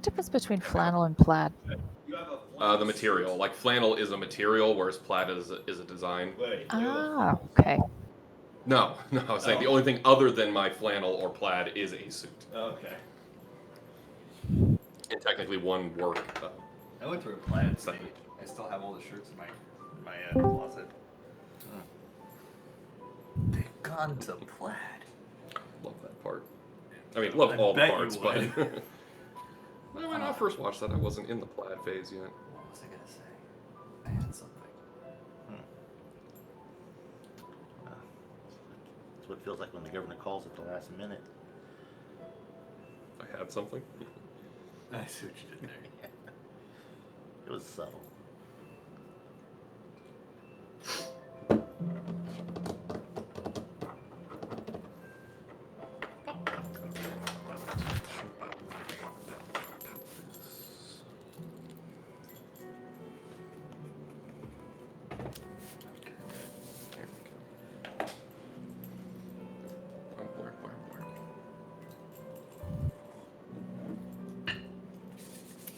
difference between flannel and plaid? The material, like flannel is a material, whereas plaid is a design. Ah, okay. No, I was saying the only thing other than my flannel or plaid is a suit. Okay. And technically one work. I went through a plaid Second. stage. I still have all the shirts in my closet. They've gone to plaid. Love that part. I mean, love all the bet you parts, but would. when I first watched that, I wasn't in the plaid phase yet. What was I gonna say? I had something. That's what it feels like when the governor calls at the last minute. I had something. I see what you did there. It was subtle.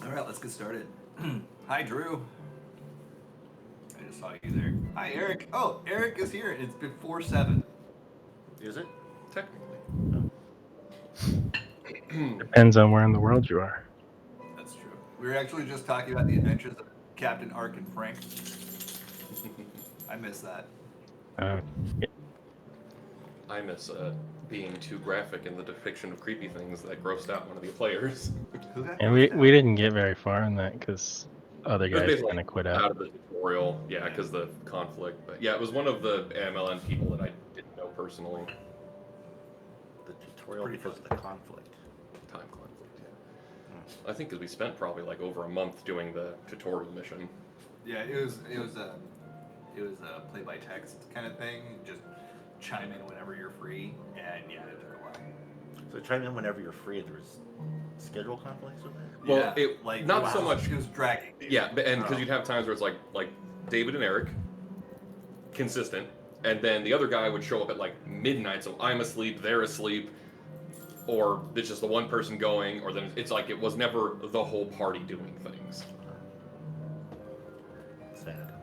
All right, let's get started. Hi, Drew. I just saw you there. Hi, Eric. Oh, Eric is here. It's before 7. Is it? Technically. Depends on where in the world you are. That's true. We were actually just talking about the adventures of Captain Ark and Frank. I miss that. I miss being too graphic in the depiction of creepy things that grossed out one of the players. And we didn't get very far in that because other It was guys basically kind of quit out out. of the tutorial, yeah, because the conflict. But yeah, it was one of the MLN people that I didn't know personally. The tutorial because of the conflict. Time conflict, yeah. I think because we spent probably like over a month doing the tutorial mission. Yeah, it was a play by text kind of thing. Just chime in whenever you're free, and yeah, it took a while. So chime in whenever you're free. There's schedule conflicts with that. Well, Yeah, it like not so much. It was dragging. Yeah, and because you'd have times where it's like David and Eric, consistent, and then the other guy would show up at like midnight, so I'm asleep, they're asleep, or it's just the one person going, or then it's like it was never the whole party doing things. Sad.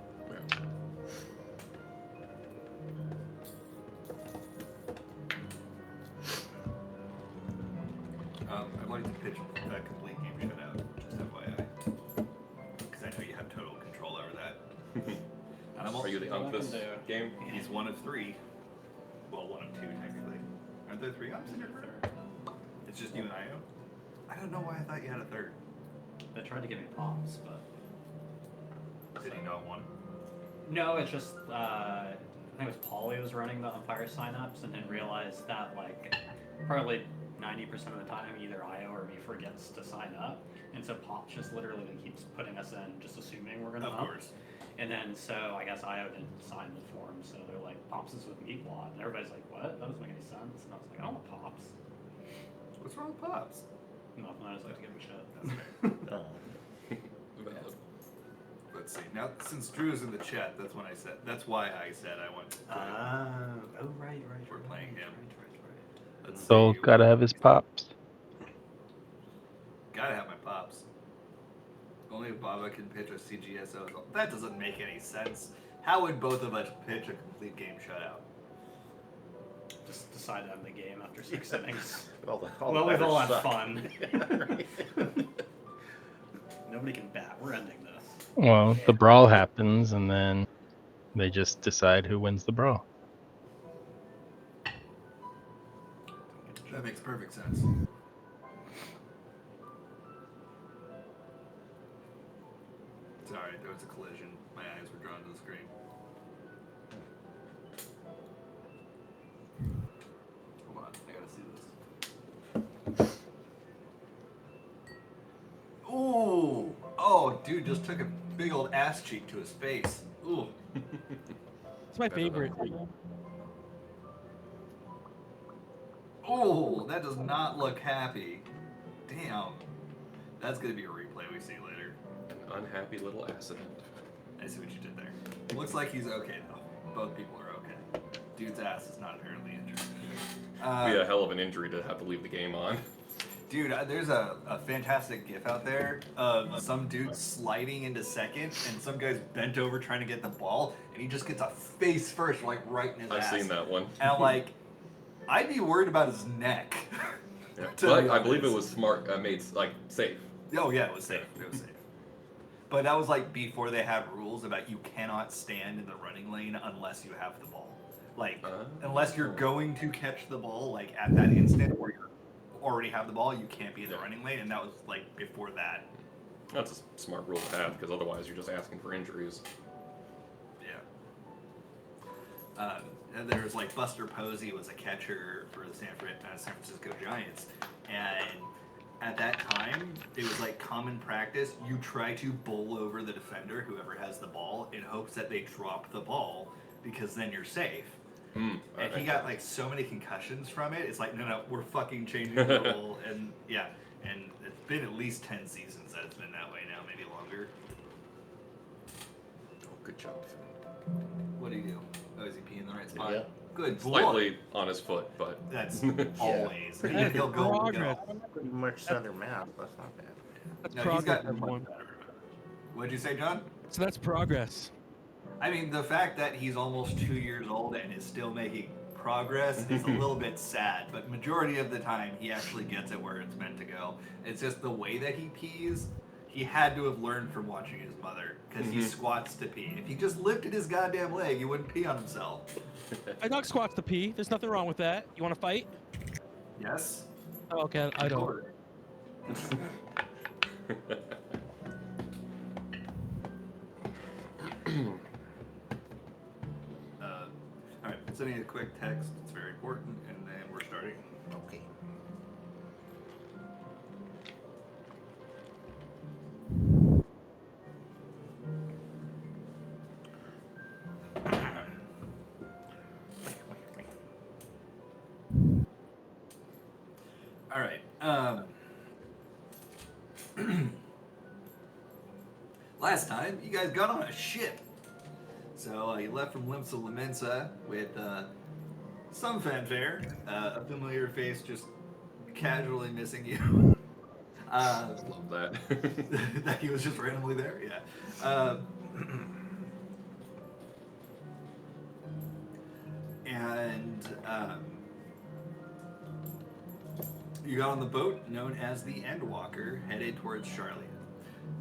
I'd like to pitch a complete game shutout, just FYI, because I know you have total control over that. Are you the Umpus game? He's one of 3. Well, one of 2 technically. Aren't there 3 umps in your group? It's just you and Io? I don't know why I thought you had a 3rd. They tried to give me pops, but Did he not want? no, it's just I think it was Paul who was running the umpire signups and then realized that like probably 90% of the time either Io or me forgets to sign up, and so Pops just literally keeps putting us in, just assuming we're gonna Of ump. course. And then so I guess Io didn't sign the form, so they're like, Pops is with Meatwad, and everybody's like, what? That doesn't make any sense. And I was like, I don't want Pops. What's wrong with Pops? Nothing. I just like to give him shit. Valid. Let's see. Now, since Drew is in the chat, that's why I said I want to play. Oh right. We're playing him. Right. Let's Soul see. gotta have his pops. Gotta have my pops. Only if Baba can pitch a CGSO. That doesn't make any sense. How would both of us pitch a complete game shutout? Just decide to end the game after 6 innings. All the Well, we've all batters had suck. fun. Nobody can bat. We're ending this. Well, the brawl happens, and then they just decide who wins the brawl. That makes perfect sense. Sorry, there was a collision. My eyes were drawn to the screen. Hold on, I gotta see this. Ooh! Oh, dude just took a big old ass cheek to his face. Ooh. It's my favorite. Oh, that does not look happy. Damn. That's gonna be a replay we see later. An unhappy little accident. I see what you did there. Looks like he's okay though. Both people are okay. Dude's ass is not apparently injured. It'd be a hell of an injury to have to leave the game on. Dude, there's a fantastic gif out there of some dude sliding into second, and some guy's bent over trying to get the ball, and he just gets a face first, like right in his I've ass. seen that one. And I'm like, I'd be worried about his neck. Yeah. to But be I believe it honest. was smart, made like safe. Oh yeah, it was safe. It was safe. But that was like before they had rules about you cannot stand in the running lane unless you have the ball. Like, unless you're going to catch the ball, like at that instant where you already have the ball, you can't be in the running lane. And that was like before that. That's a smart rule to have because otherwise you're just asking for injuries. Yeah. And there was like Buster Posey was a catcher for the San Francisco Giants, and at that time it was like common practice. You try to bowl over the defender, whoever has the ball, in hopes that they drop the ball because then you're safe. And he got like so many concussions from it. It's like, no, we're fucking changing the rule. And yeah, and it's been at least 10 seasons that it's been that way now, maybe longer. Oh, good job. What do you do? Oh, is he peeing in the right spot? Yeah. Good boy. Slightly on his foot, but That's always. That's He'll go. progress. Pretty much center mass. That's not bad. That's No, he's progress, got everyone. What'd you say, John? So that's progress. I mean, the fact that he's almost 2 years old and is still making progress is a little bit sad, but majority of the time he actually gets it where it's meant to go. It's just the way that he pees. He had to have learned from watching his mother because he squats to pee. If he just lifted his goddamn leg, he wouldn't pee on himself. My dog squats to pee. There's nothing wrong with that. You want to fight? Yes? Oh, okay, I don't. Sure. All right, sending a quick text. It's very important, and then we're starting. Okay. All right. Last time, you guys got on a ship. So you left from Limsa Lamensa with some fanfare, a familiar face just casually missing you. love that. That he was just randomly there, yeah. You got on the boat known as the Endwalker, headed towards Charlotte.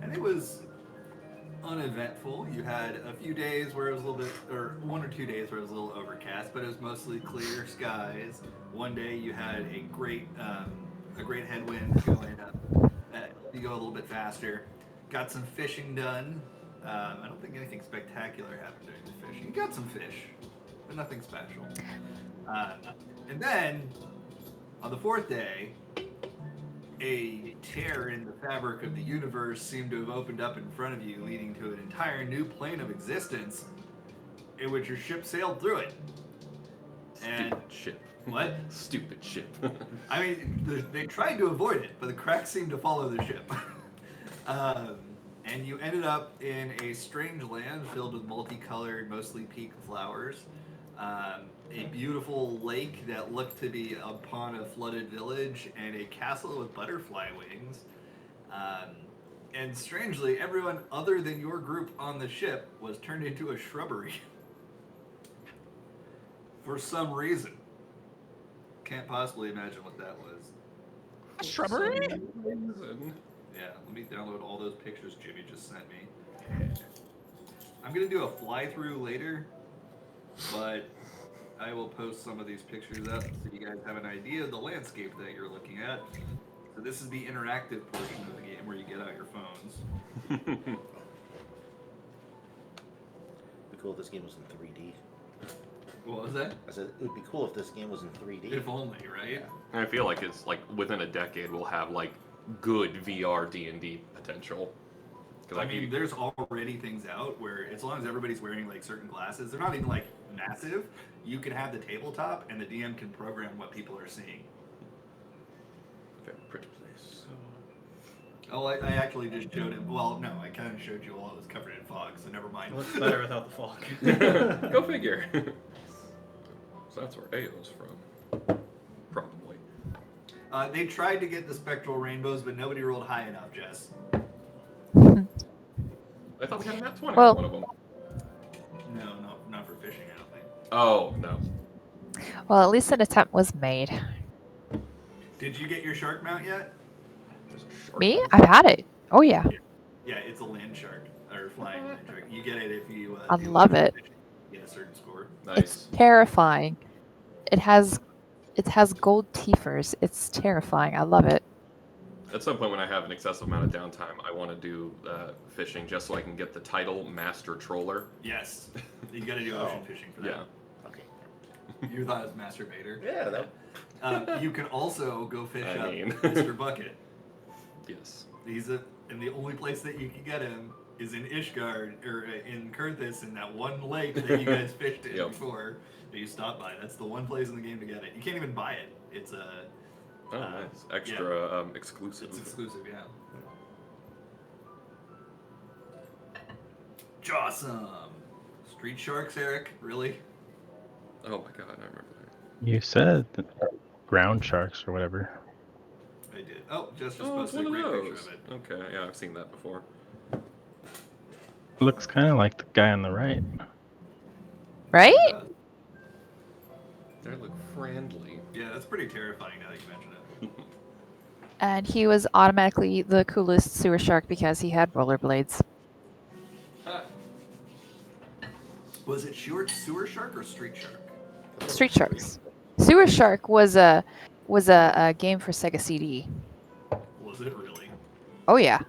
And it was uneventful. You had a few days where it was a little bit, or 1 or 2 days where it was a little overcast, but it was mostly clear skies. One day you had a great headwind going up. You go a little bit faster. Got some fishing done. I don't think anything spectacular happened during the fishing. You got some fish, but nothing special. And then on the 4th day, a tear in the fabric of the universe seemed to have opened up in front of you, leading to an entire new plane of existence in which your ship sailed through it. And Stupid ship. what? Stupid ship. I mean, they tried to avoid it, but the cracks seemed to follow the ship. And you ended up in a strange land filled with multicolored, mostly pink flowers. A beautiful lake that looked to be upon a flooded village, and a castle with butterfly wings. And strangely, everyone other than your group on the ship was turned into a shrubbery. For some reason. Can't possibly imagine what that was. A shrubbery? Yeah, let me download all those pictures Jimmy just sent me. I'm gonna do a fly-through later, but I will post some of these pictures up so you guys have an idea of the landscape that you're looking at. So this is the interactive portion of the game where you get out your phones. It'd be cool if this game was in 3D. What was that? I said it would be cool if this game was in 3D. If only, right? And I feel like it's like within a decade we'll have like good VR D&D potential. 'Cause, I like, mean, there's already things out where as long as everybody's wearing like certain glasses, they're not even like massive. You can have the tabletop and the DM can program what people are seeing. very pretty place. Oh, I actually just showed him. Well, no, I kind of showed you while it was covered in fog, so never mind. It looks better without the fog. Go figure. So that's where Ao's from. Probably. They tried to get the spectral rainbows, but nobody rolled high enough, Jess. I thought we had a nat 20 Well- on one of them. No, not for fishing, I don't think. Oh, no. Well, at least an attempt was made. Did you get your shark mount yet? There's a shark Me? one. I've had it. Oh yeah. Yeah, it's a land shark or flying land shark. You get it if you. I do love land it. fishing. You get a certain score. Nice. It's terrifying. It has gold teethers. It's terrifying. I love it. At some point when I have an excessive amount of downtime, I want to do fishing just so I can get the title Master Troller. Yes, you got to do ocean fishing for that. Yeah. Okay. You thought it was masturbator. Yeah, that. You can also go fish I up mean. Mr. Bucket. Yes. And the only place that you can get him is in Ishgard or in Kurthis in that one lake that you guys fished in Yep. before that you stopped by. That's the one place in the game to get it. You can't even buy it. It's Oh, nice. Extra exclusive. It's exclusive, yeah. Jawsome. Street sharks, Eric? Really? Oh my god, I remember that. You said ground sharks or whatever. I did. Oh, Jess just Oh, it's posted a one of great picture those. of it. Okay, yeah, I've seen that before. Looks kind of like the guy on the right. Right? They look friendly. Yeah, that's pretty terrifying now that you mention it. And he was automatically the coolest sewer shark because he had rollerblades. Was it sewer shark or street shark? Street sharks. Sewer shark was a game for Sega CD. Was it really? Oh yeah.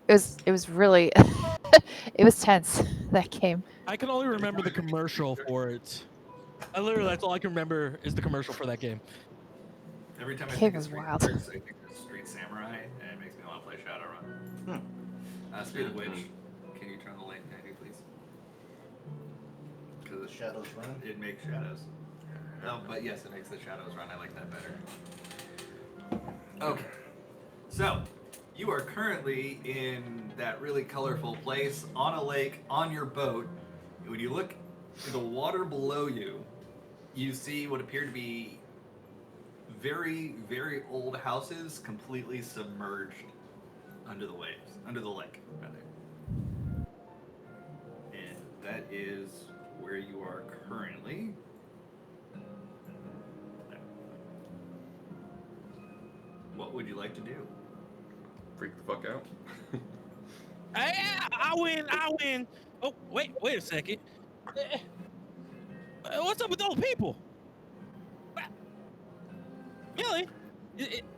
It was really it was tense, that game. I can only remember the commercial for it. That's all I can remember is the commercial for that game. Every time I Cave think of was Street wild. Sharks, I think of Street Samurai, and it makes me want to play Shadowrun. Speaking of which, can you turn the light down, please? Because Shadows run. it makes shadows. Oh, but yes, it makes the shadows run. I like that better. Okay. So, you are currently in that really colorful place on a lake on your boat. When you look at the water below you, you see what appear to be very, very old houses completely submerged under the waves, under the lake, rather. And that is where you are currently. What would you like to do? Freak the fuck out. I win. Oh, wait a second. What's up with those people? Millie,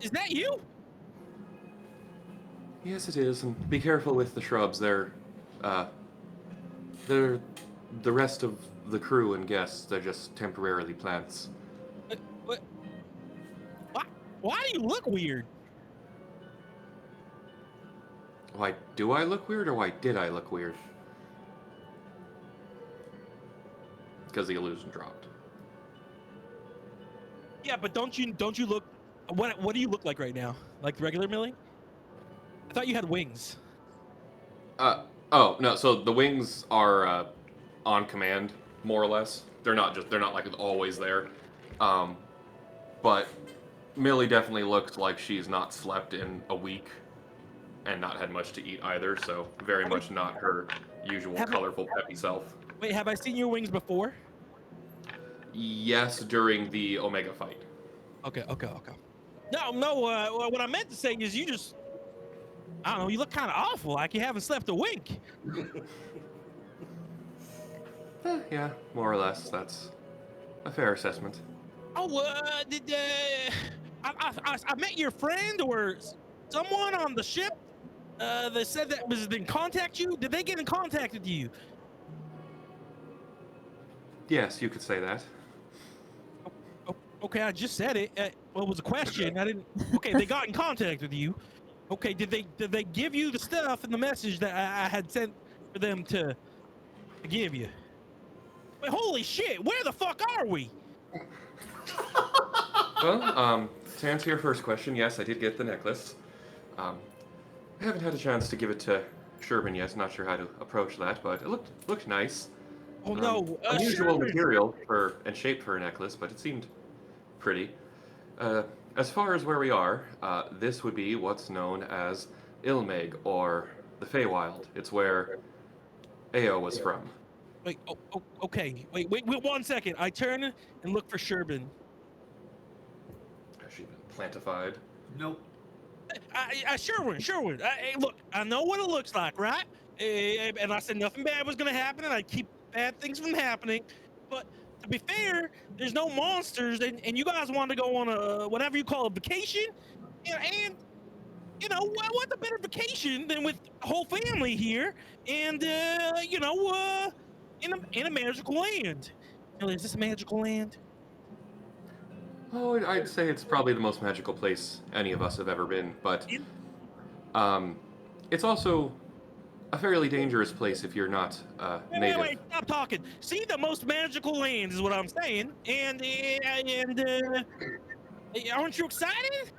is that you? Yes, it is, and be careful with the shrubs. They're the rest of the crew and guests. They're just temporarily plants. What? Why do you look weird? Why do I look weird, or why did I look weird? Because the illusion dropped. Yeah, but don't you look? What do you look like right now? Like regular Millie? I thought you had wings. Oh no. So the wings are on command, more or less. They're not like always there. But Millie definitely looks like she's not slept in a week, and not had much to eat either. So very much not her usual colorful, peppy self. Wait, have I seen your wings before? Yes, during the Omega fight. Okay. No. What I meant to say is you just, I don't know. You look kind of awful, like you haven't slept a wink. Yeah, more or less. That's a fair assessment. Oh, did I met your friend or someone on the ship? They said that didn't contact you. Did they get in contact with you? Yes, you could say that. Okay, I just said it. Well, it was a question. I didn't. Okay, they got in contact with you. Okay, did they give you the stuff and the message that I had sent for them to give you? Wait, holy shit! Where the fuck are we? Well, to answer your first question, yes, I did get the necklace. I haven't had a chance to give it to Sherman yet. Not sure how to approach that, but it looked nice. Oh no! Unusual Sherman. material and shape for a necklace, but it seemed pretty. As far as where we are, this would be what's known as Ilmeg, or the Feywild. It's where Ao was from. Wait, okay. Wait, 1 second. I turn and look for Sherbin. Has she been plantified? Nope. Sherwin. Hey, look, I know what it looks like, right? And I said nothing bad was gonna happen, and I keep bad things from happening. But to be fair, there's no monsters, and you guys want to go on a whatever you call a vacation, and you know what's a better vacation than with the whole family here, and in a magical land. Is this a magical land? Oh, I'd say it's probably the most magical place any of us have ever been, but it's also a fairly dangerous place if you're not native. Wait, stop talking. See, the most magical land is what I'm saying, and aren't you excited?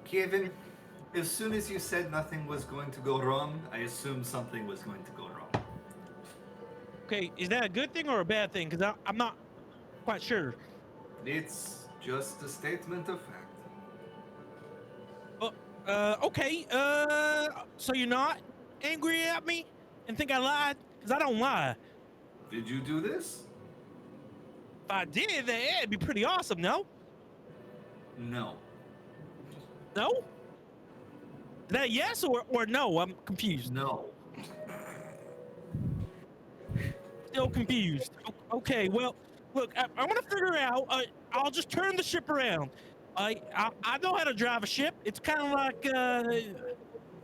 Kevin, as soon as you said nothing was going to go wrong, I assumed something was going to go wrong. Okay, is that a good thing or a bad thing? Because I'm not quite sure. It's just a statement of fact. Okay, so you're not angry at me and think I lied? Because I don't lie. Did you do this? If I did, then it'd be pretty awesome, no? No. No? Is that yes or no? I'm confused. No. Still confused. Okay, well, look, I want to figure out. I'll just turn the ship around. I know how to drive a ship. It's kind of like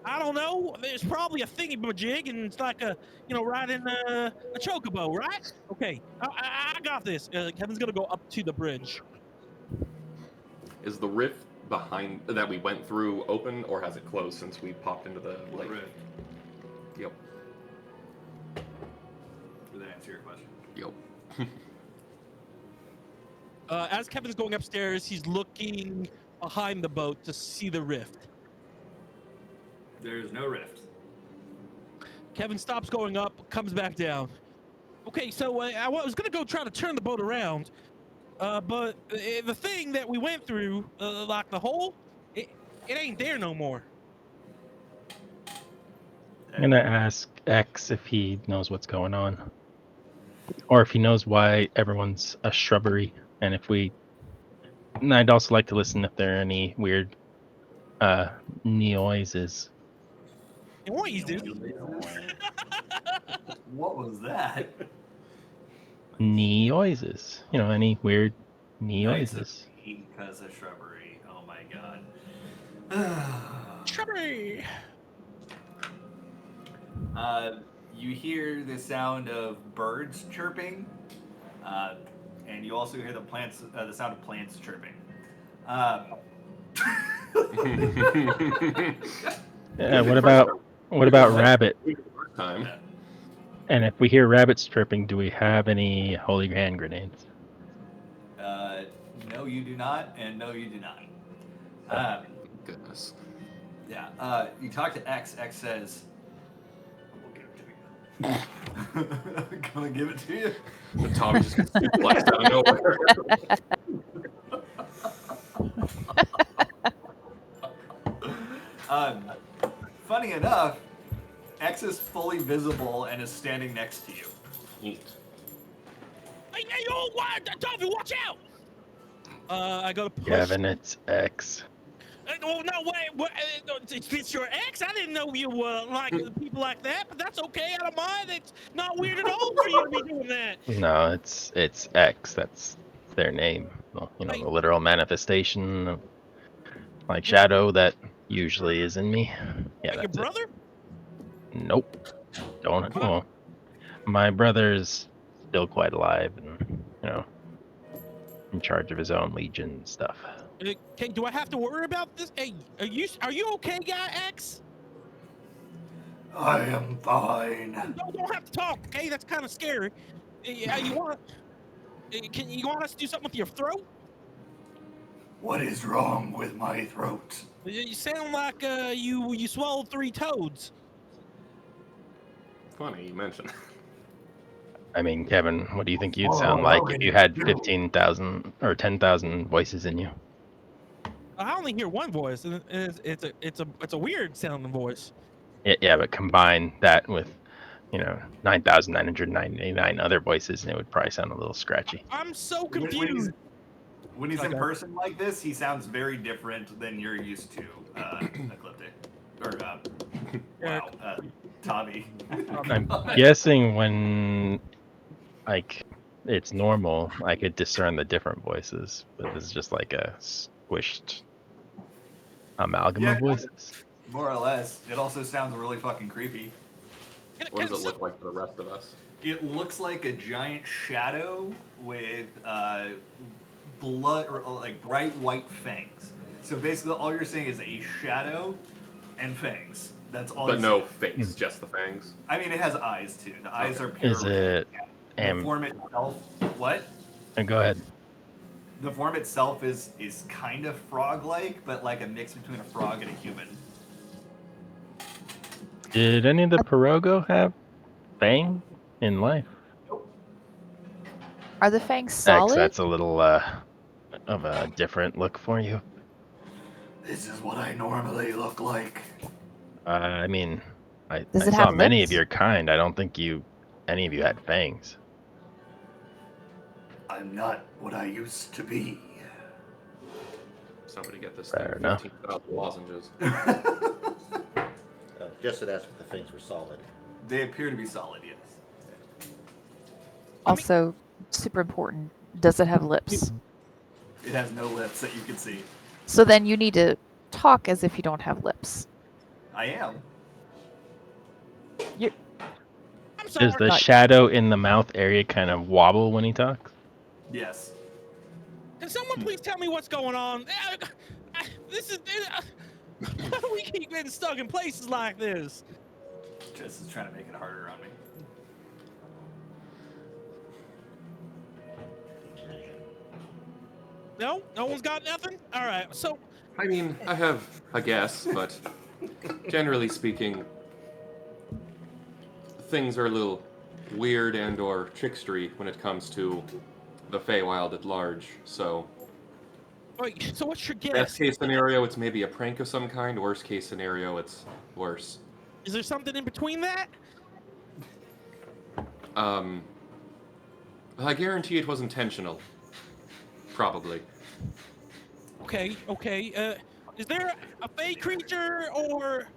I don't know. There's probably a thingy-majig, and it's like riding a chocobo, right? Okay, I got this. Kevin's gonna go up to the bridge. Is the rift behind that we went through open, or has it closed since we popped into the lake? Rift. Yep. Did that answer your question? Yep. As Kevin's going upstairs, he's looking behind the boat to see the rift. There's no rift. Kevin stops going up, comes back down. Okay, so I was gonna go try to turn the boat around, but the thing that we went through, like the hole, it ain't there no more. I'm gonna ask X if he knows what's going on, or if he knows why everyone's a shrubbery, and and I'd also like to listen if there are any weird noises. Noises? What was that? Noises. Any weird noises. Because of shrubbery. Oh my god. Shrubbery. You hear the sound of birds chirping, and you also hear the sound of plants chirping. Yeah, what about rabbit? Time. And if we hear rabbits chirping, do we have any holy hand grenades? No, you do not, and no, you do not. Goodness. Yeah. You talk to X. X says, "Gonna give it to you." And Tommy just gets flexed out of nowhere. Funny enough, X is fully visible and is standing next to you. Neat. Hey, Tommy, watch out! I go to push. Kevin, it's X. Oh, no, wait, it's your ex? I didn't know you like people like that, but that's okay. I don't mind. It's not weird at all for you to be doing that. No, it's X. That's their name. Well, the literal manifestation of like shadow that usually is in me. Yeah, Your that's it. brother? Nope. Don't. Well, my brother's still quite alive and in charge of his own legion and stuff. Okay, do I have to worry about this? Hey, are you okay, guy X? I am fine. No, don't have to talk. Okay, that's kind of scary. You want us to do something with your throat? What is wrong with my throat? You sound like you swallowed 3 toads. Funny you mention. I mean, Kevin, what do you think you'd sound like if you had 15,000 or 10,000 voices in you? I only hear one voice, and it's a weird sounding voice. Yeah, but combine that with 9,999 other voices, and it would probably sound a little scratchy. I'm so When he's, confused. when he's in Okay. person like this, he sounds very different than you're used to, Ecliptic. Or, wow, Tommy. I'm guessing when it's normal, I could discern the different voices, but this is just like a squished amalgam Yeah, of voices. more or less. It also sounds really fucking creepy. What does it look like for the rest of us? It looks like a giant shadow with blood or like bright white fangs. So basically, all you're seeing is a shadow and fangs. That's all. But you no see. face, just the fangs. I mean, it has eyes too. The eyes are pure. Is it? The form itself. What? Go ahead. The form itself is kind of frog-like, but like a mix between a frog and a human. Did any of the Pirogo have fang in life? Are the fangs X, solid? that's a little of a different look for you. This is what I normally look like. I mean, I Does it saw have many lips? of your kind. I don't think any of you had fangs. I'm not what I used to be. Somebody get this Fair thing enough. 15,000 lozenges. Just had asked if the things were solid. They appear to be solid, yes. Also, super important. Does it have lips? It has no lips that you can see. So then you need to talk as if you don't have lips. I am. I'm sorry. Does the Not- shadow in the mouth area kind of wobble when he talks? Yes. Can someone please tell me what's going on? This is. Why do we keep getting stuck in places like this? Jess is trying to make it harder on me. No one's got nothing. All right, so I mean, I have a guess, but generally speaking, things are a little weird and/or trickstery when it comes to the Feywild at large. So, wait, so what's your best guess? case scenario, it's maybe a prank of some kind. Worst case scenario, it's worse. Is there something in between that? I guarantee it was intentional. Probably. Okay. Is there a fey creature, or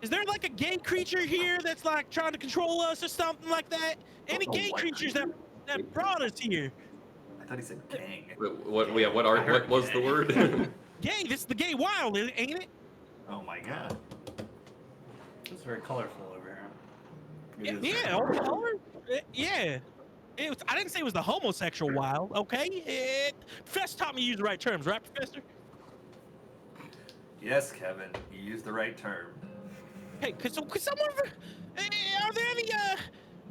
is there like a gay creature here that's like trying to control us or something like that? Any Oh, gay what? creatures that brought us here? I thought he said gang. What was the word? Gay. This is the gay wild, ain't it? Oh my god. It's very colorful over here. It is Yeah. all color. Yeah. I didn't say it was the homosexual wild. Okay. Professor taught me to use the right terms, right, Professor? Yes, Kevin. You used the right term. Hey, could someone? Are there any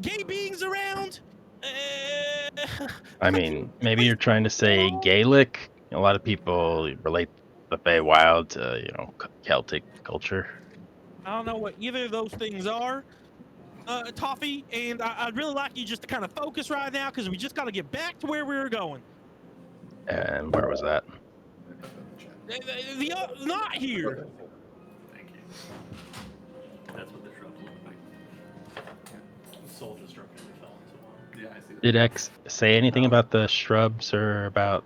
gay beings around? I mean, maybe you're trying to say Gaelic. A lot of people relate the Feywild to Celtic culture. I don't know what either of those things are, Toffee, and I'd really like you just to kind of focus right now because we just got to get back to where we were going. And where was that? Not here. Thank you. That's what the shrubs look like. The soul just drunkenly fell into one. Yeah, I see that. Did X say anything about the shrubs or about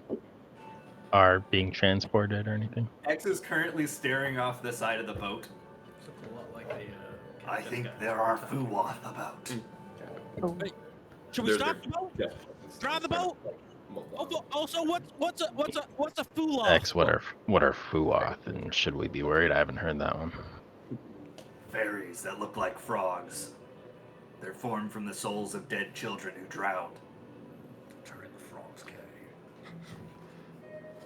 our being transported or anything? X is currently staring off the side of the boat. So it's a lot like the. I think there are Fuwath about. Oh, Should we There's stop a- the boat? Yeah. Drive the boat? Also, what's a fula? X, what are Fuwath, and should we be worried? I haven't heard that one. Fairies that look like frogs. They're formed from the souls of dead children who drowned. Turn the frogs gay.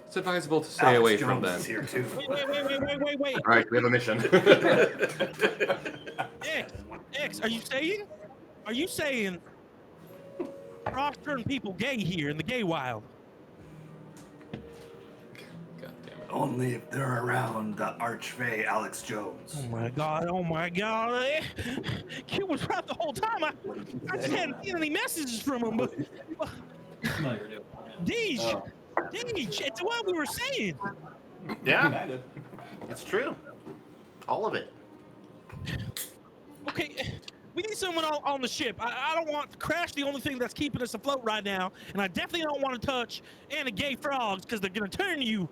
It's advisable to stay away from them. Is here too. Wait. All right, we have a mission. X, are you saying frogs turn people gay here in the gay wild? God damn it. Only if they're around the archfey Alex Jones. Oh my god. Q was right the whole time. I just hadn't seen any messages from him, but No, you're doing. Deej, it's what we were saying. Yeah, Kinda. it's true. All of it. Okay, we need someone on the ship. I don't want to crash the only thing that's keeping us afloat right now, and I definitely don't want to touch any gay frogs because they're gonna turn you.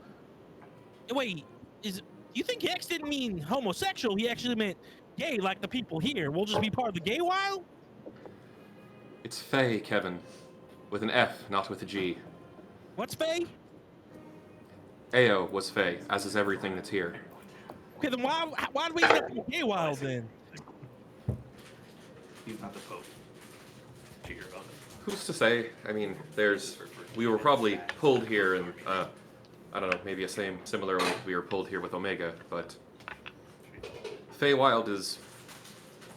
Wait, do you think X didn't mean homosexual? He actually meant gay, like the people here. We'll just be part of the gay wild. It's Faye, Kevin. With an F, not with a G. What's Faye? Ao was Faye, as is everything that's here. Okay, then why do we end up in the gay wild then? He's not the Pope. Figure about it. Who's to say? I mean, we were probably pulled here, and I don't know, maybe similarly we were pulled here with Omega, but Feywild is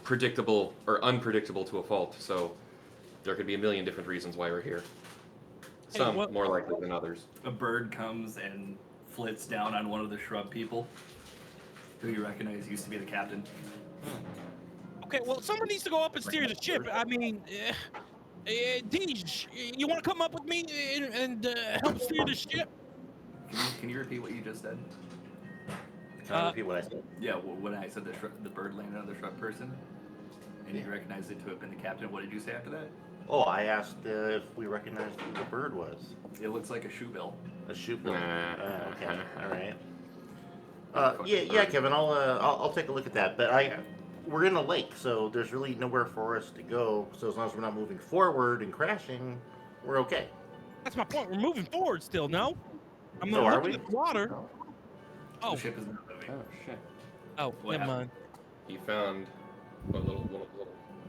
predictable or unpredictable to a fault. So there could be a million different reasons why we're here. Some more likely than others. A bird comes and flits down on one of the shrub people, who you recognize used to be the captain. Okay, well, someone needs to go up and steer the ship. I mean, Deej, you want to come up with me and help steer the ship? Can you repeat what you just said? Can I repeat what I said? Yeah, when I said the bird landed on the shrub person, and you recognized it to have been the captain, what did you say after that? Oh, I asked if we recognized who the bird was. It looks like a shoe bill. A shoot bill. Nah. Okay, all right. Yeah, Kevin. I'll take a look at that. But we're in a lake, so there's really nowhere for us to go. So as long as we're not moving forward and crashing, we're okay. That's my point. We're moving forward still, no? I'm So not are looking we? at the water. Oh, The ship is not moving. Oh shit! oh, What never happened? mind. He found little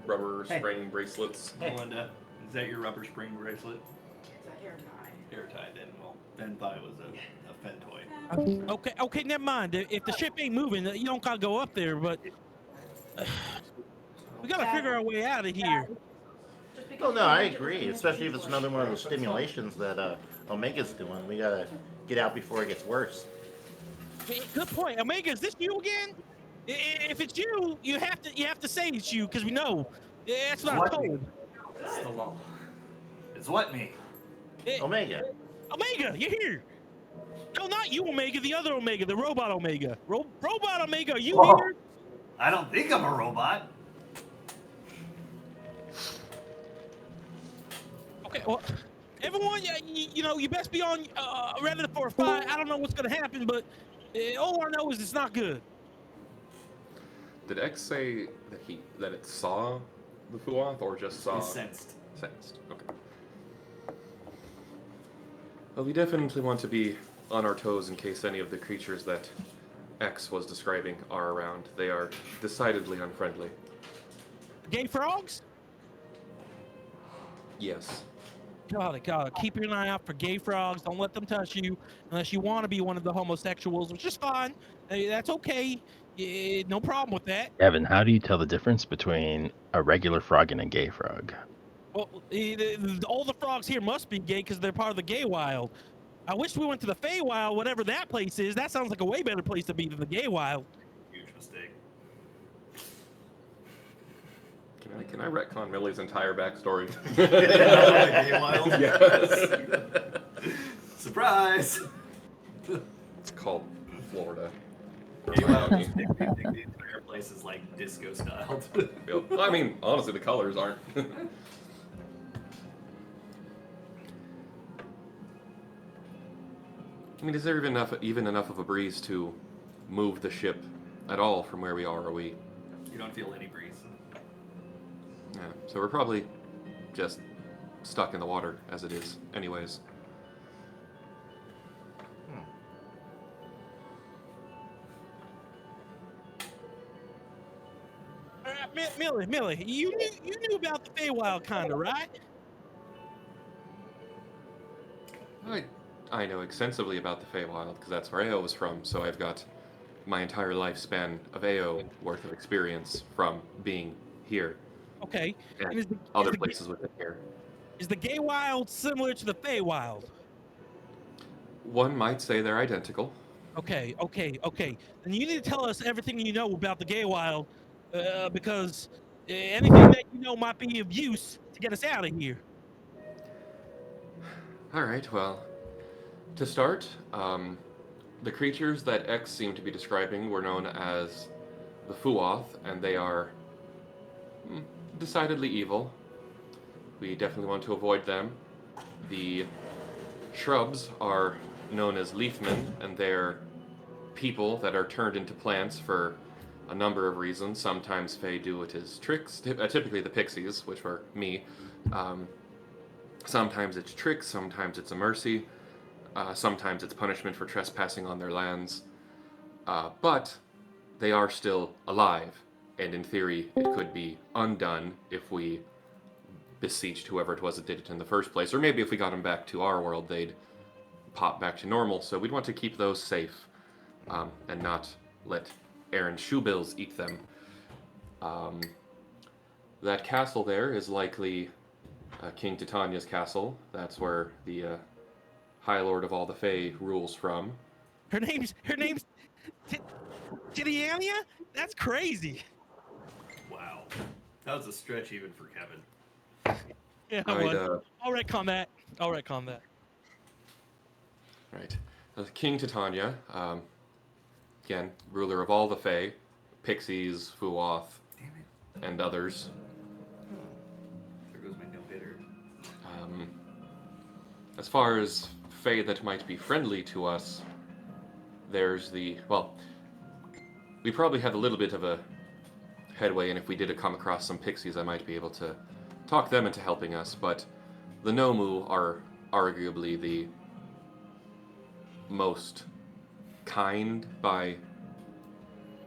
rubber spring bracelets. Melinda, is that your rubber spring bracelet? It's a hair tie. Hair tie, then. Well, Ben thought it was a Fen toy. Okay, never mind. If the ship ain't moving, you don't gotta go up there. But we gotta figure our way out of here. Oh no, I agree. Especially if it's another one of those stimulations that Omega's doing. We gotta get out before it gets worse. Good point. Omega, is this you again? If it's you, you have to say it's you because we know. It's not What? cold. It's the law. It's what me? Omega. Omega, you're here. No, not you, Omega. The other Omega, the robot Omega. Robot Omega, are you Whoa. here? I don't think I'm a robot. Okay, well, everyone, you best be on ready for a fight. I don't know what's gonna happen, but all I know is it's not good. Did X say that it saw the Fuath or just saw? He sensed. Sensed. Okay. Well, we definitely want to be on our toes in case any of the creatures that X was describing are around. They are decidedly unfriendly. Gay frogs? Yes. God, keep an eye out for gay frogs. Don't let them touch you unless you want to be one of the homosexuals, which is fine. That's okay. No problem with that. Evan, how do you tell the difference between a regular frog and a gay frog? Well, all the frogs here must be gay because they're part of the gay wild. I wish we went to the Feywild, whatever that place is. That sounds like a way better place to be than the gay wild. Huge mistake. Can I retcon Millie's entire backstory? Yes. Surprise! It's called Florida. The entire place is like disco styled. Well, I mean, honestly, the colors aren't. I mean, is there even enough of a breeze to move the ship at all from where we are? Are we? You don't feel any breeze. Yeah. So we're probably just stuck in the water as it is, anyways. Millie, you knew about the Feywild, kinda, right? I know extensively about the Feywild because that's where AO was from. So I've got my entire lifespan of AO worth of experience from being here Okay. and is other the- places within here. Is the gay wild similar to the Feywild? One might say they're identical. Okay. Then you need to tell us everything you know about the gay wild, because anything that you know might be of use to get us out of here. All right. Well, to start, The creatures that X seemed to be describing were known as the Fuoth, and they are decidedly evil. We definitely want to avoid them. The shrubs are known as leafmen, and they're people that are turned into plants for a number of reasons. Sometimes Fae do it as tricks, typically the pixies, which were me. Sometimes it's tricks, sometimes it's a mercy, sometimes it's punishment for trespassing on their lands. But they are still alive, and in theory, it could be undone if we beseeched whoever it was that did it in the first place. Or maybe if we got them back to our world, they'd pop back to normal. So we'd want to keep those safe and not let Aaron Shoebills eat them. That castle there is likely King Titania's castle. That's where the High Lord of all the Fae rules from. Her name's Titiania? That's crazy. Wow. That was a stretch even for Kevin. Yeah, I'll retcon that. Right. King Titania, again, ruler of all the Fae, pixies, Fuoth, and others. There goes my no-hitter. As far as Fae that might be friendly to us, there's we probably have a little bit of a headway, and if we did come across some pixies, I might be able to talk them into helping us, but the Nomu are arguably the most kind by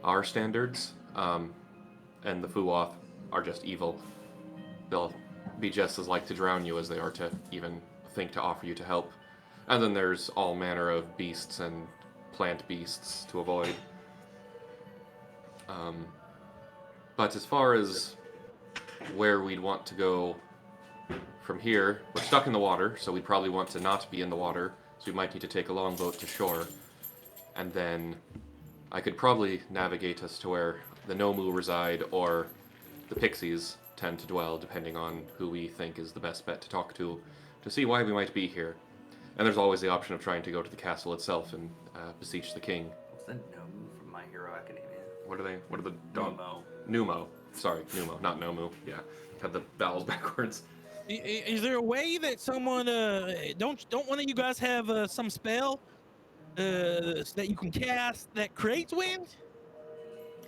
our standards, and the Fuoth are just evil. They'll be just as like to drown you as they are to even think to offer you to help. And then there's all manner of beasts and plant beasts to avoid. But as far as where we'd want to go from here, we're stuck in the water, so we'd probably want to not be in the water, so we might need to take a longboat to shore. And then I could probably navigate us to where the Nomu reside or the pixies tend to dwell, depending on who we think is the best bet to talk to see why we might be here. And there's always the option of trying to go to the castle itself and beseech the king. What's the Nomu from My Hero Academia? What are the Numo. Numo. Sorry, Numo, not Nomu. Yeah, had the vowels backwards. Is there a way that someone don't one of you guys have some spell that you can cast that creates wind?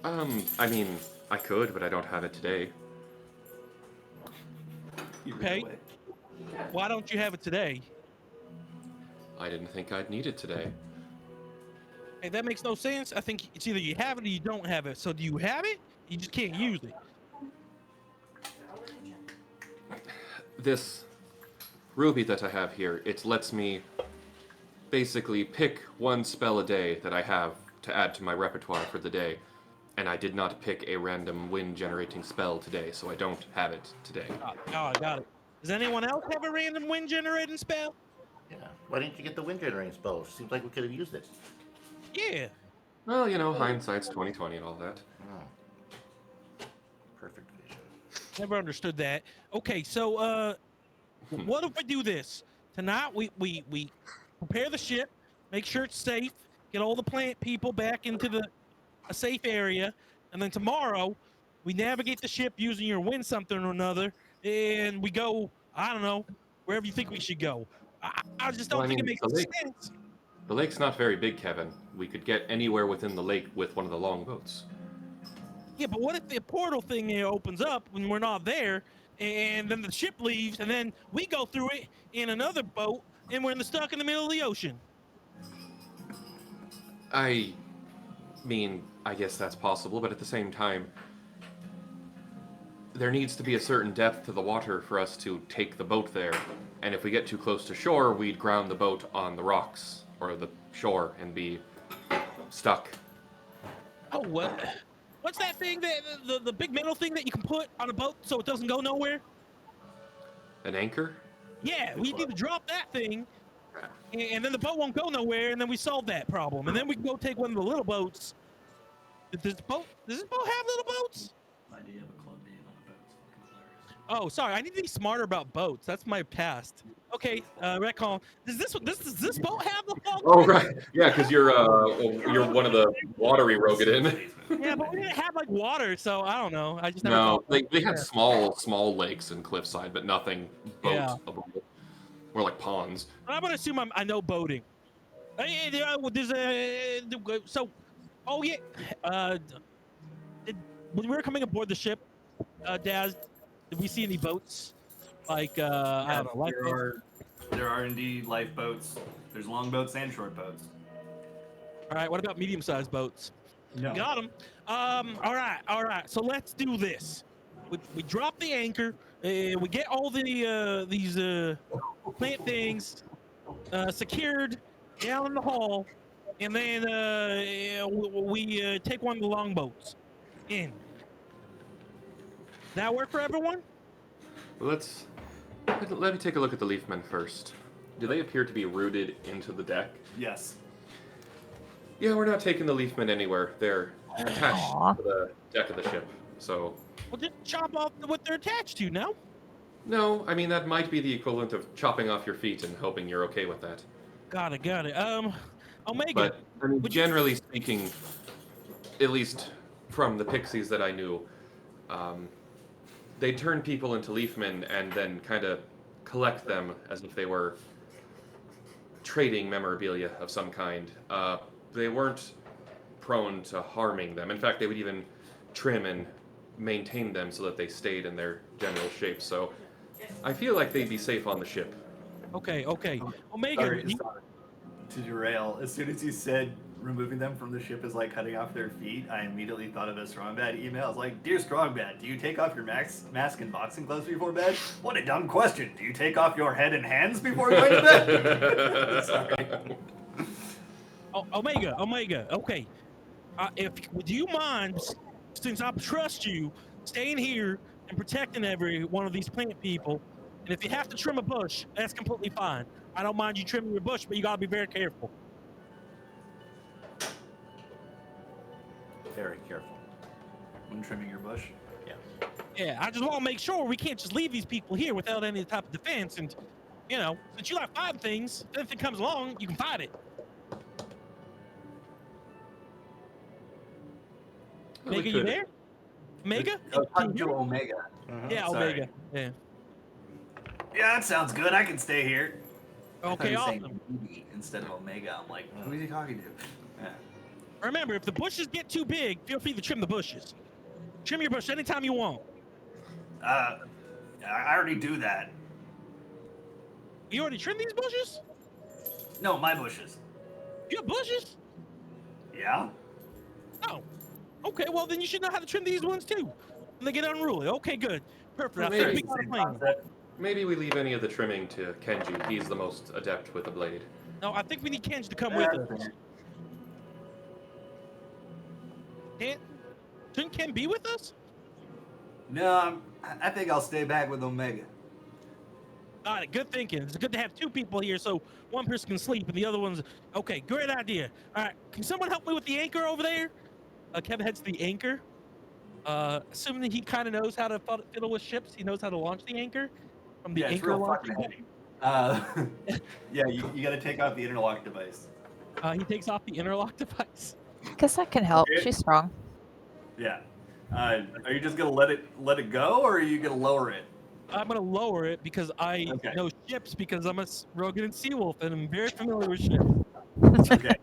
I mean, I could, but I don't have it today. Okay. Why don't you have it today? I didn't think I'd need it today. Hey, that makes no sense. I think it's either you have it or you don't have it. So do you have it? You just can't use it. This ruby that I have here, it lets me basically pick one spell a day that I have to add to my repertoire for the day. And I did not pick a random wind-generating spell today, so I don't have it today. Oh, I got it. Does anyone else have a random wind-generating spell? Yeah. Why didn't you get the wind generating spell? Seems like we could have used it. Yeah. Well, you know, hindsight's 20/20 and all that. Oh. Perfect vision. Never understood that. Okay, so what if we do this? Tonight we prepare the ship, make sure it's safe, get all the plant people back into a safe area, and then tomorrow we navigate the ship using your wind something or another, and we go, I don't know, wherever you think we should go. I just don't think it makes sense. The lake's not very big, Kevin. We could get anywhere within the lake with one of the longboats. Yeah, but what if the portal thing here opens up when we're not there, and then the ship leaves, and then we go through it in another boat, and we're stuck in the middle of the ocean? I mean, I guess that's possible, but at the same time, there needs to be a certain depth to the water for us to take the boat there. And if we get too close to shore, we'd ground the boat on the rocks or the shore and be stuck. Oh, what's that thing, the big metal thing that you can put on a boat so it doesn't go nowhere? An anchor? Yeah, we need to drop that thing, and then the boat won't go nowhere, and then we solve that problem. And then we can go take one of the little boats. Does this boat have little boats? The idea of a club being on a boat is fucking hilarious. Oh, sorry. I need to be smarter about boats. That's my past. Okay, Redcon. Does this boat have the fog? Oh right, yeah, because you're one of the watery Rogadin. Yeah, but we didn't have like water, so I don't know. I just never No, thought. they had small lakes and cliffside, but nothing Yeah. boatable. More like ponds. But I'm gonna assume I know boating. There's a so. Oh yeah. When we were coming aboard the ship, Daz, did we see any boats? Like I don't know, lifeboats? There are indeed lifeboats. There's long boats and short boats. All right. What about medium-sized boats? No. Got them. All right. So let's do this. We drop the anchor. We get all the these plant things secured down in the hall, and then we take one of the longboats in. That work for everyone? Let me take a look at the Leafmen first. Do they appear to be rooted into the deck? Yes. Yeah, we're not taking the Leafmen anywhere. They're attached Aw. to the deck of the ship. So, Well, just chop off what they're attached to now. no, I mean, that might be the equivalent of chopping off your feet and hoping you're okay with that. Got it. Omega. But, I mean, would you- generally speaking, at least from the pixies that I knew, they turn people into Leafmen and then kind of collect them as if they were trading memorabilia of some kind. They weren't prone to harming them. In fact, they would even trim and maintain them so that they stayed in their general shape. So I feel like they'd be safe on the ship. Okay. Omega. Sorry, to derail. As soon as you said removing them from the ship is like cutting off their feet, I immediately thought of a Strongbad email. I was like, "Dear Strongbad, do you take off your mask and boxing gloves before bed? What a dumb question. Do you take off your head and hands before going to bed?" Sorry. Omega. Okay. Do you mind, since I trust you, staying here and protecting every one of these plant people? And if you have to trim a bush, that's completely fine. I don't mind you trimming your bush, but you gotta be very careful. Very careful. When trimming your bush. Yeah, I just want to make sure we can't just leave these people here without any type of defense. And, since you like fighting things, if anything comes along, you can fight it. Well, we Omega, you could. there? Omega? Talking to Omega. Yeah, Sorry. Omega. Yeah. Yeah, that sounds good. I can stay here. I thought Okay, he was saying awesome. Omega instead of Omega. I'm like, who is he talking to? Yeah. Remember, if the bushes get too big, feel free to trim the bushes. Trim your bush anytime you want. I already do that. You already trimmed these bushes? No, my bushes. You have bushes? Yeah? Oh. Okay, well then you should know how to trim these ones too. When they get unruly. Okay, good. Perfect. Well, I think maybe we got a Same plan. concept. Maybe we leave any of the trimming to Kenji. He's the most adept with a blade. No, I think we need Kenji to come with us. Shouldn't Ken be with us? No, I think I'll stay back with Omega. Got it. Good thinking. It's good to have two people here so one person can sleep and the other one's... Okay, great idea. All right, can someone help me with the anchor over there? Kevin heads to the anchor. Assuming that he kind of knows how to fiddle with ships, he knows how to launch the anchor from the Yeah, it's anchor real launch. fucking heavy. Yeah, you got to take out the interlock device. He takes off the interlock device. Cassette can help. Okay. She's strong. Yeah. Are you just gonna let it go, or are you gonna lower it? I'm gonna lower it because I Okay. know ships because I'm a Rogan and Seawolf and I'm very familiar with ships. Okay.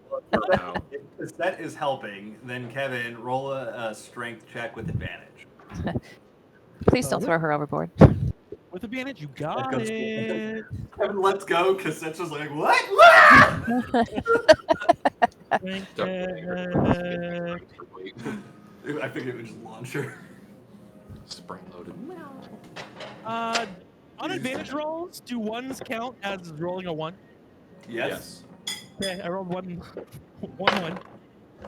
Now, If the set is helping, then Kevin, roll a strength check with advantage. Please don't throw her overboard. With advantage, you got goes- it. Kevin lets go because Set's just like, what? Strength don't check. I figured it would just launch her. Spring loaded. On advantage rolls, do ones count as rolling a one? Yes. Okay, I rolled one.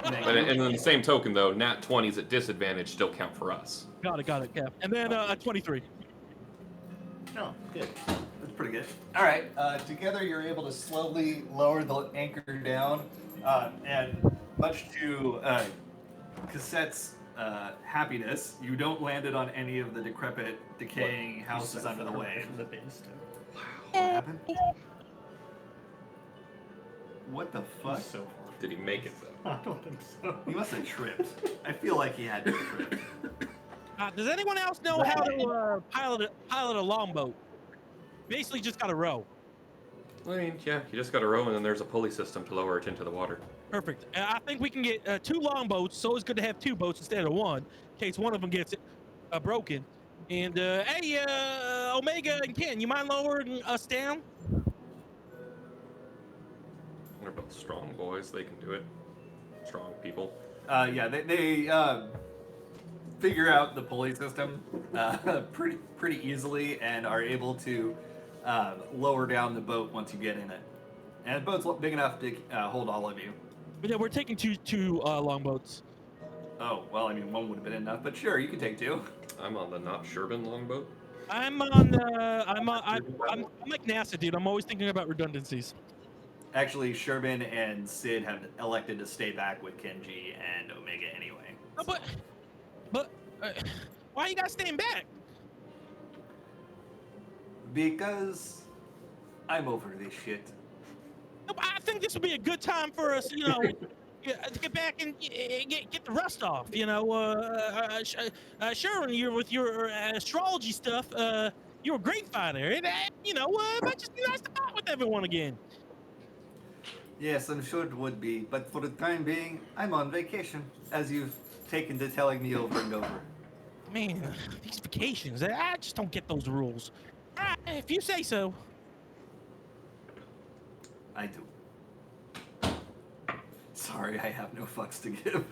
But and in the same token, though, nat 20s at disadvantage still count for us. Got it, yeah. And then a 23. Oh, good. That's pretty good. All right. Together, you're able to slowly lower the anchor down, and much to Cassette's happiness, you don't land it on any of the decrepit, decaying houses under the way. The base too. What happened? What the fuck? So far. Did he make it though? I don't think so. He must have tripped. I feel like he had to have tripped. Does anyone else know how to pilot a longboat? Basically, just got to row. I mean, yeah, you just got to row, and then there's a pulley system to lower it into the water. Perfect. I think we can get 2 longboats. It's always good to have 2 boats instead of 1, in case one of them gets broken. And hey, Omega and Ken, you mind lowering us down? They're both strong boys. They can do it. Strong people. Yeah, they figure out the pulley system pretty easily and are able to lower down the boat once you get in it. And the boat's big enough to hold all of you. But yeah, we're taking two longboats. Oh, well, I mean, one would have been enough, but sure, you can take 2. I'm on the not Sherbin longboat. I'm like NASA, dude. I'm always thinking about redundancies. Actually, Sherbin and Sid have elected to stay back with Kenji and Omega anyway. Oh, but why are you guys staying back? Because I'm over this shit. No, but I think this would be a good time for us, to get back and get the rust off. Sharon, you're with your astrology stuff. You're a great fighter, and it might just be nice to fight with everyone again. Yes, I'm sure it would be, but for the time being, I'm on vacation, as you've taken to telling me over and over. Man, these vacations, I just don't get those rules. If you say so. I do. Sorry, I have no fucks to give.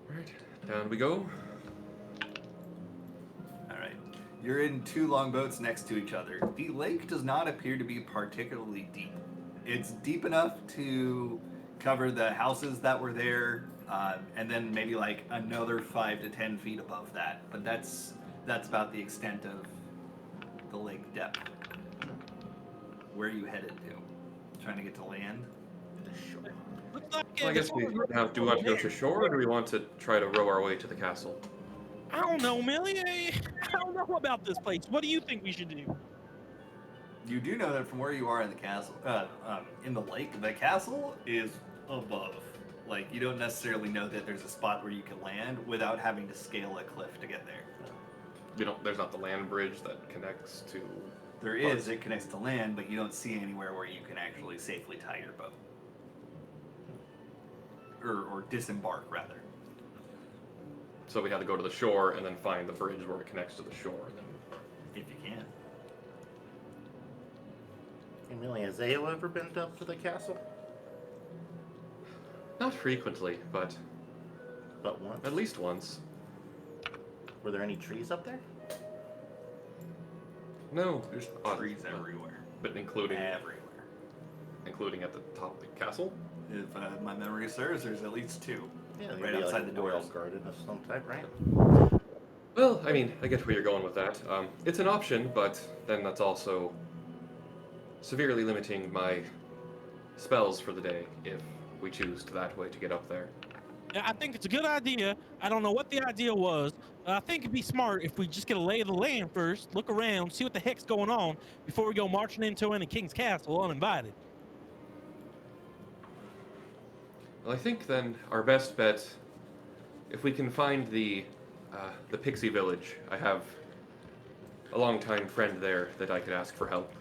Alright, down we go. Alright. You're in 2 longboats next to each other. The lake does not appear to be particularly deep. It's deep enough to cover the houses that were there, and then maybe like another 5 to 10 feet above that. But that's about the extent of the lake depth. Where are you headed to? Trying to get to land? Looks like, Well, I guess do we want to go to shore, or do we want to try to row our way to the castle? I don't know, Millie. I don't know about this place. What do you think we should do? You do know that from where you are in the castle, in the lake, the castle is above. Like, you don't necessarily know that there's a spot where you can land without having to scale a cliff to get there. There's not the land bridge that connects to... There is, it connects to land, but you don't see anywhere where you can actually safely tie your boat. Or disembark, rather. So we had to go to the shore and then find the bridge where it connects to the shore. And then... If you can. Emily, has Ayo ever been up to the castle? Not frequently, but But once. at least once. Were there any trees up there? No, There's odd, trees everywhere. but including Everywhere. at the top of the castle. If my memory serves, there's at least 2. Yeah, Right maybe outside like the a royal doors. garden of some type, right? Well, I mean, I get where you're going with that. It's an option, but then that's also severely limiting my spells for the day if we choose that way to get up there. Yeah, I think it's a good idea. I don't know what the idea was. I think it'd be smart if we just get a lay of the land first, look around, see what the heck's going on before we go marching into any king's castle uninvited. Well, I think then our best bet, if we can find the pixie village, I have a longtime friend there that I could ask for help.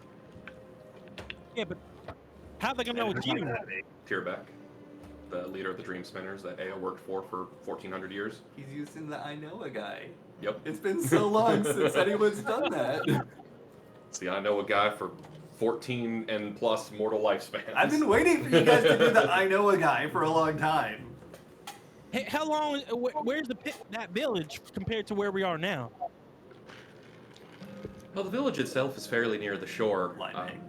Yeah, but how are they gonna know it's you? Tierbeck, the leader of the Dream Spinners that Ao worked for 1,400 years. He's using the I know a guy. Yep. It's been so long since anyone's done that. See, I know a guy for 14 and plus mortal lifespans. I've been waiting for you guys to do the I know a guy for a long time. Hey, how long? Where's that village compared to where we are now? Well, the village itself is fairly near the shore. Lime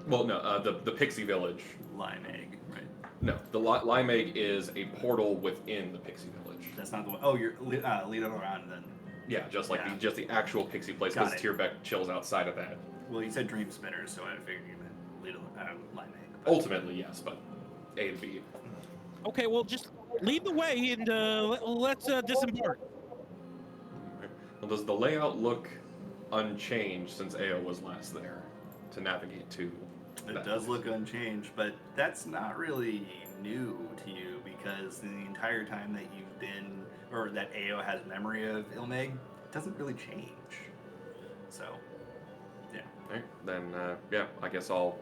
Well, no, the Pixie Village. Lime egg, right? No, the Lime Egg is a portal within the Pixie Village. That's not the one. Oh, you're leading around then. Yeah, just like Yeah. the actual Pixie place, Got because it. Tierbeck chills outside of that. Well, you said dream spinners, so I figured you meant line egg. But Ultimately, yes, but A and B. Okay, well, just lead the way and let's disembark. Well, does the layout look unchanged since AO was last there to navigate to? It that does place? look unchanged, but that's not really new to you because the entire time that you've been, or that AO has memory of Ilmeg, it doesn't really change. So, yeah. Alright, then, yeah, I guess I'll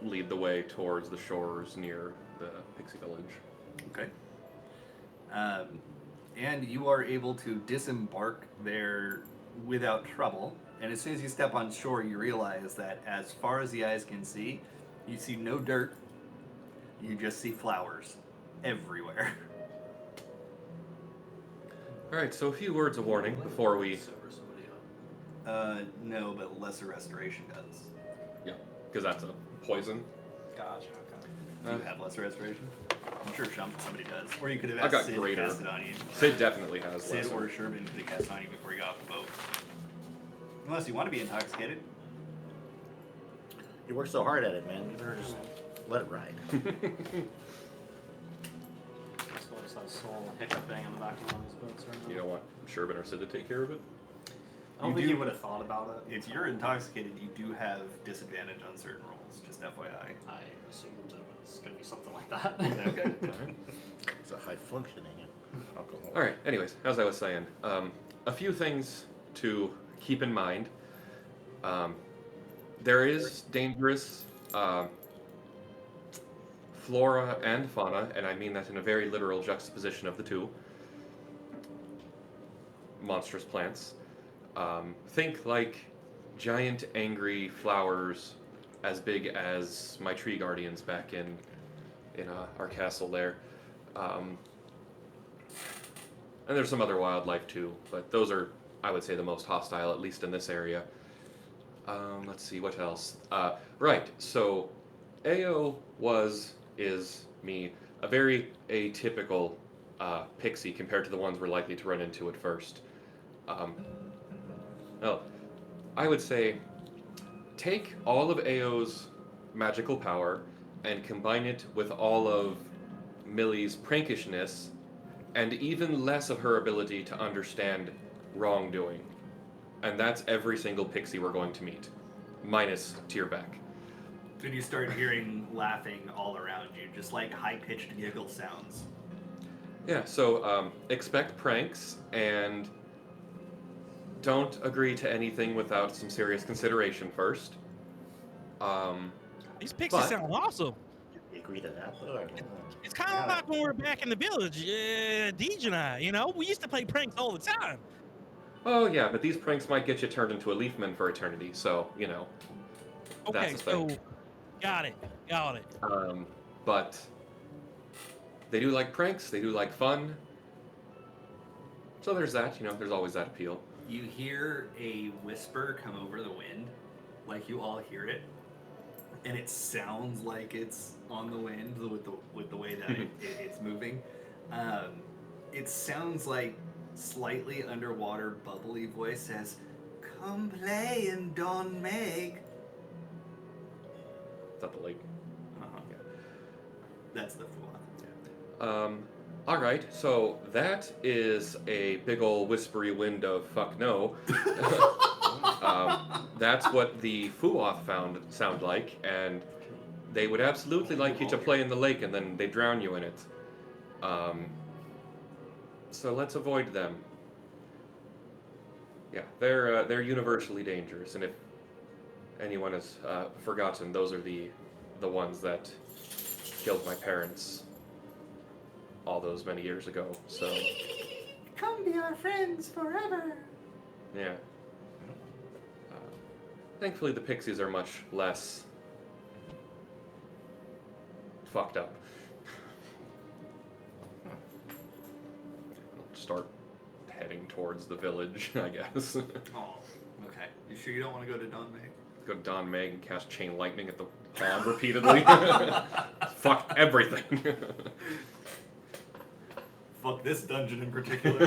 lead the way towards the shores near the Pixie Village. Okay. And you are able to disembark there without trouble. And as soon as you step on shore, you realize that as far as the eyes can see, you see no dirt. You just see flowers everywhere. Alright, so a few words of warning before we... No, but lesser restoration does. Yeah, because that's a poison. Gotcha. Do you have lesser restoration? I'm sure somebody does. Or you could have I asked got Sid greater. to cast it on you. Sid definitely has Sid lesser. or Sherman could have cast it on you before you got off the boat. Unless you want to be intoxicated. You work so hard at it, man. You better just let it ride. So it's that soul hiccuping on the back of one of these boats right now. You don't want Sherbin or Sid to take care of it? I don't You think do- he would have thought about it. If you're intoxicated, you do have disadvantage on certain rolls. Just FYI. I assumed it was going to be something like that. Okay. Alright. It's a high functioning alcohol. Alright, anyways, as I was saying, a few things to keep in mind. There is dangerous flora and fauna, and I mean that in a very literal juxtaposition of the two. Monstrous plants. Think like giant angry flowers as big as my tree guardians back in our castle there. And there's some other wildlife too, but those are, I would say, the most hostile, at least in this area. Let's see, what else? Right, so AO is me, a very atypical pixie compared to the ones we're likely to run into at first. Well, I would say take all of AO's magical power and combine it with all of Millie's prankishness and even less of her ability to understand wrongdoing. And that's every single pixie we're going to meet, minus Tierbeck. Then you start hearing laughing all around you, just like high-pitched giggle sounds. Yeah, so expect pranks and don't agree to anything without some serious consideration first. These pixies But- sound awesome. You agree to that, though? I don't know. It's kind of like when we were back in the village, Deej and I, we used to play pranks all the time. Oh yeah, but these pranks might get you turned into a leafman for eternity, so, Okay, that's the so thing. got it. But they do like pranks, they do like fun. So there's that, there's always that appeal. You hear a whisper come over the wind, like you all hear it, and it sounds like it's on the wind with the way that it's moving. It sounds like slightly underwater, bubbly voice says, "Come play in Don Meg." Is that the lake? Uh-huh. That's the Fuath. Alright, so that is a big ol' whispery wind of fuck no. That's what the Fuath sound like, and they would absolutely like you to play in the lake and then they drown you in it. So let's avoid them. Yeah, they're universally dangerous, and if anyone has forgotten, those are the ones that killed my parents all those many years ago. So Come be our friends forever. yeah. Thankfully, the pixies are much less fucked up. Start heading towards the village, I guess. Oh, okay. You sure you don't want to go to Don Meg? Go to Don Meg and cast Chain Lightning at the pond repeatedly. Fuck everything. Fuck this dungeon in particular.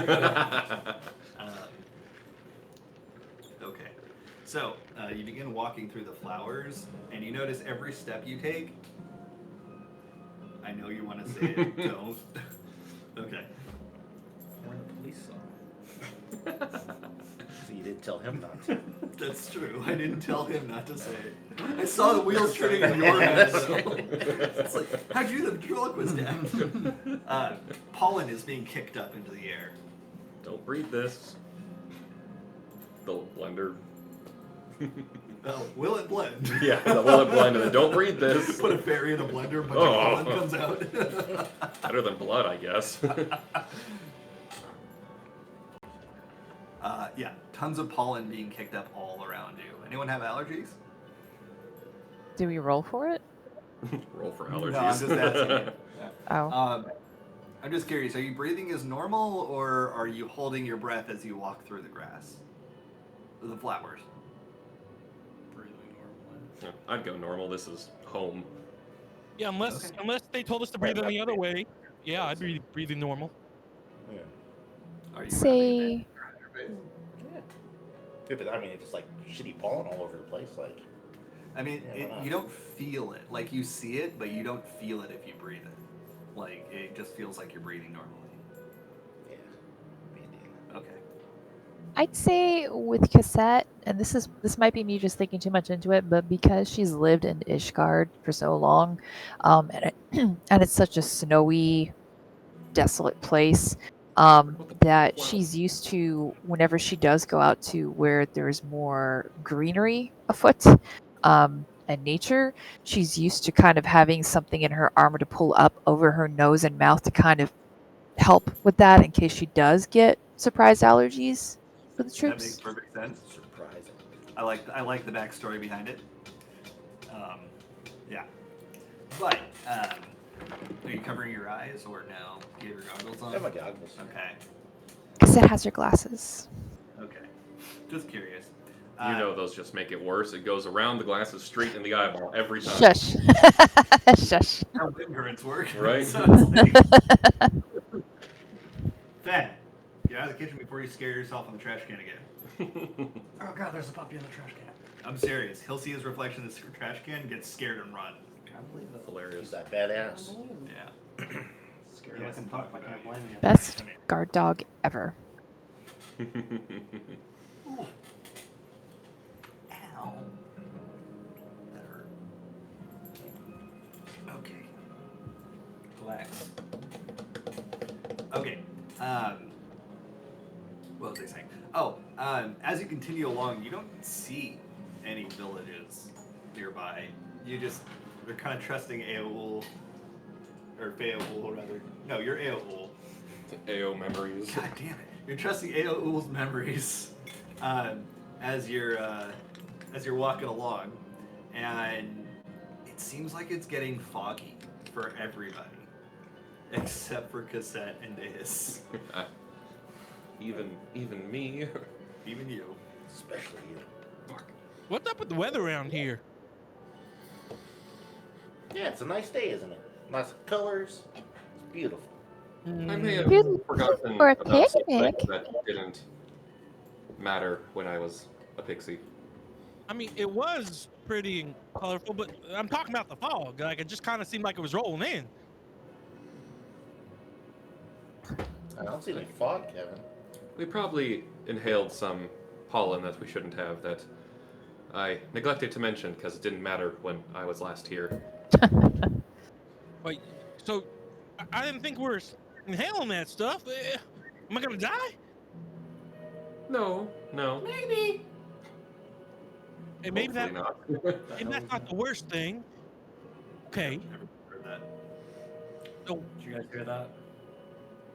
Okay. So, you begin walking through the flowers, and you notice every step you take. I know you want to say it. Don't. Okay. We're the police song. So you didn't tell him not to. That's true. I didn't tell him not to say it. I saw the wheels turning in your head. So. It's like, how'd you do the ventriloquist act? Pollen is being kicked up into the air. Don't breathe this. The blender. Oh, will it blend? Yeah, the bullet blend, and then don't breathe this. Put a fairy in a blender, a bunch Oh. of pollen comes out. Better than blood, I guess. Yeah, tons of pollen being kicked up all around you. Anyone have allergies? Do we roll for it? Roll for No, allergies. I'm just asking you. Oh. I'm just curious, are you breathing as normal, or are you holding your breath as you walk through the grass? Or the flowers? Breathing normally. Yeah, I'd go normal. This is home. Yeah, unless Okay. unless they told us to breathe in the other way. Yeah, I'd be breathing normal. Yeah. Are you Say, Yeah, but I mean, it's just like shitty pollen all over the place. Like, I mean, Yeah, why not? you don't feel it. Like, you see it, but you don't feel it if you breathe it. Like, it just feels like you're breathing normally. yeah, Indian. Okay. I'd say with Cassette, and this might be me just thinking too much into it, but because she's lived in Ishgard for so long, and it's such a snowy, desolate place, that she's used to whenever she does go out to where there's more greenery afoot, and nature, she's used to kind of having something in her armor to pull up over her nose and mouth to kind of help with that in case she does get surprise allergies for the That troops. makes perfect sense. Surprising. I like the backstory behind it. Yeah. But, are you covering your eyes, or no? Do you have your goggles I on? have my goggles. Okay. Cassette has her glasses. Okay. Just curious. You know those just make it worse. It goes around the glasses straight in the eyeball every time. Shush. Shush. how wind currents work. Right. So it's like, Fed, get out of the kitchen before you scare yourself on the trash can again. Oh god, there's a puppy in the trash can. I'm serious. He'll see his reflection in the trash can, get scared and run. Can't believe it. Is Hilarious. that badass? Yeah. Scared Yes, looking pup. I can't blame you. Best guard dog ever. Ow. That hurt. Okay. Relax. Okay. What was I saying? Oh, as you continue along, you don't see any villages nearby. They're kind of trusting Aoul, or Feoul rather. No, you're Aoul. AO memories. God damn it! You're trusting Aoul's memories as you're walking along, and it seems like it's getting foggy for everybody, except for Cassette and Is. Even me. Even you. Especially you. What's up with the weather around here? Yeah, it's a nice day, isn't it? Lots of colors. It's beautiful. I may have Good forgotten for a about some picnic. things that didn't matter when I was a pixie. I mean, it was pretty and colorful, but I'm talking about the fog. Like, it just kind of seemed like it was rolling in. I don't see any fog, Kevin. We probably inhaled some pollen that we shouldn't have, that I neglected to mention because it didn't matter when I was last here. Wait, so I didn't think we were inhaling that stuff. Am I gonna die? No. Maybe. Hey, maybe that, Hopefully not. maybe that's not the worst thing. Okay. Never heard that. So, Did you guys hear that?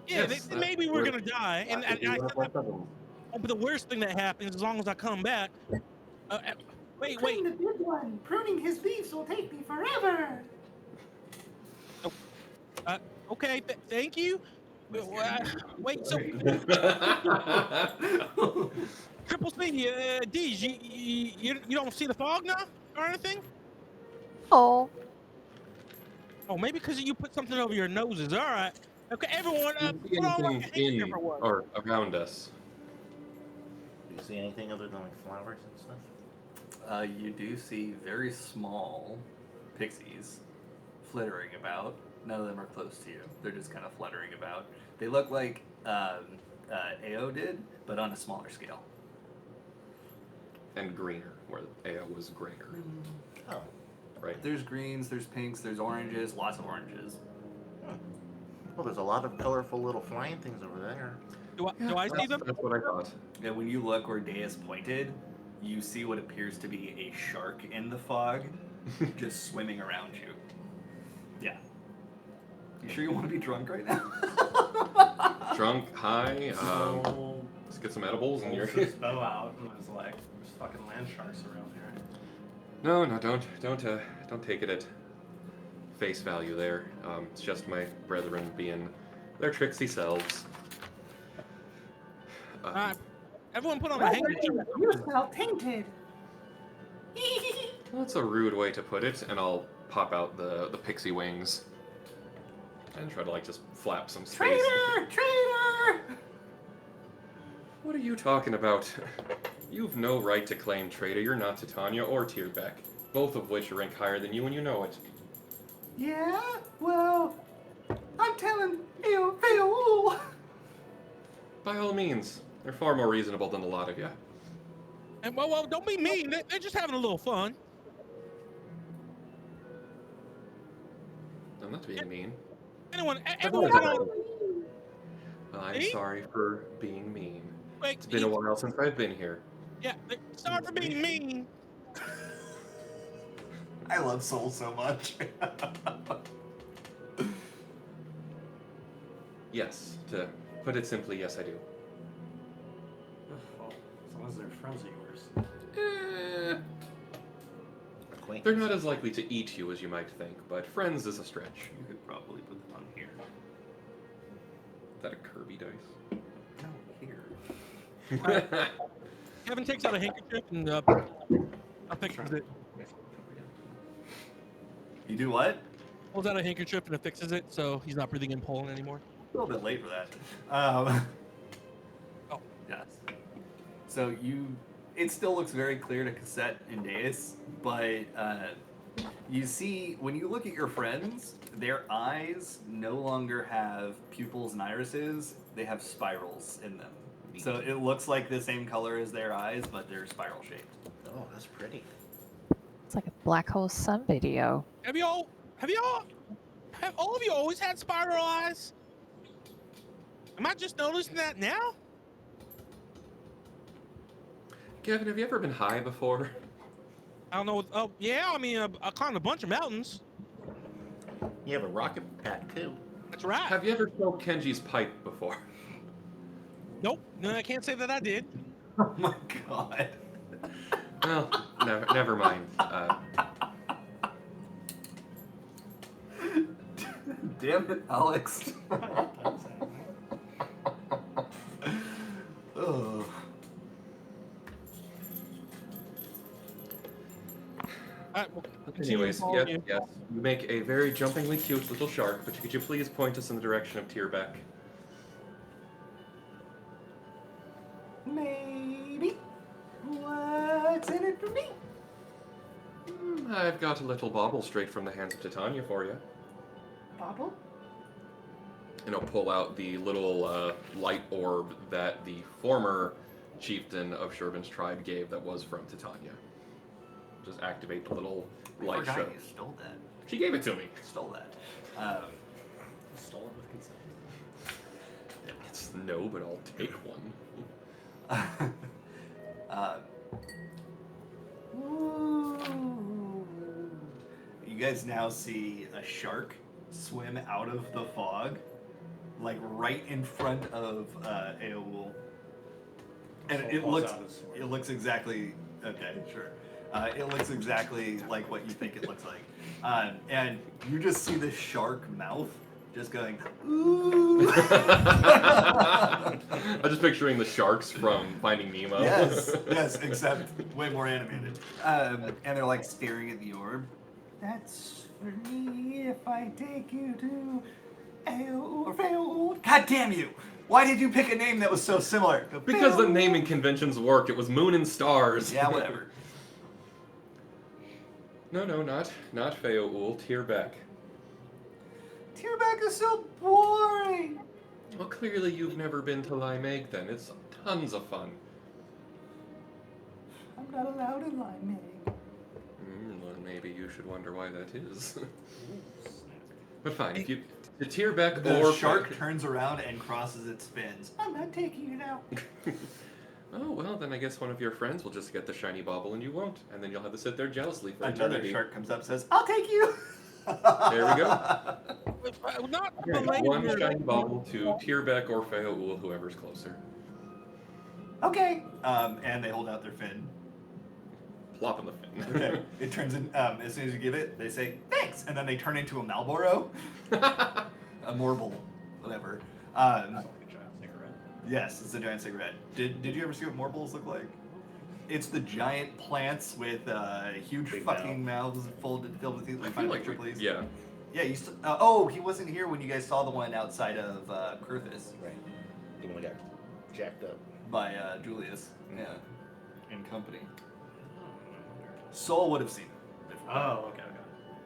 yeah, Yes, maybe we're gonna die. And I said that, Oh, but the worst thing that happens, as long as I come back. Wait. The big one. Pruning his leaves will take me forever. Okay, thank you. Wait, so Triple C, D's, you don't see the fog now or anything? Oh, Oh, maybe because you put something over your noses. All right. Okay, everyone, Do you put on see like a anything handkerchief in or what? or around us? Do you see anything other than like flowers and stuff? You do see very small pixies flittering about. None of them are close to you. They're just kind of fluttering about. They look like AO did, but on a smaller scale. And greener, where AO was grayer. Oh. Right? There's greens, there's pinks, there's oranges, lots of oranges. Well, there's a lot of colorful little flying things over there. Do I see them? That's what I thought. And when you look where Deus pointed, you see what appears to be a shark in the fog, just swimming around you. Yeah. You sure you want to be drunk right now? Drunk, high, let's get some edibles and you're... his bow out and was like, there's fucking land sharks around here. No, don't take it at face value there. It's just my brethren being their tricksy selves. Everyone put on a handkerchief. You smell tainted. That's a rude way to put it, and I'll pop out the pixie wings and try to like just flap some space. Traitor! Traitor! What are you talking about? You've no right to claim traitor. You're not Titania or Tierbeck, both of which rank higher than you and you know it. Yeah? Well, I'm telling you. By all means, they're far more reasonable than a lot of you. And well, don't be mean. They're just having a little fun. I'm not being mean. Everyone put on. I'm Me? sorry for being mean. Wait, It's been a while since I've been here. Yeah, sorry for being mean. I love Soul so much. Yes, to put it simply, yes, I do. Well, as long as they're friends of yours. Acquaintance. They're not as likely to eat you as you might think, but friends is a stretch. You could probably put them on here. Is that a Kirby dice? No, here. Kevin takes out a handkerchief and fixes it. You do what? Pulls out a handkerchief and it fixes it, so he's not breathing in pollen anymore. A little bit late for that. Oh. Yes. So it still looks very clear to Cassette and Deus, but you see, when you look at your friends, their eyes no longer have pupils and irises, they have spirals in them. So it looks like the same color as their eyes, but they're spiral shaped. Oh, that's pretty. It's like a Black Hole Sun video. Have all of you always had spiral eyes? Am I just noticing that now? Kevin, have you ever been high before? I don't know. Oh, yeah, I mean, I climbed a bunch of mountains. You have a rocket pack too. That's right. Have you ever smoked Kenji's pipe before? Nope. No, I can't say that I did. Oh my god. Well, never mind. Damn it, Alex. Ugh. Well, Anyways, continue yes, following yes. You make a very jumpingly cute little shark, but could you please point us in the direction of Tierbeck? Maybe. What's in it for me? I've got a little bauble straight from the hands of Titania for you. Bobble? And I'll pull out the little light orb that the former chieftain of Shervin's tribe gave that was from Titania. Just activate the little light Forgot show. you stole that. She gave it to me. Stole that. Stole it with consent. It's no, but I'll take one. Ooh. You guys now see a shark swim out of the fog, like right in front of Aoul. And Soul it pulls looks out his sword. it looks exactly okay, sure. It looks exactly like what you think it looks like. And you just see the shark mouth just going, ooh. I'm just picturing the sharks from Finding Nemo. Yes, except way more animated. And they're like staring at the orb. That's for me if I take you to Aoul. God damn you! Why did you pick a name that was so similar? Because the naming conventions work. It was Moon and Stars. Yeah, whatever. No, not Feoul. Tierbeck. Tierback is so boring. Well, clearly you've never been to Limeg then. It's tons of fun. I'm not allowed in Limeg. Well, maybe you should wonder why that is. But fine, if you... The Tierbeck The or... shark turns around and crosses its fins. I'm not taking it out. Oh, well, then I guess one of your friends will just get the shiny bauble and you won't. And then you'll have to sit there jealously for Another eternity. shark comes up and says, I'll take you. There we go. Not Yeah, the one laser. shiny bauble to Tierbeck or Feoul, whoever's closer. Okay. And they hold out their fin. Plop in the fin. Okay. It turns in, as soon as you give it, they say, thanks. And then they turn into a Marlboro. A Morble. Whatever. Like a giant cigarette. Yes, it's a giant cigarette. Did you ever see what Morbles look like? It's the giant plants with huge Big fucking mouths filled with teeth. I Find feel a like picture, please. yeah. Yeah, you oh, he wasn't here when you guys saw the one outside of Kurthis Right. The one that got jacked up. by Julius. Yeah. In company. Soul would have seen it. Before. Oh, okay.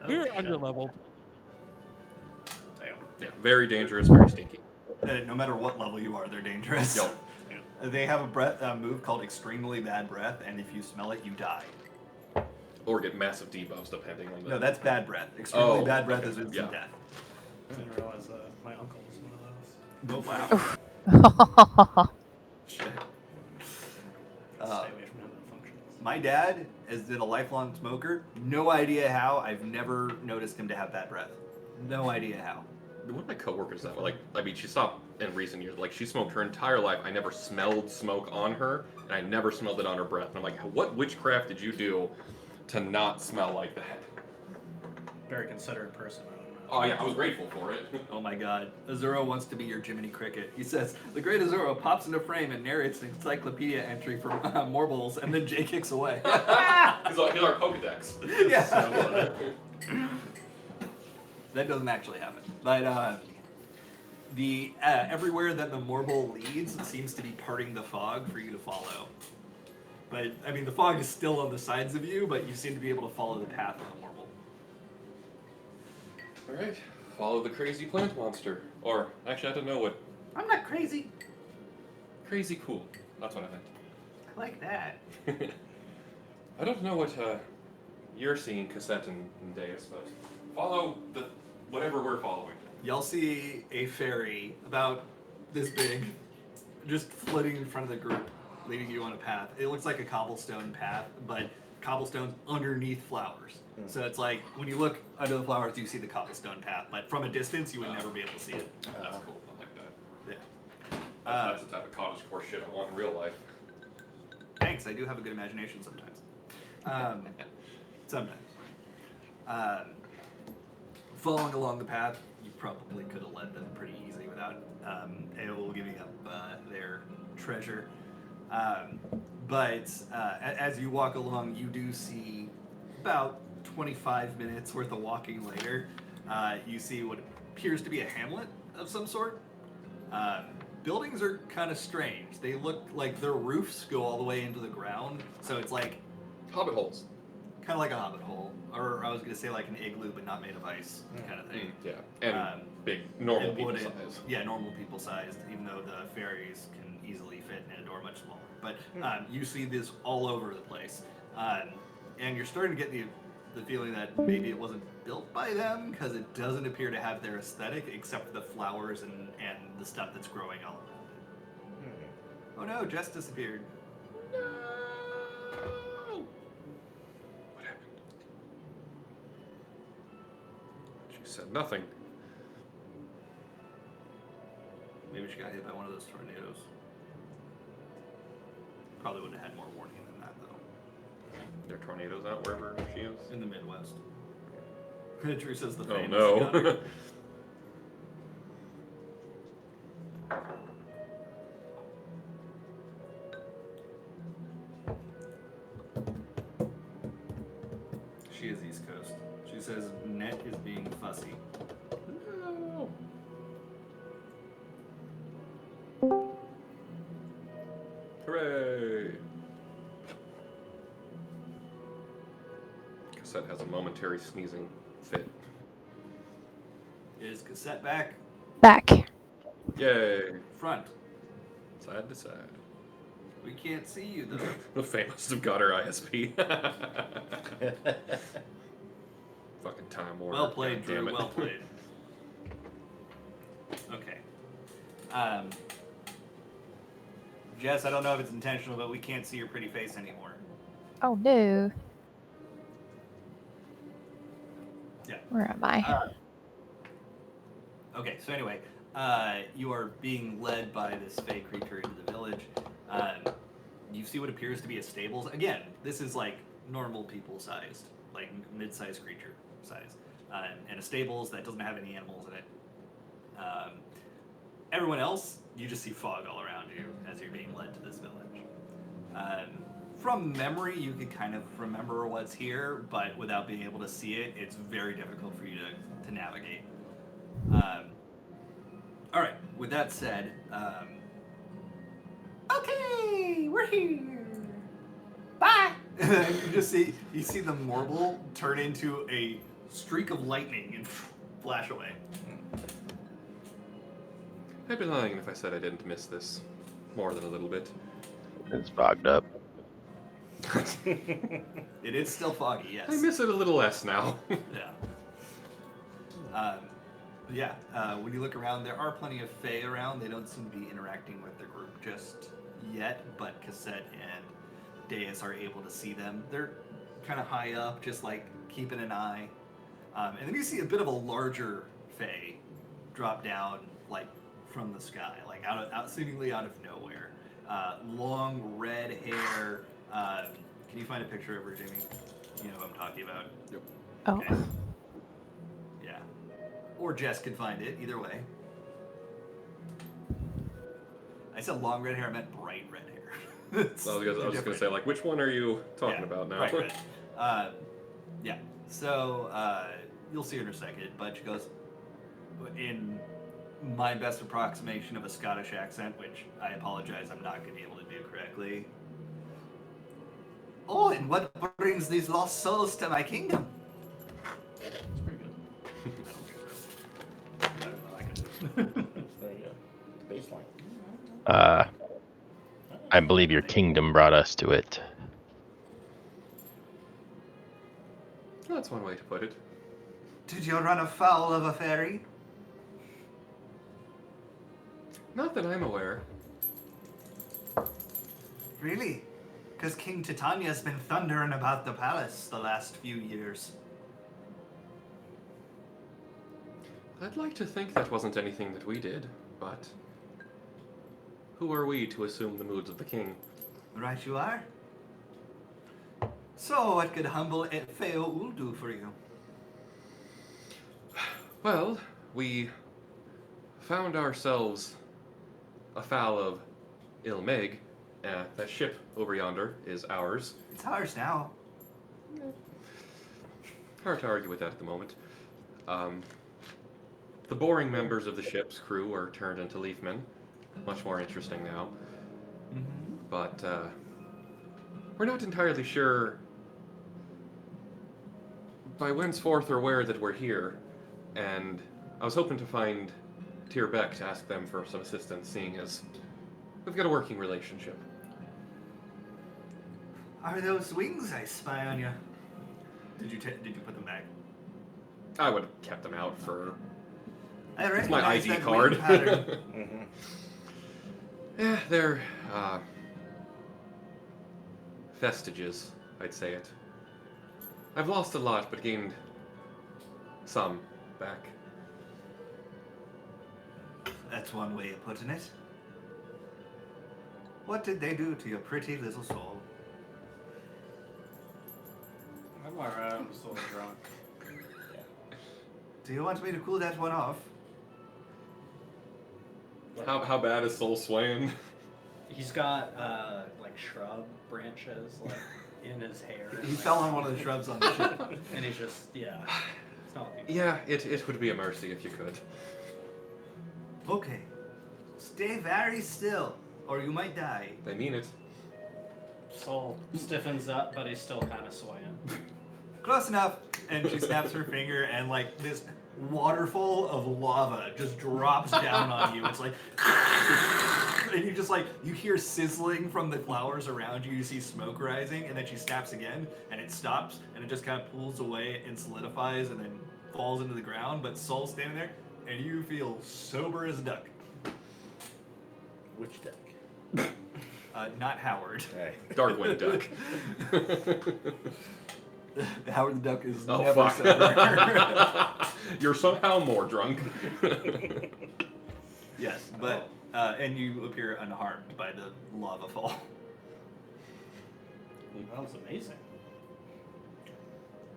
We're shit. underleveled. Damn. Yeah, very dangerous, very stinky. No matter what level you are, they're dangerous. Yo. They have a move called Extremely Bad Breath, and if you smell it, you die. Or get massive debuffs depending on the... No, that's Bad Breath. Extremely Oh, Bad Breath okay, is instant yeah. death. I didn't realize my uncle was one of those. Wow. Shit. Stay away from him that functions. My dad has been a lifelong smoker. No idea how. I've never noticed him to have bad breath. No idea how. One of my coworkers that way, like, I mean, she stopped in recent years. Like, she smoked her entire life. I never smelled smoke on her, and I never smelled it on her breath. And I'm like, what witchcraft did you do to not smell like that? Very considerate person. I don't know. Oh yeah, I was grateful for it. Oh my god. Azuro wants to be your Jiminy Cricket. He says, the great Azuro pops into frame and narrates an encyclopedia entry from Morbles, and then Jay kicks away. He's our Pokedex. Yeah. That doesn't actually happen. But the everywhere that the Morble leads seems to be parting the fog for you to follow. But, I mean, the fog is still on the sides of you, but you seem to be able to follow the path of the Morble. Alright, follow the crazy plant monster. Or, actually, I don't know what... I'm not crazy. Crazy cool. That's what I meant. I like that. I don't know what you're seeing, Cassette and Deus, but follow the whatever we're following. Y'all see a fairy about this big, just flitting in front of the group, leading you on a path. It looks like a cobblestone path, but cobblestone's underneath flowers. So it's like, when you look under the flowers, you see the cobblestone path, but from a distance, you would never be able to see it. That's cool. I like that. Yeah. That's the type of cottagecore shit I want in real life. Thanks, I do have a good imagination sometimes. Sometimes. Following along the path, you probably could have led them pretty easy without AOL giving up their treasure. But as you walk along, you do see about 25 minutes worth of walking later, you see what appears to be a hamlet of some sort. Buildings are kind of strange. They look like their roofs go all the way into the ground, so it's like Hobbit holes. kind of like a hobbit hole, or I was gonna say like an igloo, but not made of ice, kind of thing. Yeah, and big, And normal people wooden- size. Yeah, normal people sized, even though the fairies can easily fit in a door much smaller. But you see this all over the place, and you're starting to get the feeling that maybe it wasn't built by them, because it doesn't appear to have their aesthetic except for the flowers and the stuff that's growing all around it. Oh no, Jess disappeared. No! What happened? She said nothing. Maybe she got hit by one of those tornadoes. Probably would have had more warning than that, though. There are tornadoes out wherever she is. In the Midwest. Drew says the Oh famous no. gunner. She is East Coast. She says net is being fussy. No. Hooray! Cassette has a momentary sneezing fit. Is Cassette back? Back. Yay! Front. Side to side. We can't see you though. The Faye must have got her ISP. Fucking Time Warner. Well played, God damn Drew. it. Well played. Okay. Jess, I don't know if it's intentional, but we can't see your pretty face anymore. Oh no. Yeah. Where am I? Okay, so anyway, you are being led by this fey creature into the village. You see what appears to be a stables. Again, this is like normal people sized, like mid-sized creature size. And a stables that doesn't have any animals in it. Everyone else, you just see fog all around you as you're being led to this village. From memory, you could kind of remember what's here, but without being able to see it, it's very difficult for you to navigate. All right. With that said, okay, we're here. Bye. you see the marble turn into a streak of lightning and flash away. I'd be lying if I said I didn't miss this more than a little bit. It's fogged up. It is still foggy, yes. I miss it a little less now. Yeah. When you look around, there are plenty of Fae around. They don't seem to be interacting with the group just yet, but Cassette and Deus are able to see them. They're kind of high up, just like keeping an eye. And then you see a bit of a larger Fae drop down, like from the sky, like out seemingly out of nowhere. Long red hair. Can you find a picture of her, Jimmy? You know what I'm talking about. Yep. Oh. Okay. Yeah. Or Jess could find it, either way. I said long red hair, I meant bright red hair. I was just gonna say, like, which one are you talking about now? Bright red. Yeah. So, you'll see her in a second, but she goes, in my best approximation of a Scottish accent, which I apologize, I'm not going to be able to do correctly. Oh, and what brings these lost souls to my kingdom? It's pretty good. I don't know, I can There you go. Baseline. I believe your kingdom brought us to it. That's one way to put it. Did you run afoul of a fairy? Not that I'm aware. Really? Because King Titania's been thundering about the palace the last few years. I'd like to think that wasn't anything that we did, but who are we to assume the moods of the king? Right you are. So what could humble Feoul do for you? Well, we found ourselves afoul of Ilmeg. That ship over yonder is ours. It's ours now. Hard to argue with that at the moment. The boring members of the ship's crew are turned into leafmen. Much more interesting now. Mm-hmm. But we're not entirely sure by whenceforth or where that we're here. And I was hoping to find Tierbeck to ask them for some assistance, seeing as we've got a working relationship. Are those wings I spy on you? Did you put them back? I would have kept them out for... I It's my recognize ID that card. wing pattern. Mm-hmm. Yeah, they're vestiges, I'd say it. I've lost a lot, but gained some back. That's one way of putting it. What did they do to your pretty little soul? I'm alright, I'm still drunk. Do you want me to cool that one off? How bad is Soul swaying? He's got like shrub branches like in his hair. He and, fell like, on one of the shrubs on the ship. and he's just It's not like Yeah, it would be a mercy if you could. Okay. Stay very still, or you might die. They mean it. Soul stiffens up, but he's still kind of swaying. Close enough. And she snaps her finger, and like this waterfall of lava just drops down on you. It's like, and you just like, you hear sizzling from the flowers around you. You see smoke rising, and then she snaps again, and it stops, and it just kind of pulls away and solidifies, and then falls into the ground. But Soul's standing there, and you feel sober as a duck. Which deck? Not Howard. Hey. Darkwind duck. Howard the Duck is Oh, never fuck. sober. You're somehow more drunk. Yes, but and you appear unharmed by the lava fall. That was amazing.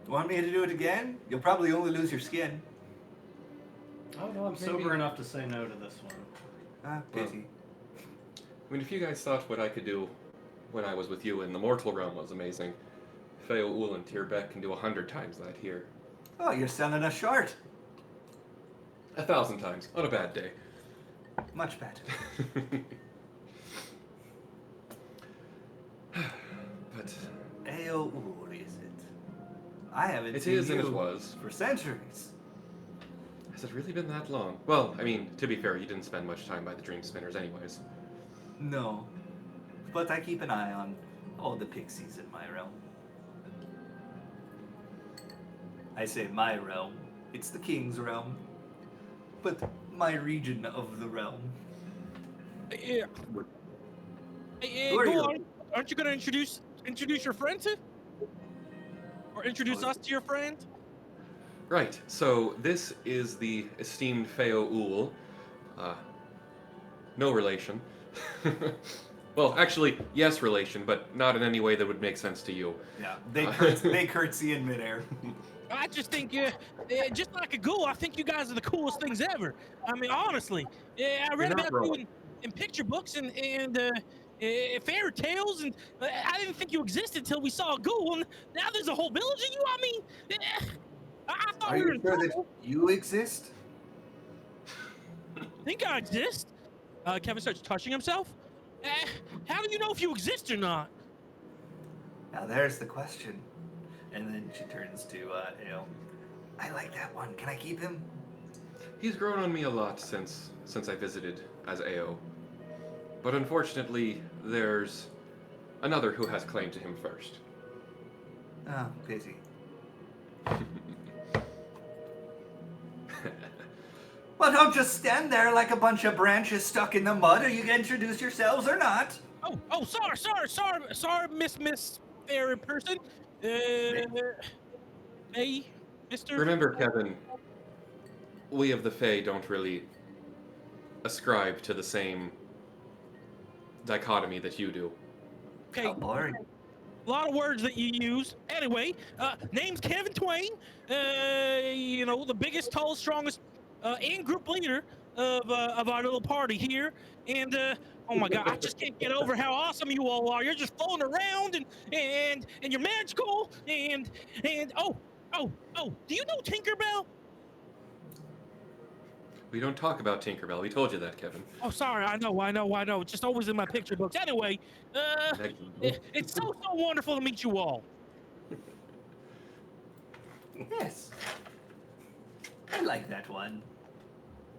Want me to do it again? You'll probably only lose your skin. Oh no, I'm sober enough to say no to this one. Ah, pity. I mean, if you guys thought what I could do when I was with you in the mortal realm was amazing, Feo Ul and Tierbeck can do 100 times that here. Oh, you're selling us short. 1,000 times, on a bad day. Much better. But Ayo, what is it? I haven't it seen is you and it was. for centuries. Has it really been that long? Well, I mean, to be fair, you didn't spend much time by the Dream Spinners anyways. No, but I keep an eye on all the pixies in my realm. I say my realm. It's the king's realm, but my region of the realm. Yeah. Hey, Who are go you? on. Aren't you gonna introduce your friend to? Or introduce us to your friend? Right, so this is the esteemed Feo Ul. No relation. Well, actually, yes relation, but not in any way that would make sense to you. Yeah, they curtsy in midair. I just think, just like a ghoul, I think you guys are the coolest things ever. I mean, honestly, I read You're not about you wrong. in picture books and fairy tales, and I didn't think you existed till we saw a ghoul, and now there's a whole village of you. I mean, I thought Are we were you in sure that trouble. you exist? I think I exist. Kevin starts touching himself. How do you know if you exist or not? Now there's the question. And then she turns to I like that one. Can I keep him? He's grown on me a lot since I visited as AO. But unfortunately, there's another who has claim to him first. Oh, pity. Well, don't just stand there like a bunch of branches stuck in the mud. Are you gonna introduce yourselves or not? Oh, sorry, Miss Fairy person. Hey, Mister. Remember, Kevin, we of the Fae don't really ascribe to the same dichotomy that you do. Okay, How boring. a lot of words that you use. Anyway, name's Kevin Twain. The biggest, tallest, strongest, and group leader of our little party here. And oh my God, I just can't get over how awesome you all are. You're just floating around and you're magical and oh, do you know Tinkerbell? We don't talk about Tinkerbell. We told you that, Kevin. Oh, sorry. I know. It's just always in my picture books. Anyway, it's so wonderful to meet you all. Yes. I like that one.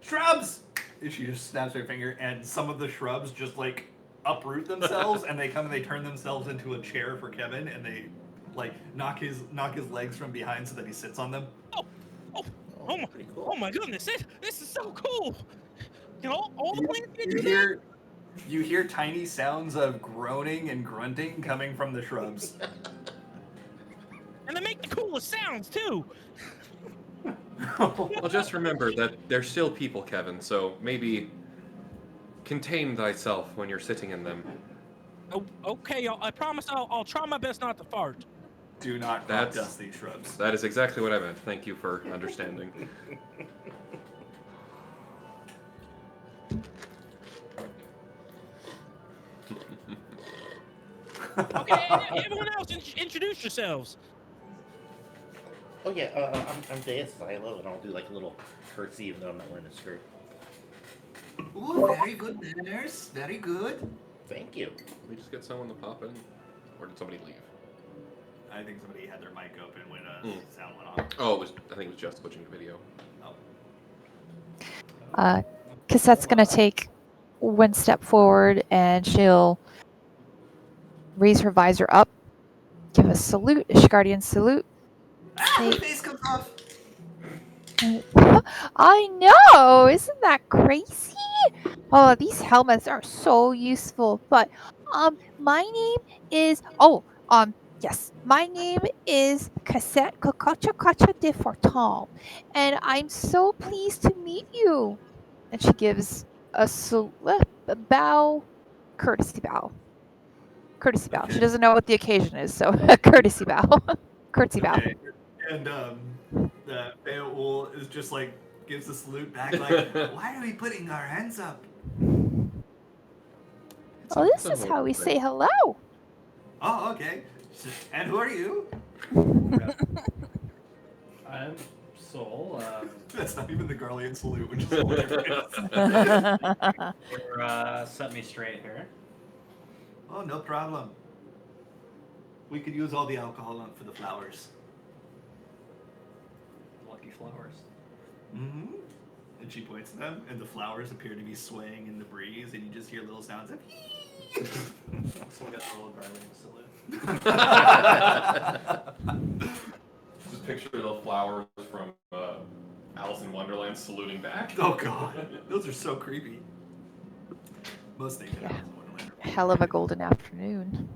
Shrubs! She just snaps her finger, and some of the shrubs just like uproot themselves, and they come and they turn themselves into a chair for Kevin, and they like knock his legs from behind so that he sits on them. Pretty cool. Oh my goodness! This is so cool. All the plants can do that. You hear tiny sounds of groaning and grunting coming from the shrubs. And they make the coolest sounds too. Well, just remember that they're still people, Kevin, so maybe contain thyself when you're sitting in them. Oh, okay. I promise I'll try my best not to fart. Do not crop dust these shrubs. That is exactly what I meant. Thank you for understanding. Okay, everyone else, introduce yourselves. Oh yeah, I'm Deus Silo, and I'll do like a little curtsy even though I'm not wearing a skirt. Ooh, very good manners. Very good. Thank you. Did we just get someone to pop in? Or did somebody leave? I think somebody had their mic open when sound went off. Oh, I think it was just watching the video. Oh. Cassette's gonna take one step forward and she'll raise her visor up, give a salute, a Ishgardian salute. My Say, face comes off. I know, isn't that crazy? Oh, these helmets are so useful. But my name is yes, my name is Cassette Cocacha Cacha de Fortal, and I'm so pleased to meet you. And she gives a bow, courtesy bow. Courtesy bow. Okay. She doesn't know what the occasion is, so a courtesy bow. Courtesy bow. Okay. And the Beowulf is just like gives a salute back, like, why are we putting our hands up? Oh, this is how we say hello. Oh, okay. And who are you? I'm Soul. That's not even the Garlean salute, which is hilarious. Set me straight here. Oh, no problem. We could use all the alcohol for the flowers. Lucky flowers. Mm-hmm. And she points to them, and the flowers appear to be swaying in the breeze, and you just hear little sounds of So we got a little Garland salute. Just picture the flowers from Alice in Wonderland saluting back. Oh god, those are so creepy. Most things in Yeah. Alice in Wonderland are Hell of a golden afternoon.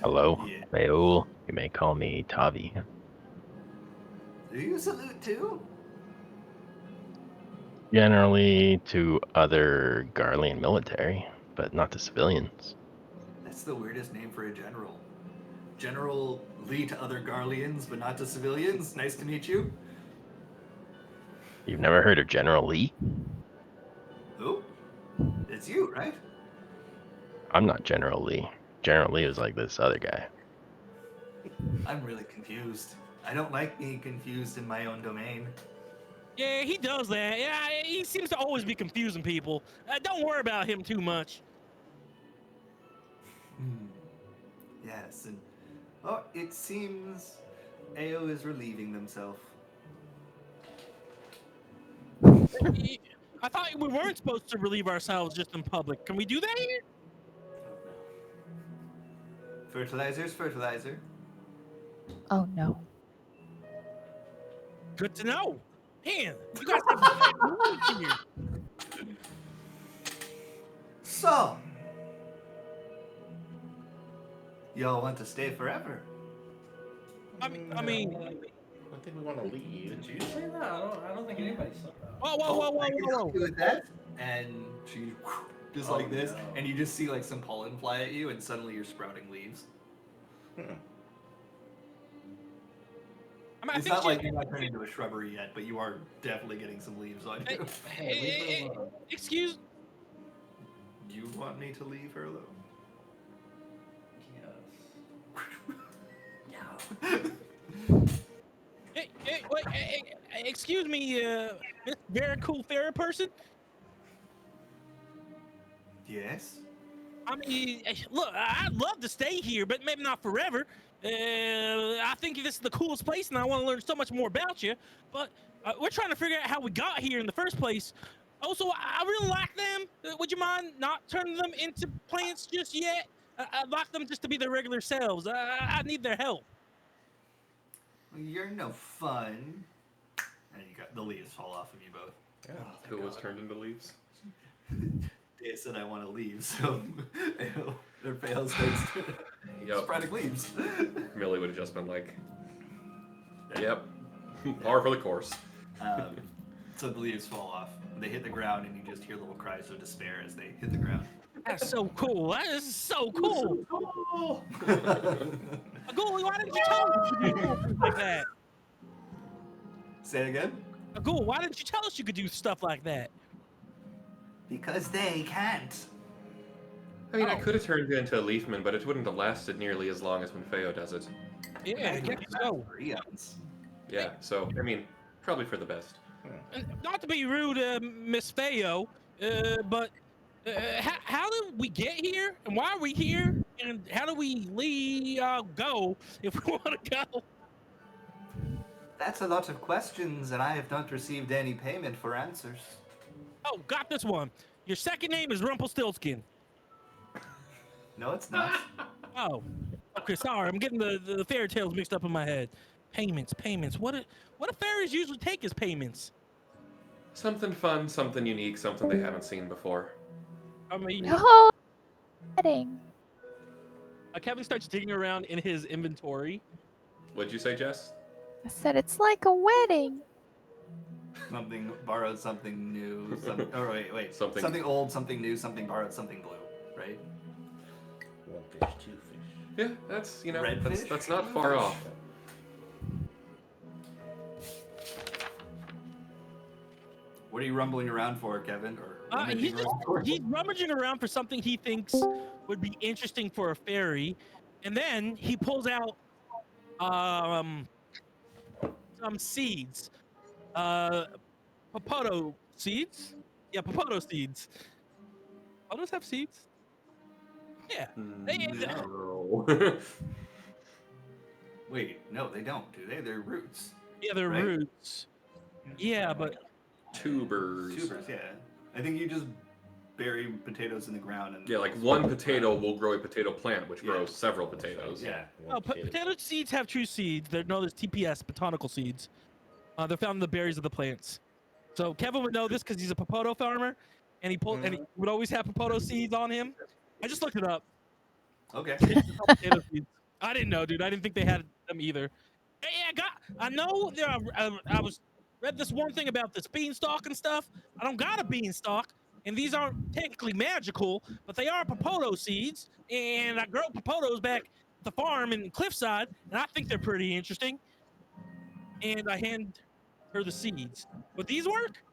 Hello, Yeah. Beul. You may call me Tavi. Do you salute too? Generally to other Garlean military, but not to civilians. That's the weirdest name for a general. General Lee to other Garleans, but not to civilians. Nice to meet you. You've never heard of General Lee? Who? It's you, right? I'm not General Lee. General Lee is like this other guy. I'm really confused. I don't like being confused in my own domain. Yeah, he does that. Yeah, he seems to always be confusing people. Don't worry about him too much. Yes, and it seems Ao is relieving themselves. I thought we weren't supposed to relieve ourselves just in public. Can we do that here? Fertilizer's fertilizer. Oh no. Good to know. Man, you guys have bad rules here. So, y'all want to stay forever? I mean, I don't think we want to leave. Did you say that? I don't think anybody said that. whoa. I can help you with that. And she just like this, no. and you just see like some pollen fly at you, and suddenly you're sprouting leaves. I mean, I It's think not like you're not turning into a shrubbery yet, but you are definitely getting some leaves on you. Hey, leave her alone. excuse. You want me to leave her alone? Hey, wait, excuse me, Miss very cool fairy person. Yes. I mean, look, I'd love to stay here, but maybe not forever. I think this is the coolest place, and I want to learn so much more about you. But we're trying to figure out how we got here in the first place. Also, I really like them. Would you mind not turning them into plants just yet? I'd like them just to be their regular selves. I need their help. You're no fun. And you got the leaves fall off of you both. Yeah, who was turned into leaves? They said I want to leave, so their fail starts spreading leaves. Millie would have just been like, yep, par for the course. So the leaves fall off. They hit the ground, and you just hear little cries of despair as they hit the ground. That's so cool. That is so cool. Aguli, why didn't you tell us you could do things like that? Say it again? Agul, why didn't you tell us you could do stuff like that? Because they can't. I mean, I could have turned you into a leafman, but it wouldn't have lasted nearly as long as when Feo does it. Yeah, I guess so. For eons. Yeah, so, I mean, probably for the best. Not to be rude, Miss Feo, but how did we get here, and why are we here? And how do we go if we want to go? That's a lot of questions, and I have not received any payment for answers. Oh, got this one. Your second name is Rumpelstiltskin. No, it's not. Oh, okay. Sorry, I'm getting the fairy tales mixed up in my head. Payments. What do fairies usually take as payments? Something fun, something unique, something they haven't seen before. I mean, Oh, wedding. Kevin starts digging around in his inventory. What'd you say, Jess? I said it's like a wedding. Something borrowed, something new. Oh wait. Something- Something old, something new, something borrowed, something blue. Right? One fish, two fish. Yeah, that's Redfish? that's not far off. What are you rumbling around for, Kevin? Or He's rummaging around for? rummaging around for something he thinks would be interesting for a fairy, and then he pulls out some seeds, popoto seeds. Yeah, popoto seeds. Potos have seeds. Yeah. No. Wait, no, they don't, do they? They're roots. Yeah, they're Right? roots. Yeah, but Tubers. Tubers, yeah. I think you just bury potatoes in the ground and Yeah, like one potato will grow a potato plant, which Yeah. grows several potatoes. Yeah. oh, potato seeds have true seeds. They're known as TPS, botanical seeds. They're found in the berries of the plants. So Kevin would know this because he's a popoto farmer, and and he would always have popoto seeds on him. I just looked it up. Okay. Potato seeds. I didn't know, dude. I didn't think they had them either. Hey, I know there. I was read this one thing about this beanstalk and stuff. I don't got a beanstalk, and these aren't technically magical, but they are popoto seeds, and I grow popotos back at the farm in Cliffside, and I think they're pretty interesting. And I hand her the seeds. Would these work?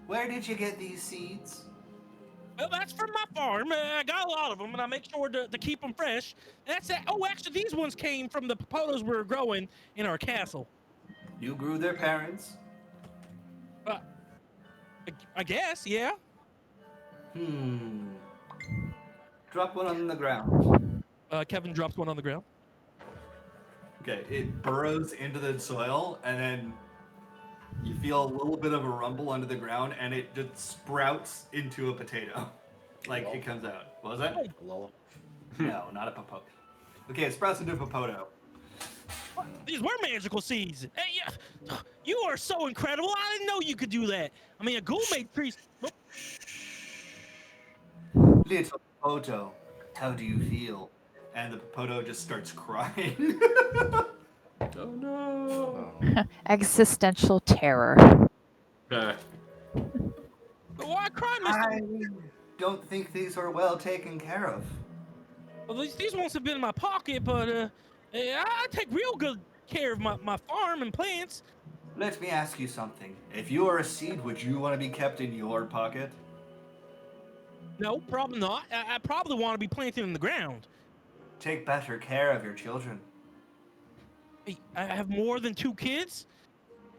Where did you get these seeds? Well, that's from my farm. I got a lot of them, and I make sure to keep them fresh. That's it. Oh, actually, these ones came from the popotos we were growing in our castle. You grew their parents? I guess, yeah. Drop one on the ground. Kevin drops one on the ground. Okay, it burrows into the soil, and then you feel a little bit of a rumble under the ground, and it just sprouts into a potato. Like, it comes out. What was that? Hello? No, not a popoto. Okay, it sprouts into a popoto. These were magical seeds. Hey, yeah, you are so incredible. I didn't know you could do that. I mean, a ghoul made priest. Little popoto, how do you feel? And the popoto just starts crying. Oh no. Existential terror. Why cry, I Mister? don't think these are well taken care of. Well, these ones have been in my pocket, but I take real good care of my farm and plants. Let me ask you something. If you are a seed, would you want to be kept in your pocket? No, probably not. I probably want to be planted in the ground. Take better care of your children. Hey, I have more than 2 kids.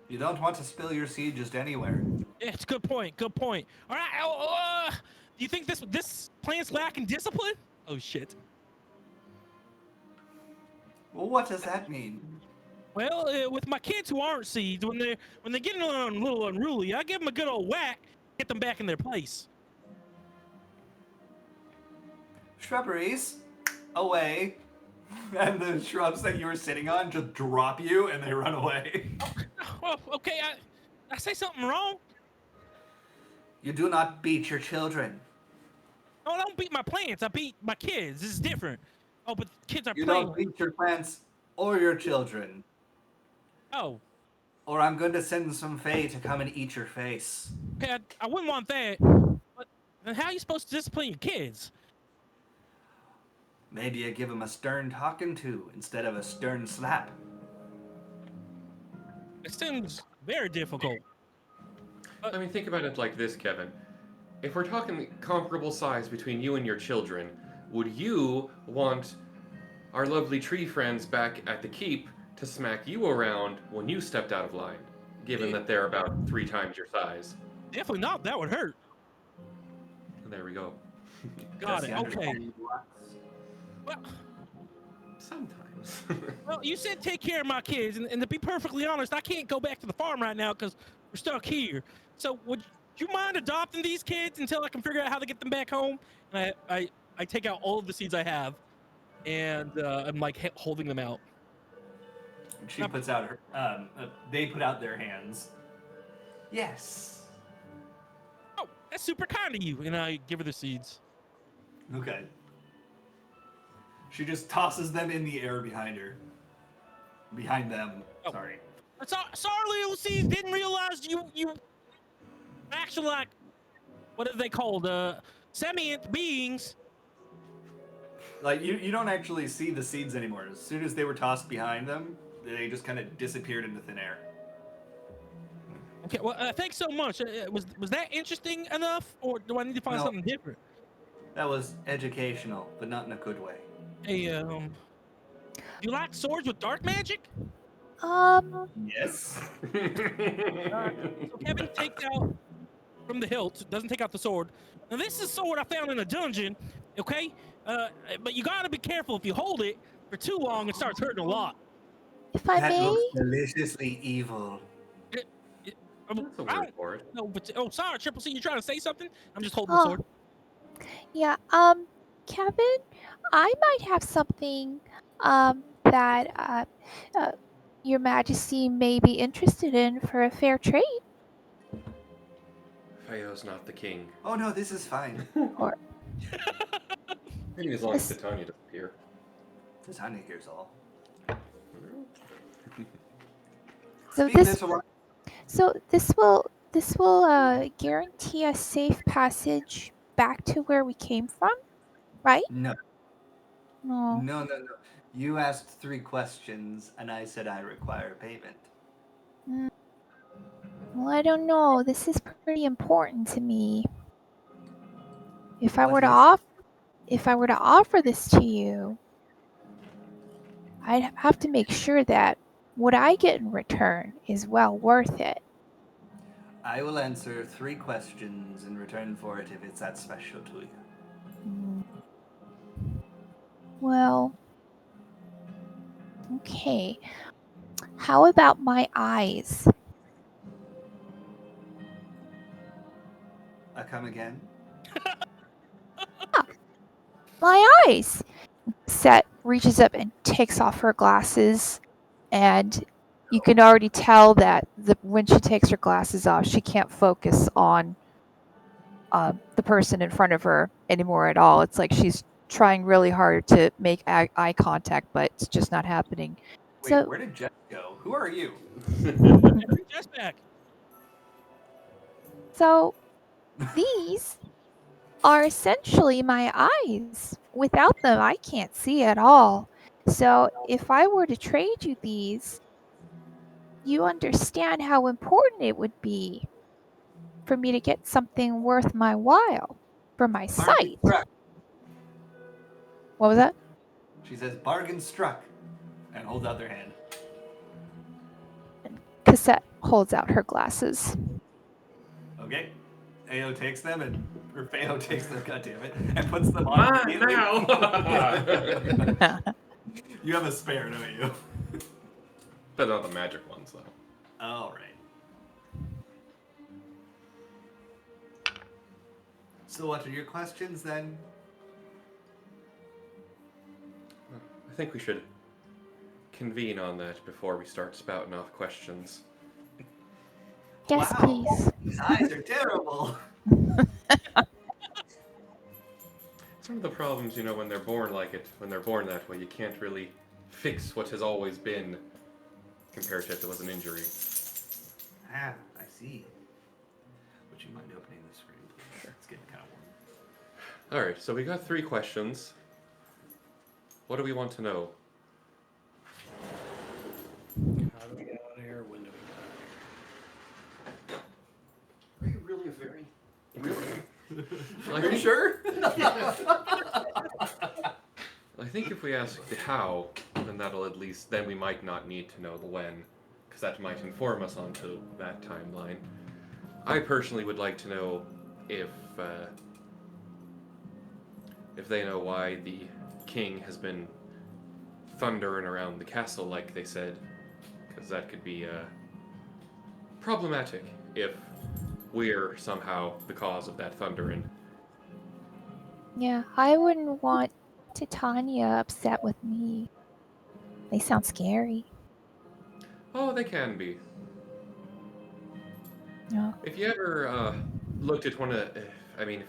You don't want to spill your seed just anywhere. Yeah, it's a good point. Good point. All right. Do you think this plant's lacking discipline? Oh shit. Well, what does that mean? Well, with my kids who aren't seeds, when they're getting a little unruly, I give them a good old whack, get them back in their place. Shrubberies, away. And the shrubs that you were sitting on just drop you and they run away. Well, okay. I say something wrong? You do not beat your children. No, I don't beat my plants. I beat my kids. This is different. Oh, but kids are You playing. don't beat your plants or your children. Oh, Or I'm going to send some fae to come and eat your face. okay. I wouldn't want that. But then how are you supposed to discipline your kids? Maybe you give them a stern talking to instead of a stern slap. It seems very difficult. I mean, think about it like this, Kevin. If we're talking comparable size between you and your children, would you want our lovely tree friends back at the keep to smack you around when you stepped out of line, given that they're about 3 times your size? Definitely not. That would hurt. There we go. Got Does it. he Okay. understand nuance? Well, Sometimes. well, you said take care of my kids, and to be perfectly honest, I can't go back to the farm right now because we're stuck here. So would you mind adopting these kids until I can figure out how to get them back home? And I take out all of the seeds I have, and I'm like holding them out. She puts out her. They put out their hands. Yes. Oh, that's super kind of you. And I give her the seeds. Okay. She just tosses them in the air behind her. Behind them. Oh. Sorry. Sorry, little seeds. Didn't realize you actually like what are they called? Sentient beings. Like you don't actually see the seeds anymore. As soon as they were tossed behind them, they just kind of disappeared into thin air. Okay, well, thanks so much. Was that interesting enough, or do I need to find No. something different? That was educational, but not in a good way. Hey, do you like swords with dark magic? Yes. So Kevin takes out from the hilt, doesn't take out the sword. Now this is a sword I found in a dungeon, okay? But you gotta be careful. If you hold it for too long, it starts hurting a lot. If I That may, looks deliciously evil. That's a I word for it. don't know, but sorry, Triple C, you trying to say something? I'm just holding the oh, sword. yeah, Kevin, I might have something, that, Your Majesty may be interested in for a fair trade. Fayo's not the king. Oh no, this is fine. Or Maybe as long as This- Titania doesn't appear. Titania hears all. So Speak this along. So this will guarantee us safe passage back to where we came from, right? No. No. No. You asked 3 questions, and I said I require payment. Mm, Well, I don't know. This is pretty important to me. If I What were to is- offer this to you, I'd have to make sure that what I get in return is well worth it. I will answer 3 questions in return for it if it's that special to you. Mm. Well, okay. How about my eyes? I come again? My eyes! Set reaches up and takes off her glasses, and you can already tell that when she takes her glasses off, she can't focus on the person in front of her anymore at all. It's like she's trying really hard to make eye contact, but it's just not happening. Wait, So, where did Jess go? Who are you? Just back. so these are essentially my eyes. Without them, I can't see at all. So if I were to trade you these, you understand how important it would be for me to get something worth my while for my Bargain sight. struck. What was that? She says, bargain struck, and holds out their hand. Cassette holds out her glasses. Okay. Ao takes them, or Feo takes them, goddammit, and puts them on. Mine now! You have a spare, don't you? But not the magic ones, though. All right. So what are your questions then? I think we should convene on that before we start spouting off questions. Yes, Wow. please. These eyes are terrible. Some of the problems, when they're born when they're born that way, you can't really fix what has always been compared to if it was an injury. Ah, I see. Would you mind opening the screen, please? Sure. It's getting kind of warm. Alright, so we got 3 questions. What do we want to know? How do we get out of here? When do we get out of here? Are you really a fairy? Are you sure? I think if we ask the how, then then we might not need to know the when, because that might inform us onto that timeline. I personally would like to know if if they know why the king has been thundering around the castle like they said, because that could be problematic if we're somehow the cause of that thundering. Yeah, I wouldn't want Titania upset with me. They sound scary. Oh, they can be. No. If you ever looked at one of, I mean,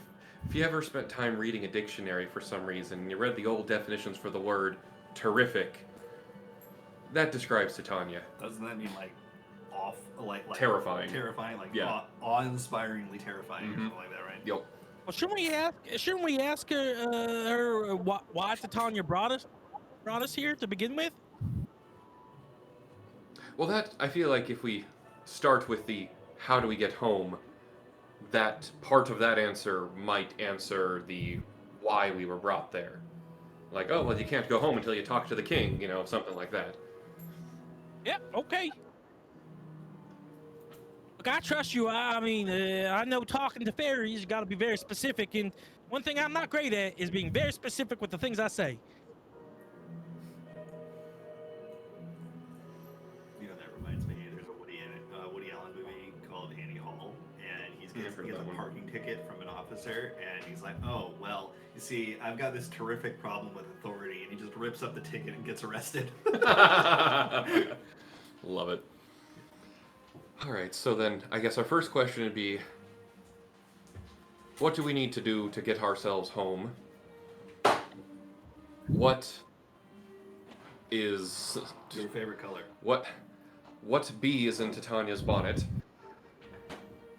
if you ever spent time reading a dictionary for some reason, and you read the old definitions for the word terrific, that describes Titania. Doesn't that mean like like Terrifying. Terrifying, like Yeah. awe-inspiringly terrifying, or Mhm. something like that, right? Yep. Well, shouldn't we ask her why Titania brought us here to begin with? Well, that, I feel like if we start with the how do we get home, that part of that answer might answer the why we were brought there. Like, oh, well, you can't go home until you talk to the king, something like that. Yep. Okay. Look, I trust you. I mean, I know talking to fairies, you got to be very specific, and one thing I'm not great at is being very specific with the things I say. You know, that reminds me, there's a Woody Allen movie called Annie Hall, and he gets a parking ticket from an officer, and he's like, oh, well, you see, I've got this terrific problem with authority, and he just rips up the ticket and gets arrested. Love it. All right, so then I guess our first question would be, what do we need to do to get ourselves home? What is Your favorite color? what bee is in Titania's bonnet?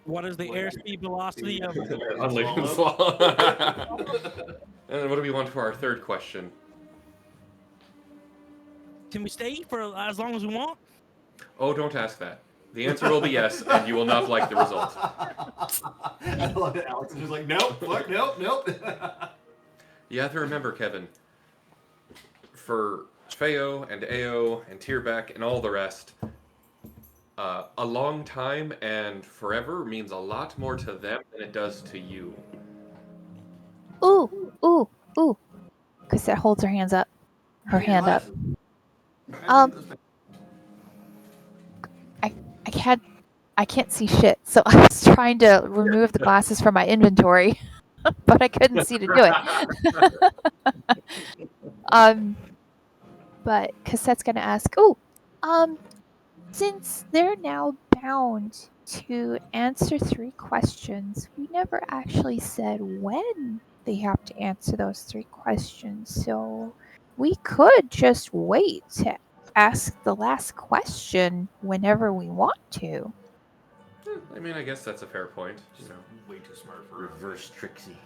What is the airspeed velocity of? Unleashing swallow. And then what do we want for our third question? Can we stay for as long as we want? Oh, don't ask that. The answer will be yes, and you will not like the result. I love it. Alex is just like, nope, fuck, nope. You have to remember, Kevin, for Feo and Ao and Tierback and all the rest, a long time and forever means a lot more to them than it does to you. Ooh. Cassette holds her hands up. Her hand up. I can't see shit, so I was trying to remove the glasses from my inventory, but I couldn't see to do it. But Cassette's gonna ask, since they're now bound to answer 3 questions, we never actually said when they have to answer those 3 questions, so we could just wait to ask the last question whenever we want to. I mean, I guess that's a fair point. Way too smart for Reverse Trixie.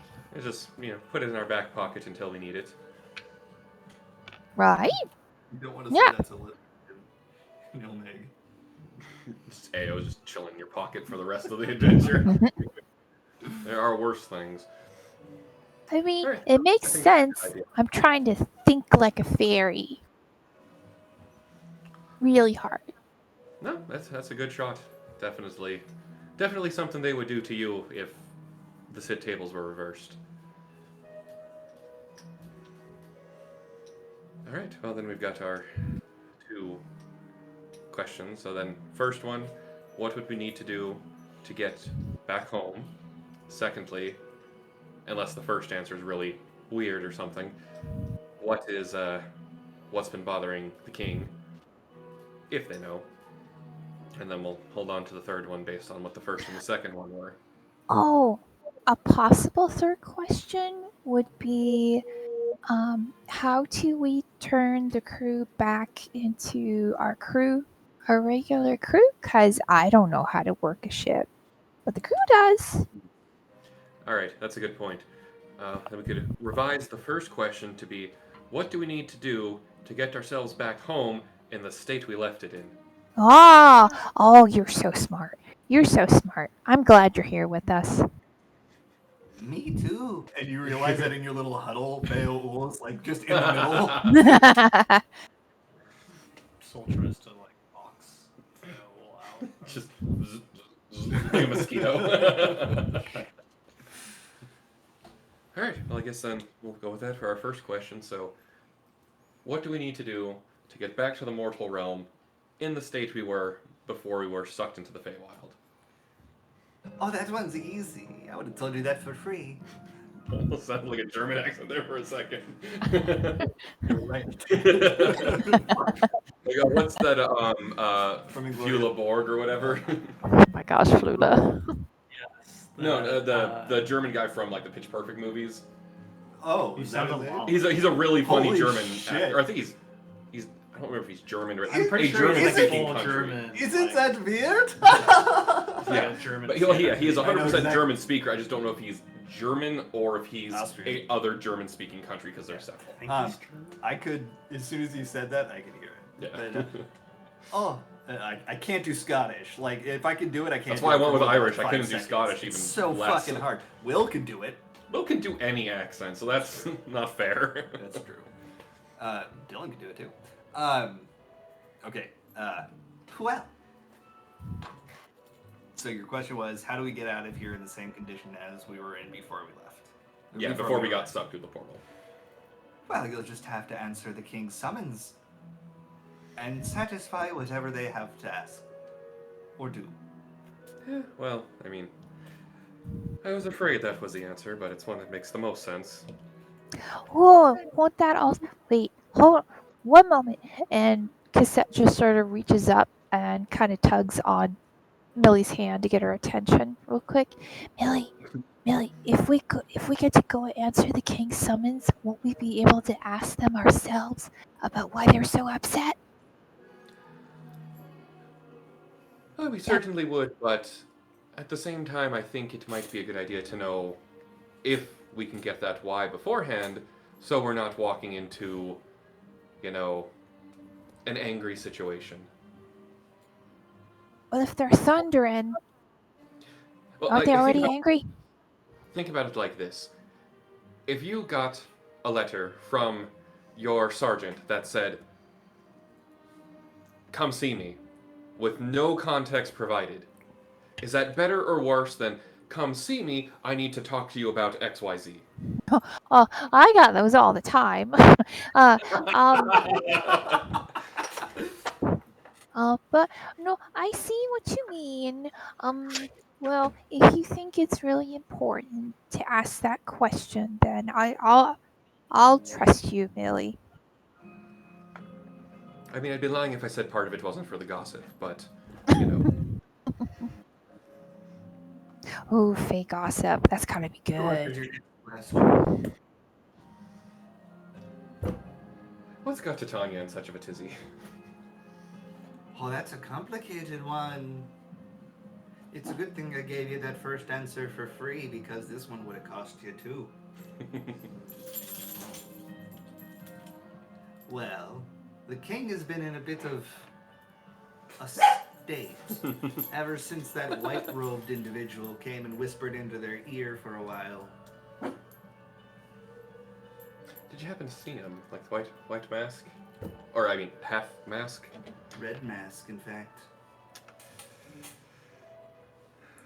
Just put it in our back pocket until we need it. Right? You don't want to say Yeah. that to Neil Meg. Just Ao just chilling in your pocket for the rest of the adventure. There are worse things. I mean, Alright, it makes I think that's a good sense. idea. I'm trying to think like a fairy. Really hard. No, that's a good shot. Definitely something they would do to you if the sit tables were reversed. All right. Well, then we've got our 2 questions. So then, first one, what would we need to do to get back home? Secondly, unless the first answer is really weird or something, what's been bothering the king? If they know. And then we'll hold on to the third one based on what the first and the second one were. Oh, a possible third question would be, how do we turn the crew back into our regular crew? Because I don't know how to work a ship, but the crew does. All right, that's a good point. Then we could revise the first question to be, what do we need to do to get ourselves back home in the state we left it in? Oh, you're so smart. You're so smart. I'm glad you're here with us. Me too. And you realize that in your little huddle, Feo is like just in the middle. Soul tries to like box Feo out. Just like a mosquito. All right. Well, I guess then we'll go with that for our first question. So, what do we need to do to get back to the mortal realm in the state we were before we were sucked into the Feywild? Oh, that one's easy. I would have told you that for free. Almost sounded like a German accent there for a second. You're right. What's that? From Inglourious. Fula Borg or whatever. Oh my gosh, Flula. Yes. No, the German guy from like the Pitch Perfect movies. Oh, You is that sound his a name? lot. He's a really funny Holy German shit. actor. I think he's I don't remember if he's German or I'm pretty a sure German he's like speaking full country. German. Isn't like, that weird? Yeah, German. but he is 100% I know exactly. German speaker. I just don't know if he's German or if he's Austrian. a other German speaking country because they're separate. I think he's German. I could, as soon as you said that, I could hear it. Yeah. But, I can't do Scottish. Like, if I could do it, I can't. That's do why I it went for with more than Irish. I 5 couldn't do seconds. Scottish It's even so less. fucking hard. Will can do it. Will can do any accent, so that's not fair. That's true. Dylan can do it too. Okay. Well. So your question was, how do we get out of here in the same condition as we were in before we left? Or Yeah, before we got left. stuck through the portal. Well, you'll just have to answer the king's summons and satisfy whatever they have to ask or do. Well, I mean, I was afraid that was the answer, but it's one that makes the most sense. Oh, won't that also? Wait, hold on. One moment. And Cassette just sort of reaches up and kind of tugs on Millie's hand to get her attention real quick. Millie, if we get to go answer the king's summons, won't we be able to ask them ourselves about why they're so upset? Well, we certainly would, but at the same time, I think it might be a good idea to know if we can get that why beforehand, so we're not walking into, an angry situation. Well, if they're thundering, Well, aren't they think already about- angry? Think about it like this. If you got a letter from your sergeant that said, "Come see me," with no context provided, is that better or worse than, "Come see me, I need to talk to you about XYZ"? Oh, I got those all the time. uh, but no, I see what you mean. Well, if you think it's really important to ask that question, then I'll trust you, Millie. I mean, I'd be lying if I said part of it wasn't for the gossip, but, Ooh, fake gossip. That's gotta be good. What's got Titania in such of a tizzy? Oh, that's a complicated one. It's a good thing I gave you that first answer for free, because this one would have cost you too. Well, the king has been in a bit of a state ever since that white-robed individual came and whispered into their ear for a while. Did you happen to see him? Like the white mask? Or, I mean, half mask? Red mask, in fact.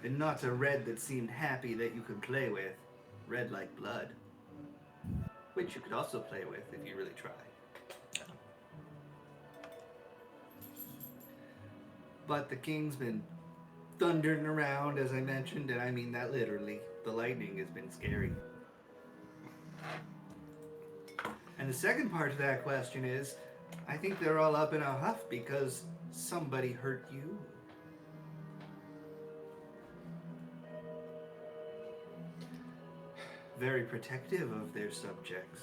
And not a red that seemed happy that you could play with. Red like blood. Which you could also play with if you really tried. But the king's been thundering around, as I mentioned, and I mean that literally. The lightning has been scary. And the second part of that question is, I think they're all up in a huff because somebody hurt you. Very protective of their subjects.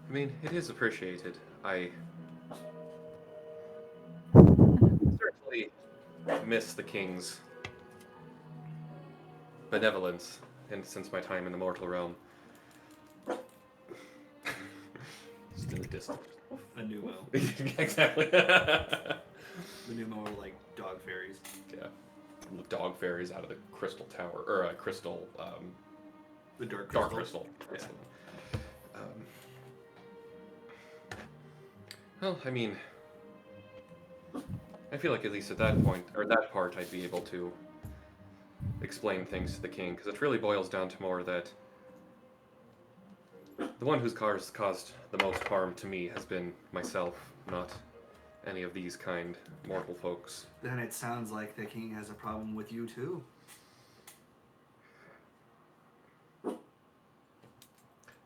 I mean, it is appreciated. I certainly miss the king's benevolence since my time in the mortal realm. Still distant. A pneumo. Exactly. The pneumo are like dog fairies. Yeah. Dog fairies out of the crystal tower, or crystal, The dark crystal. dark crystal. Yeah. Well, I mean, I feel like at least at that point, or that part, I'd be able to explain things to the king, because it really boils down to more that The one whose cars caused the most harm to me has been myself, not any of these kind mortal folks. Then it sounds like the king has a problem with you too.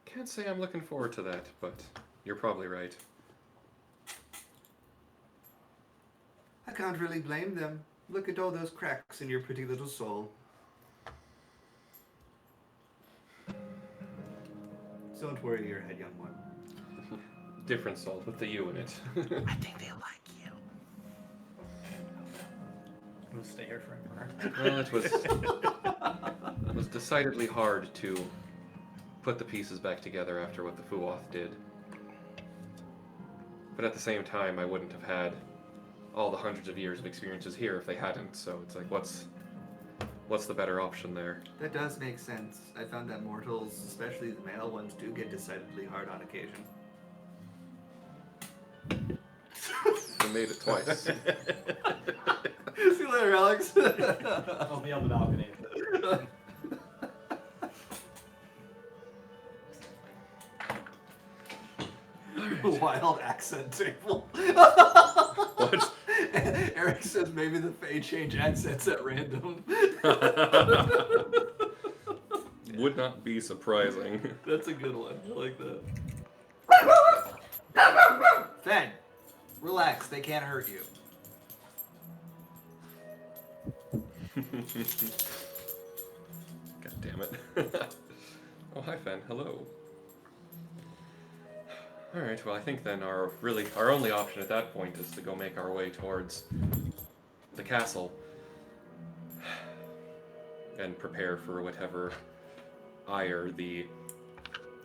Can't say I'm looking forward to that, but you're probably right. I can't really blame them. Look at all those cracks in your pretty little soul. Don't worry your head, young one. Different soul with the U in it. I think they like you. I'm gonna stay here forever. Well, it was decidedly hard to put the pieces back together after what the Fuoth did. But at the same time, I wouldn't have had all the hundreds of years of experiences here if they hadn't. So it's like, what's the better option there? That does make sense. I found that mortals, especially the male ones, do get decidedly hard on occasion. I made it twice. See you later, Alex. I'll be on the balcony. Wild accent table. What? Eric says maybe the Fae change accents at random. Would not be surprising. That's a good one. I like that. Fed, relax. They can't hurt you. God damn it. Oh, hi, Fen. Hello. Alright, well, I think then our only option at that point is to go make our way towards the castle and prepare for whatever ire the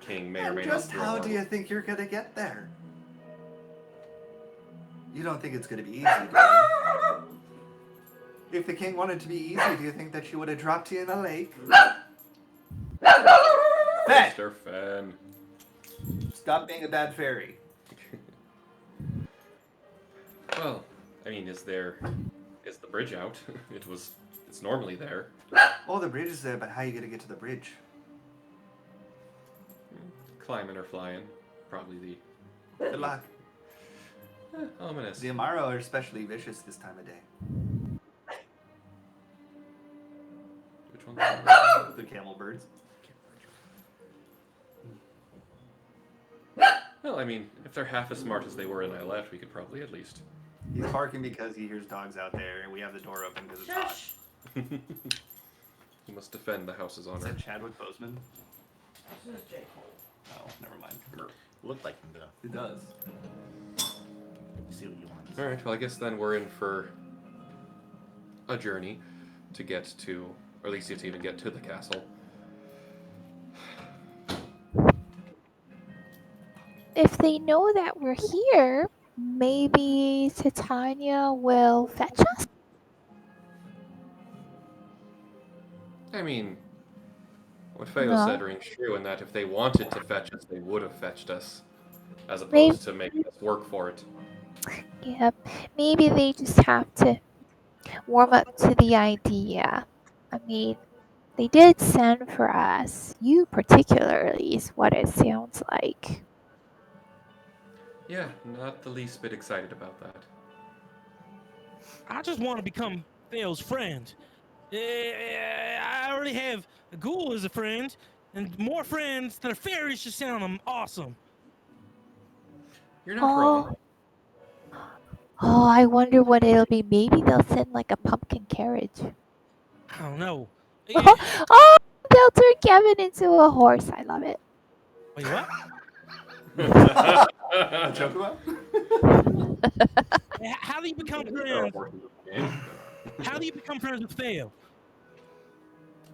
king may or may not Just throw how our do you think you're gonna get there? You don't think it's gonna be easy, do you? If the king wanted to be easy, do you think that she would have dropped you in a lake? Fed, Mr. Fen. stop being a bad fairy. Well, I mean, is the bridge out? It's normally there. Oh, the bridge is there, but how are you gonna get to the bridge? Climbing or flying. Probably the Good luck. ominous. The Amaro are especially vicious this time of day. Which one? The camel birds. Well, I mean, if they're half as smart as they were in Islet, we could probably at least. He's barking because he hears dogs out there, and we have the door open because it's hot. You must defend the house's Is honor. that Chadwick Boseman? Oh, never mind. Looked like him, though. It does. See what you want. Alright, well, I guess then we're in for a journey to get to, or at least to even get to the castle. If they know that we're here, maybe Titania will fetch us? I mean, what Feo No. said rings true in that if they wanted to fetch us, they would have fetched us, as Maybe- opposed to making us work for it. Yep. Maybe they just have to warm up to the idea. I mean, they did send for us. You particularly is what it sounds like. Yeah, not the least bit excited about that. I just want to become Theo's friend. I already have a ghoul as a friend, and more friends that are fairies just sound awesome. You're not wrong. Oh, I wonder what it'll be. Maybe they'll send like a pumpkin carriage. I don't know. Oh, they'll turn Kevin into a horse. I love it. Wait, what? Joke about? How do you become There are friends? horses in the game. How do you become friends with Theo?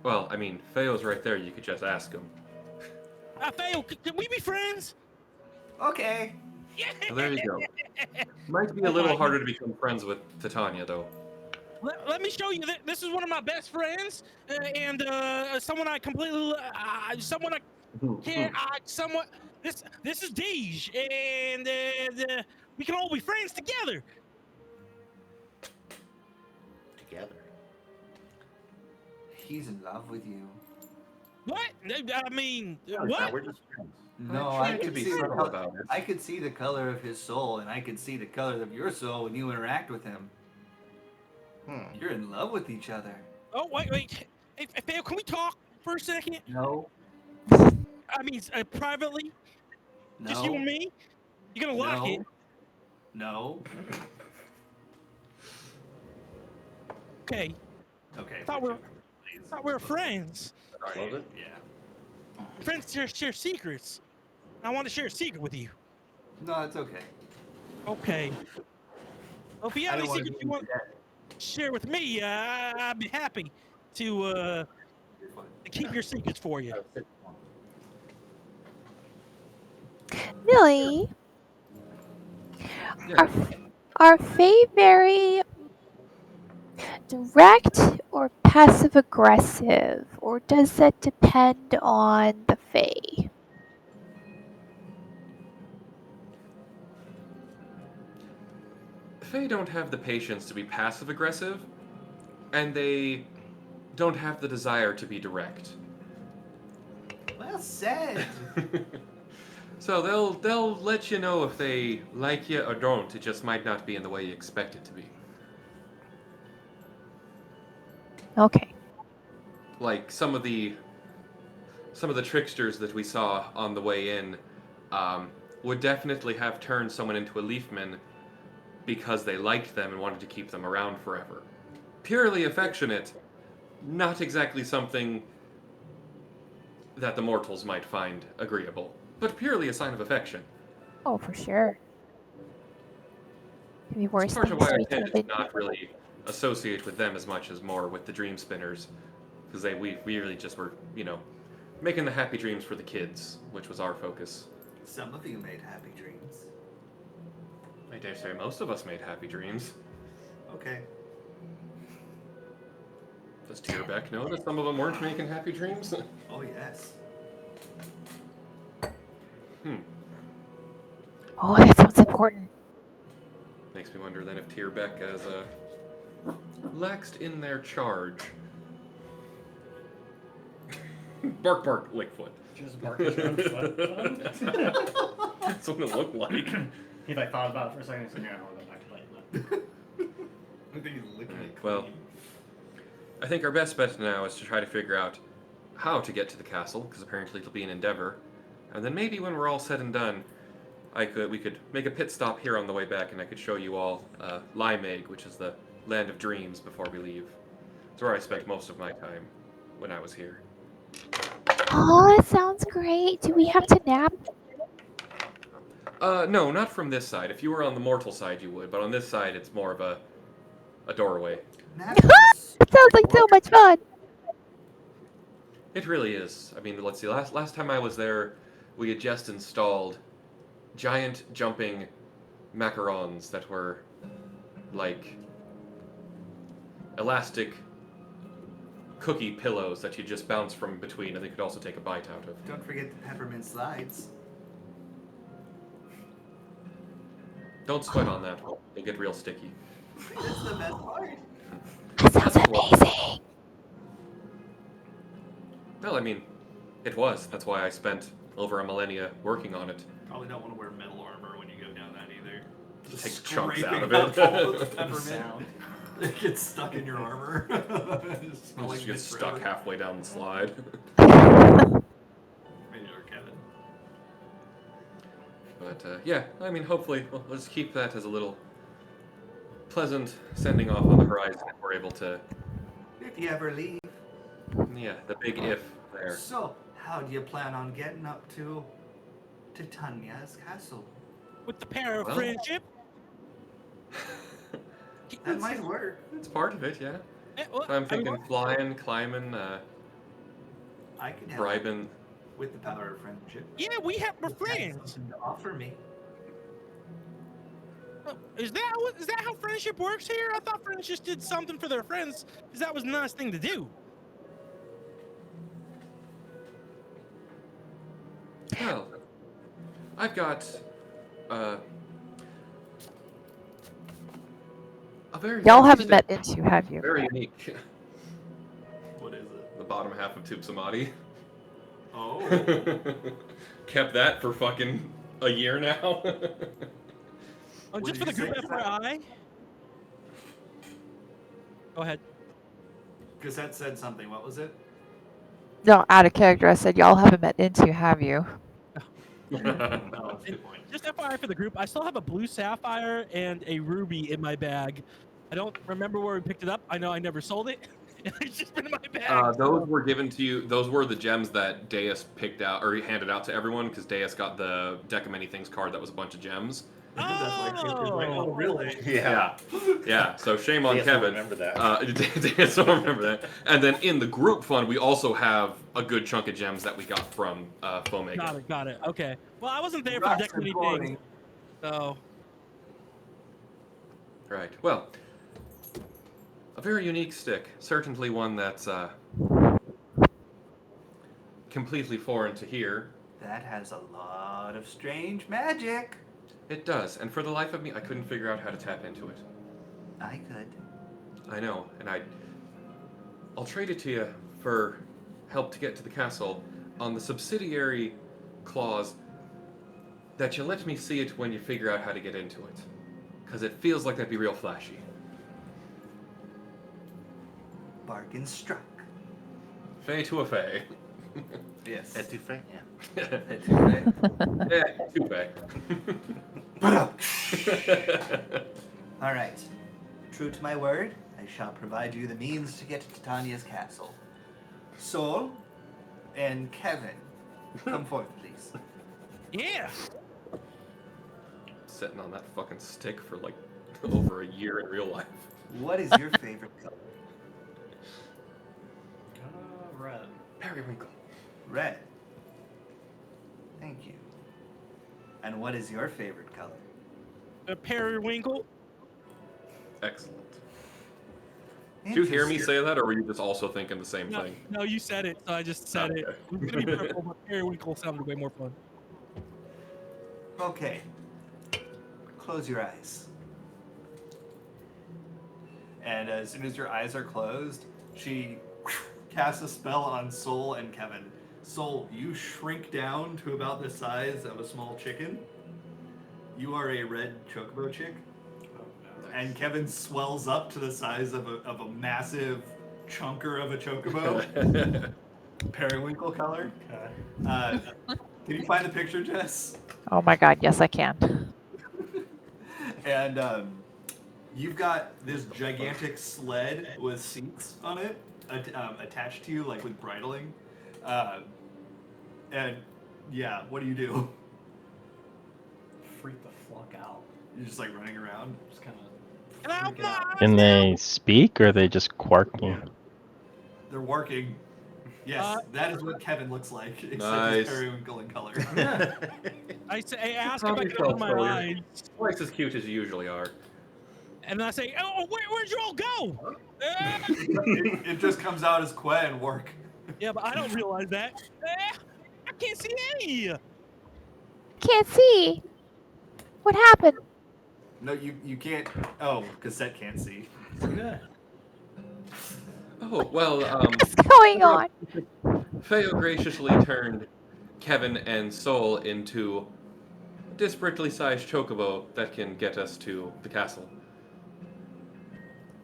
Well, I mean, Feo's right there. You could just ask him. Theo, can we be friends? Okay. Yeah. So there you go. Might be a little harder to become friends with Titania, though. Let me show you. This is one of my best friends, and someone I completely, someone I can't, somewhat. This is Deej, and we can all be friends together. Together. He's in love with you. What? I mean, No, what? we're just friends. No, I I tried to could be see the subtle color. about it. I could see the color of his soul, and I could see the color of your soul when you interact with him. You're in love with each other. Oh, wait. Hey, Fail, can we talk for a second? No, I mean, privately, just you no, and me. You're gonna lock it, no. okay? Okay. Thought we were friends. Was it? Yeah. Friends share secrets. I want to share a secret with you. No, it's okay. Okay. Well, if you I have don't any want to secrets be you want to share with me, I'd be happy to You're fine. keep your secrets for you. Millie, Yeah. are Fae very direct or passive aggressive, or does that depend on the Fae? Fae don't have the patience to be passive aggressive, and they don't have the desire to be direct. Well said. So they'll let you know if they like you or don't. It just might not be in the way you expect it to be. Okay. Like some of the tricksters that we saw on the way in would definitely have turned someone into a leafman because they liked them and wanted to keep them around forever. Purely affectionate, not exactly something that the mortals might find agreeable, but purely a sign of affection. Oh, for sure. Could be It's worse part of things why to I be tended turned to into. not really associate with them as much as more with the dream spinners, because we really just were, making the happy dreams for the kids, which was our focus. Some of you made happy dreams. I dare say most of us made happy dreams. Okay. Does Tierbeck know that some of them weren't making happy dreams? Oh yes. Oh, that sounds important. Makes me wonder then if Tierbeck has laxed in their charge. Bark, bark, Lickfoot. Just bark at your own foot. That's what it looked like. He like thought about it for a second. He's like, "Yeah, I'll go back to biting that." I think he's licking it. Well, clean. I think our best bet now is to try to figure out how to get to the castle, because apparently it'll be an endeavor. And then maybe when we're all said and done, we could make a pit stop here on the way back, and I could show you all Limeg, which is the land of dreams, before we leave. It's where I spent most of my time when I was here. Oh, that sounds great. Do we have to nap? No, not from this side. If you were on the mortal side, you would, but on this side, it's more of a doorway. That was That sounds like so much fun. It really is. I mean, let's see. Last time I was there, we had just installed giant jumping macarons that were like elastic cookie pillows that you just bounce from between, and they could also take a bite out of. Don't forget the peppermint slides. Don't sweat on that one. They'll get real sticky. That's the best part. That sounds That's cool. amazing. Well, I mean, it was. That's why I spent over a millennia working on it. Probably don't want to wear metal armor when you go down that either. Just take chunks out of scraping it. up all the peppermint. Sound. It gets stuck in your armor. Just smell like Just get this stuck forever. halfway down the slide. Maybe or Kevin. But yeah, I mean, hopefully, we'll just keep that as a little pleasant sending off on the horizon if we're able to. If you ever leave. Yeah, the big if there. So, how do you plan on getting up to Titania's castle? With the power of Well. friendship. That might work. It's part of it, yeah. Well, So I'm thinking flying, climbing, I can help bribing. with the power of friendship. yeah, we're If you have friends. something to offer me. Is that how friendship works here? I thought friends just did something for their friends because that was a nice thing to do. Well, I've got a very Y'all interesting- haven't met into, have you? very unique. What is it? The bottom half of Tube Samadhi. Oh. Kept that for fucking a year now. Oh, What just did for the you group say? FYI. Go ahead. Cassette said something. What was it? No, out of character. I said y'all haven't met into, have you? Oh, that's a good point. Just FYI for the group, I still have a blue sapphire and a ruby in my bag. I don't remember where we picked it up. I know I never sold it. It's just been in my bag. Those were given to you. Those were the gems that Deus picked out or he handed out to everyone because Deus got the Deck of Many Things card that was a bunch of gems. That's why Casey's like, oh, really? Yeah. Yeah. So shame on Deus will Kevin. remember that. Deus will remember that. And then in the group fund, we also have a good chunk of gems that we got from Fomega. Got it. Okay. Well, I wasn't there for the Rocks deck and many boring. things, so Right. Well, a very unique stick. Certainly one that's completely foreign to here. That has a lot of strange magic. It does, and for the life of me, I couldn't figure out how to tap into it. I could. I know, and I'll trade it to you for help to get to the castle on the subsidiary clause that you let me see it when you figure out how to get into it. Because it feels like that'd be real flashy. Bargain struck. Fey to a fey. Yes. Etouffee? Yeah. Yeah, too fey. All right. True to my word, I shall provide you the means to get to Titania's castle. Sol and Kevin, come forth, please. yeah. Sitting on that fucking stick for like over a year in real life. What is your favorite color? Red. Periwinkle. Red. Thank you. And what is your favorite color? Periwinkle. Excellent. Did you hear me say that, or were you just also thinking the same thing? No, you said it, so I just said it. Okay. It was gonna be purple, but periwinkle sounded way more fun. Okay. Close your eyes. And as soon as your eyes are closed, she casts a spell on Sol and Kevin. Sol, you shrink down to about the size of a small chicken. You are a red chocobo chick. And Kevin swells up to the size of a massive chunker of a chocobo. Periwinkle color. Okay. Can you find the picture, Jess? Oh my god, yes I can. And you've got this gigantic sled with seats on it attached to you, like with bridling. And yeah, what do you do? Freak the fuck out. You're just like running around. Just kind of. Get out my eyes Can now! they speak or are they just quarking? They're working. Yes, Uh, that is what Kevin looks like, except Nice. he's periwinkle in color. I say, I ask if I Probably can open felt my so eyes, Twice as cute as you usually are. and then I say, "Oh, where'd you all go?" It just comes out as Que and work. Yeah, but I don't realize that. I can't see any. Can't see. What happened? No, you can't. Oh, Cassette can't see. Yeah. Oh, well, What's going on? Feo graciously turned Kevin and Sol into a disparately sized chocobo that can get us to the castle.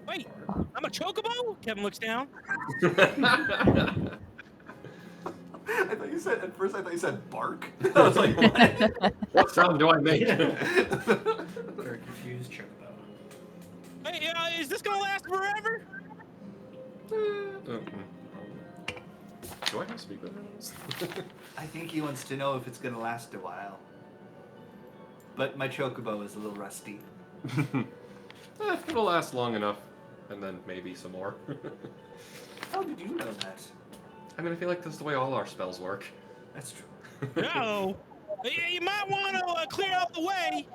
Wait, I'm a chocobo? Kevin looks down. I thought you said at first. I thought you said bark. I was like, what? What sound do I make? Very confused chocobo. Hey, is this gonna last forever? Do I have speakers? I think he wants to know if it's going to last a while. But my chocobo is a little rusty. It'll last long enough, and then maybe some more. How did you know that? I mean, I feel like this is the way all our spells work. That's true. No. You might want to clear out the way.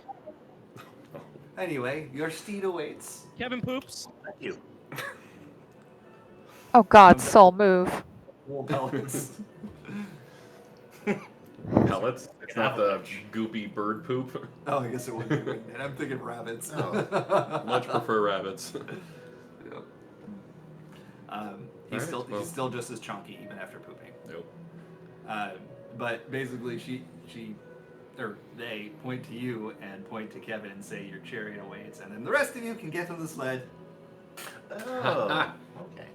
Anyway, your steed awaits. Kevin poops. Thank you. Oh god, soul move. Wool pellets. Pellets? It's not the goopy bird poop. Oh, I guess it would be. And I'm thinking rabbits. Much prefer rabbits. Yep. Alright, well. He's still just as chunky even after pooping. Nope. But basically, they point to you and point to Kevin and say your chariot awaits, and then the rest of you can get on the sled. Oh, okay.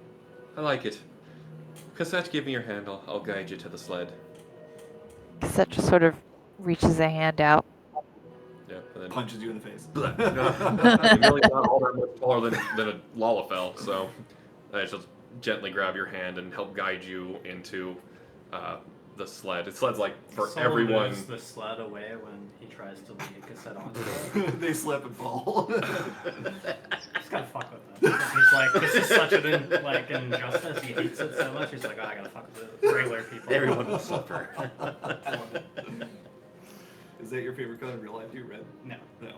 I like it. Cassette, give me your hand. I'll guide you to the sled. Cassette just sort of reaches a hand out. Yeah, and then Punches you in the face. Amelia's not all that much taller than a Lalafell, so I just gently grab your hand and help guide you into the sled. The sled's like for Someone everyone. moves the sled away when he tries to lead Cassette onto it. They slip and fall. Just gotta fuck with them. He's like, this is such an injustice. He hates it so much. He's like, oh, I gotta fuck with the regular people. Everyone will suffer. Is that your favorite color in real life? Do you red? No. No.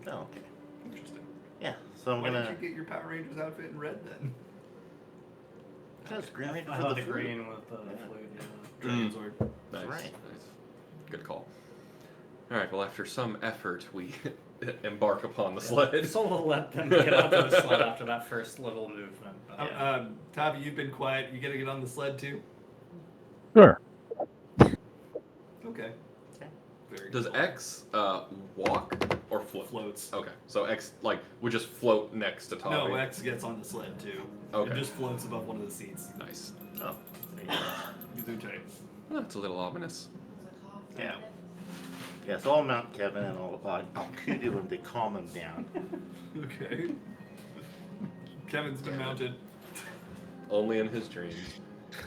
Oh, okay. Interesting. Yeah, so I'm Why gonna. did you get your Power Rangers outfit in red then? Because Green Ranger I for thought the the food. green with the flute. Yeah. Dragon Sword. Nice, Right. nice. Good call. All right. Well, after some effort, we embark upon the sled. So we'll let them get onto the sled after that first little movement. But yeah. Tavi, you've been quiet. You gonna get on the sled too? Sure. Okay. Very Does cool. X walk or float? Floats. Okay, so X would just float next to Tavi. No, X gets on the sled too. Okay. It just floats above one of the seats. Nice. Oh, Gesundheit. Well, that's a little ominous. yeah. Yeah, so I'll mount Kevin and I'll cue him to calm him down. Okay. Kevin's been mounted. Only in his dreams.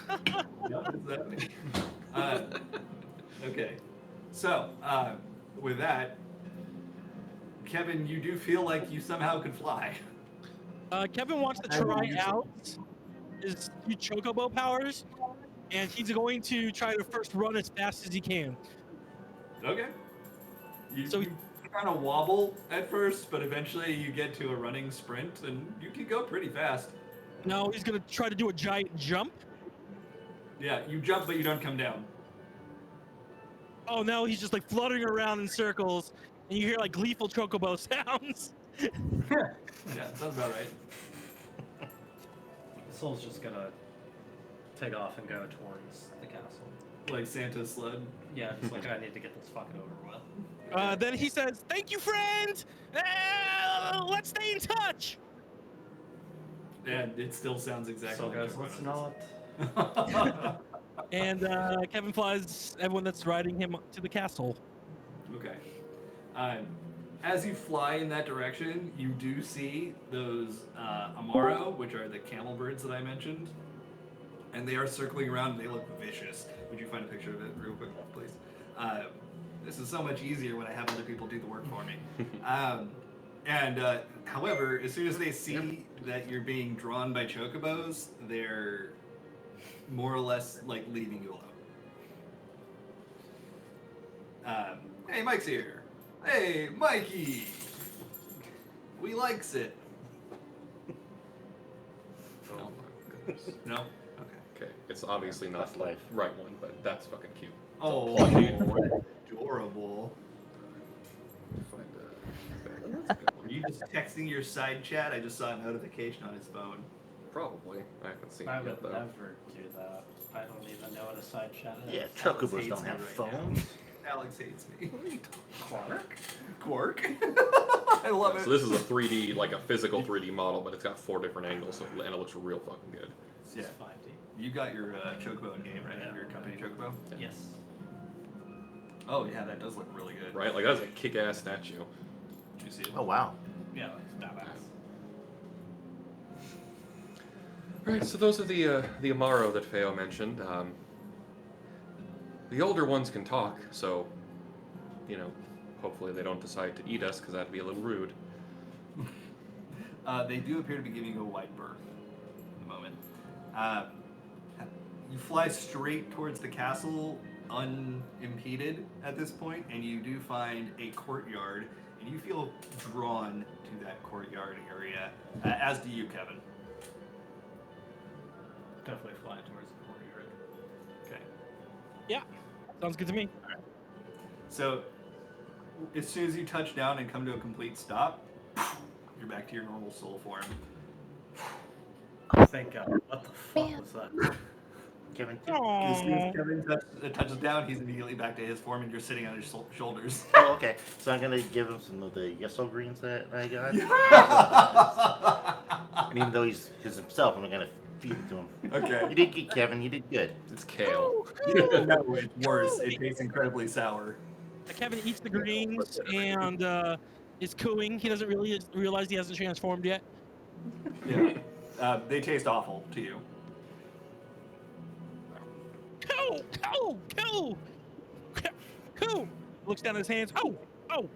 What does that mean? Okay. So, with that, Kevin, you do feel like you somehow could fly. Kevin wants to I will try use it. out his new chocobo powers, and he's going to try to first run as fast as he can. Okay. You, So- you kind of wobble at first, but eventually you get to a running sprint, and you can go pretty fast. Now he's going to try to do a giant jump. Yeah, you jump, but you don't come down. Oh, now he's just like fluttering around in circles, and you hear like gleeful chocobo sounds. Yeah, sounds about right. Soul's just gonna take off and go towards the castle. Like Santa's sled. Yeah, just like I need to get this fucking over with. Then he says, "Thank you, friend. Let's stay in touch." And it still sounds exactly So like guys, everyone let's else's. not. And Kevin flies everyone that's riding him to the castle. Okay. As you fly in that direction, you do see those Amaro, which are the camel birds that I mentioned. And they are circling around and they look vicious. Would you find a picture of it real quick, please? This is so much easier when I have other people do the work for me. However, as soon as they see that you're being drawn by chocobos, they're more or less like leaving you alone. Hey, Mike's here. Hey, Mikey. We likes it. Oh my goodness. No? Okay. Okay, it's obviously not That's life. the right one, but that's fucking cute. Oh, plushie. adorable. Find, that's a good one. Are you just texting your side chat? I just saw a notification on his phone. Probably. I haven't seen I it would yet, though. never do that. I don't even know what a side chat is. Yeah, Alex chocobos hates don't me have right now. phones. Alex hates me. Quark? Quark? I love it. So this is a 3D, like a physical 3D model, but it's got 4 different angles, so, and it looks real fucking good. This Yeah. is 5D. You got your Chocobo in game, right? Yeah. Your company Chocobo? Yes. Oh, yeah, that does look really good. Right? Like, that's a kick-ass statue. Did you see it? Oh wow. Yeah, it's badass. Right, so those are the Amaro that Feo mentioned. The older ones can talk, so, you know, hopefully they don't decide to eat us, because that'd be a little rude. They do appear to be giving you a wide berth at the moment. You fly straight towards the castle unimpeded at this point, and you do find a courtyard, and you feel drawn to that courtyard area, as do you, Kevin. Definitely fly towards the courtyard. Okay. Sounds good to me. So, as soon as you touch down and come to a complete stop, you're back to your normal soul form. Thank God. What the fuck Man. was that? Kevin. As soon as Oh, Kevin touches down, he's immediately back to his form, and you're sitting on his shoulders. Oh, okay. So I'm gonna give him some of the yeso greens that I got. And even though he's himself, I'm gonna feed it to him. Okay. You did good, Kevin. You did good. It's kale. No, it's worse. It tastes incredibly sour. Kevin eats the greens and is cooing. He doesn't really realize he hasn't transformed yet. Yeah. They taste awful to you. Cool. Looks down at his hands. Oh,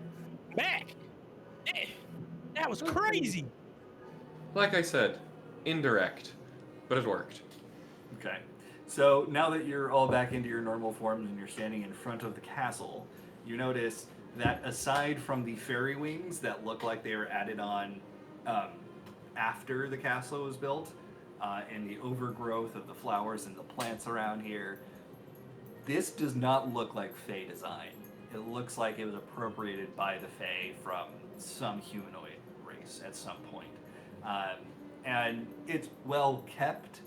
back. Eh, that was crazy. Like I said, indirect, but it worked. Okay. So now that you're all back into your normal forms and you're standing in front of the castle, you notice that aside from the fairy wings that look like they were added on after the castle was built, and the overgrowth of the flowers and the plants around here, this does not look like Fey design. It looks like it was appropriated by the Fey from some humanoid race at some point. And it's well kept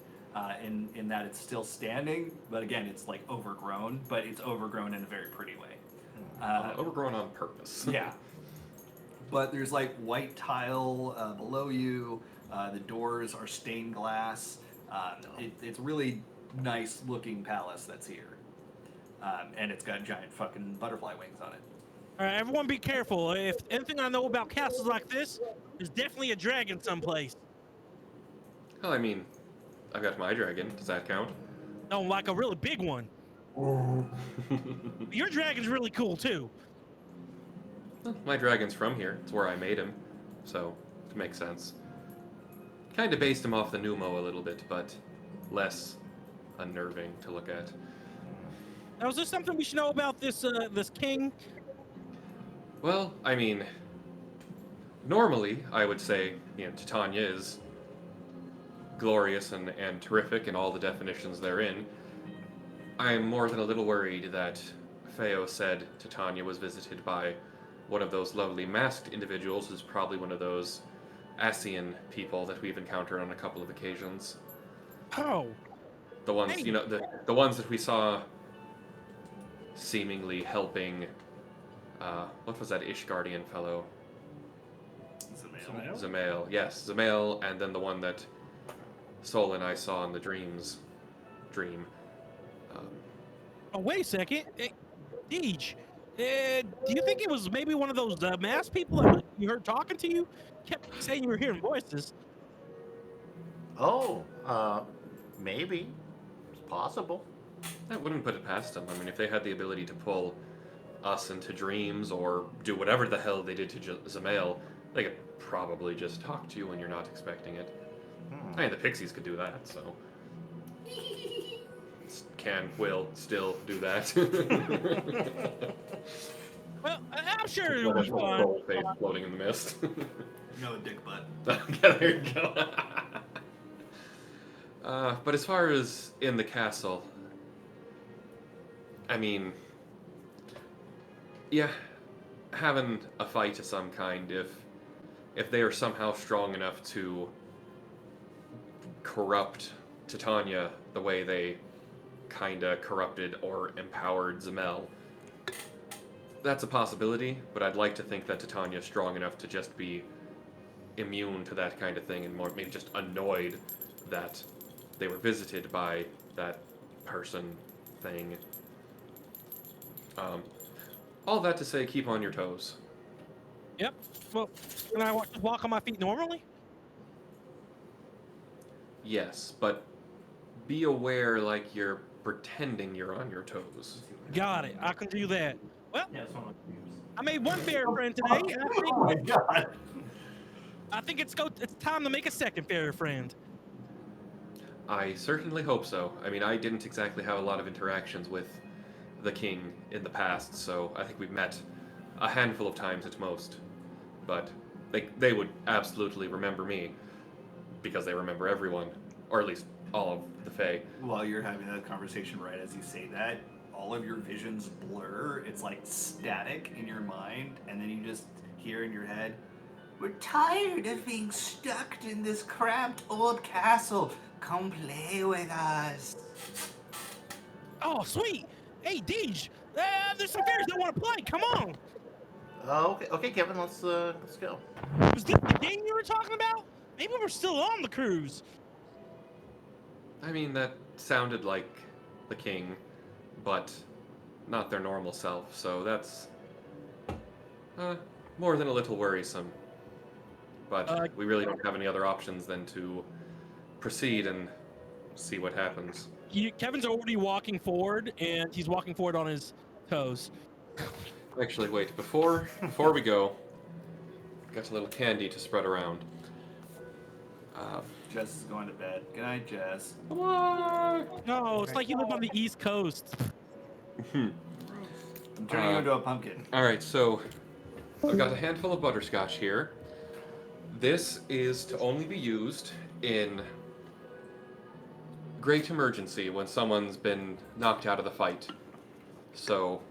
in that it's still standing, but again, it's like overgrown, but it's overgrown in a very pretty way. Overgrown on purpose. Yeah. But there's like white tile below you. The doors are stained glass. It's really nice looking palace that's here. And it's got giant fucking butterfly wings on it. All right, everyone be careful. If anything I know about castles like this, there's definitely a dragon someplace. Well, I mean, I've got my dragon. Does that count? No, like a really big one. Your dragon's really cool too. Well, my dragon's from here. It's where I made him, so it makes sense. Kind of based him off the Numo a little bit, but less unnerving to look at. Now, is there something we should know about this this king? Well, I mean, normally I would say, Titania is glorious and terrific in all the definitions therein. I am more than a little worried that Feo said Titania was visited by one of those lovely masked individuals who's probably one of those Asian people that we've encountered on a couple of occasions. Oh, The ones, Hey. the ones that we saw seemingly helping, what was that Ishgardian fellow? Zamail. Yes, Zamail, and then the one that Sol and I saw in the dream. oh, wait a second. Deej, do you think it was maybe one of those masked people that you heard talking to you? Kept saying you were hearing voices. Oh, maybe. It's possible. I wouldn't put it past them. I mean, if they had the ability to pull us into dreams or do whatever the hell they did to Zamail, they could probably just talk to you when you're not expecting it. I mean, the pixies could do that, so. Will still do that. Well, I'm sure it'll be fine. Troll face floating in the mist. No, dick butt. Yeah, there you go. But as far as in the castle, I mean, yeah, having a fight of some kind, if they are somehow strong enough to corrupt Titania the way they kinda corrupted or empowered Zamel, that's a possibility, but I'd like to think that Titania's strong enough to just be immune to that kind of thing and more maybe just annoyed that they were visited by that person thing. All that to say, keep on your toes. Yep. Well, can I walk on my feet normally? Yes, but be aware like you're pretending you're on your toes. Got it. I can do that. Well, Yeah, it's one of those. I made one fairy friend today. And Oh my god. I think it's time to make a second fairy friend. I certainly hope so. I mean, I didn't exactly have a lot of interactions with the king in the past, so I think we've met a handful of times at most. But they would absolutely remember me because they remember everyone, or at least all of the Fae. While you're having that conversation, right as you say that, all of your visions blur. It's like static in your mind, and then you just hear in your head, "We're tired of being stuck in this cramped old castle. Come play with us." Oh, sweet. Hey, Deej, there's some fairies that want to play. Come on. Okay, Kevin, let's go. Was this the game you were talking about? Maybe we're still on the cruise. I mean, that sounded like the king, but not their normal self, so that's more than a little worrisome. But Uh, we really don't have any other options than to proceed and see what happens. Kevin's already walking forward, and he's walking forward on his toes. Actually, wait, before we go, got a little candy to spread around. Jess is going to bed. Good night, Jess. No, it's like you live on the East Coast. I'm turning you into a pumpkin. Alright, so I've got a handful of butterscotch here. This is to only be used in great emergency when someone's been knocked out of the fight. So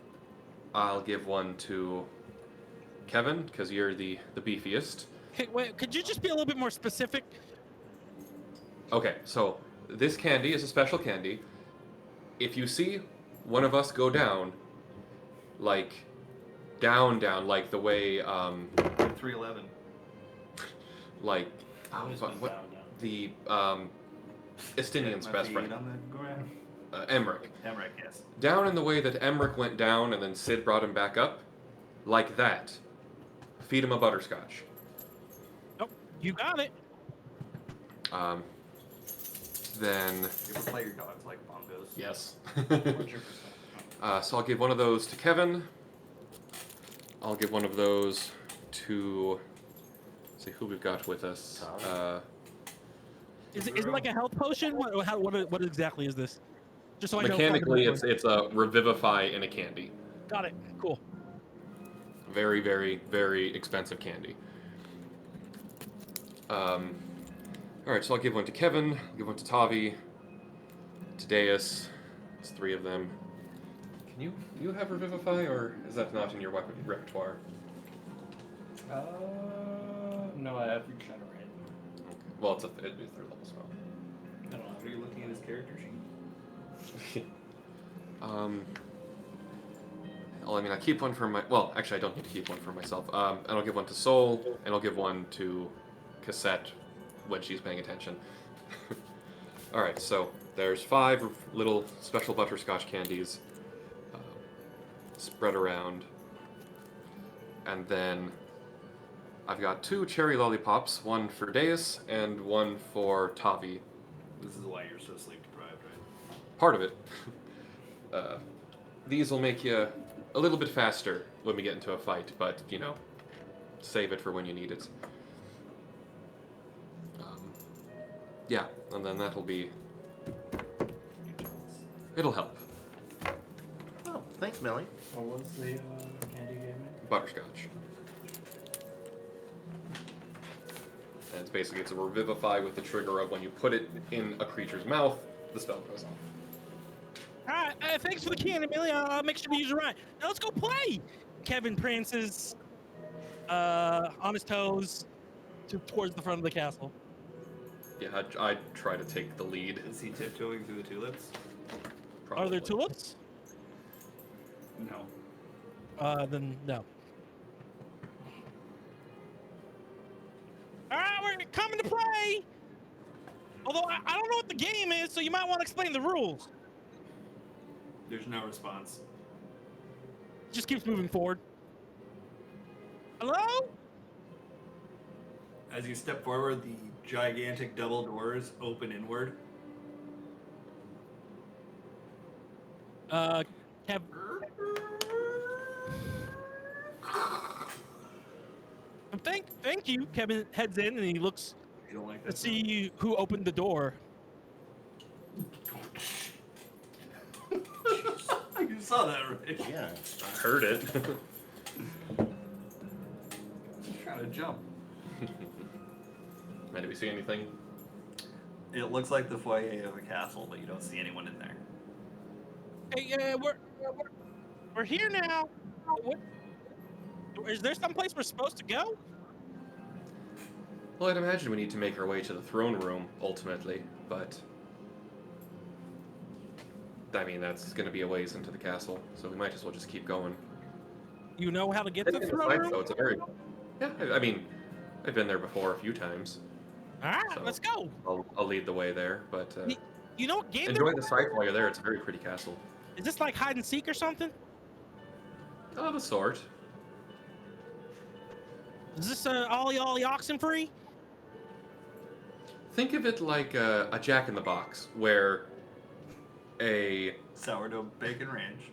I'll give one to Kevin, because you're the beefiest. Hey, wait, could you just be a little bit more specific? Okay, so this candy is a special candy. If you see one of us go down, like down, like the way 311. like Always been what down. the Estinian's My best feet friend, on the ground. Emmerich. Emmerich, yes. Down in the way that Emmerich went down and then Sid brought him back up, like that. Feed him a butterscotch. Nope, you got it. Then You ever play your dogs like bongos? yes. 100%. So I'll give one of those to Kevin. I'll give one of those to. Let's see who we've got with us. Is it like a health potion? What exactly is this? Just so I know. Mechanically, it's a revivify in a candy. Got it. Cool. Very, very, very expensive candy. All right, so I'll give one to Kevin. I'll give one to Tavi. To Deus. It's 3 of them. Can you have revivify, or is that not in your weapon repertoire? No, I have regenerate. Okay. Well, it'd be a 3rd level spell. I don't know. Are you looking at his character sheet? I keep one for my. Well, actually, I don't need to keep one for myself. And I'll give one to Soul, and I'll give one to Cassette when she's paying attention. All right, so there's 5 little special butterscotch candies spread around, and then I've got 2 cherry lollipops, one for Deus and one for Tavi. This is why you're so sleep deprived, right? Part of it. These will make you a little bit faster when we get into a fight, but, save it for when you need it. Yeah, and then that'll be... It'll help. Oh, thanks, Millie. What was the candy you gave me? Butterscotch. And it's a revivify with the trigger of when you put it in a creature's mouth, the spell goes off. All right. Thanks for the candy, Millie. I'll make sure to use it right. Now let's go play. Kevin prances on his toes towards the front of the castle. Yeah, I'd try to take the lead. Is he tiptoeing through the tulips? Probably. Are there tulips? No. Then no. All right, we're coming to play. Although I don't know what the game is, so you might want to explain the rules. There's no response. Just keeps moving forward. Hello? As you step forward, the gigantic double doors open inward. Kev. Thank you. Kevin heads in and he looks You don't like to that? see who opened the door. You saw that, right? Yeah. I heard it. He's trying to jump. Man, do we see anything? It looks like the foyer of a castle, but you don't see anyone in there. Hey, we're here now. What? Is there someplace we're supposed to go? Well, I'd imagine we need to make our way to the throne room, ultimately, but... I mean, that's going to be a ways into the castle, so we might as well just keep going. You know how to get to In the the throne sights, room? though, it's a very... Yeah, I mean, I've been there before a few times, All right, so let's go. I'll lead the way there. But You know what game enjoy the sights while you're there. It's a very pretty castle. is this, like hide and seek or something? Of a sort. Is this Ollie Ollie Oxenfree? Think of it like a Jack in the Box, where a Sourdough bacon ranch.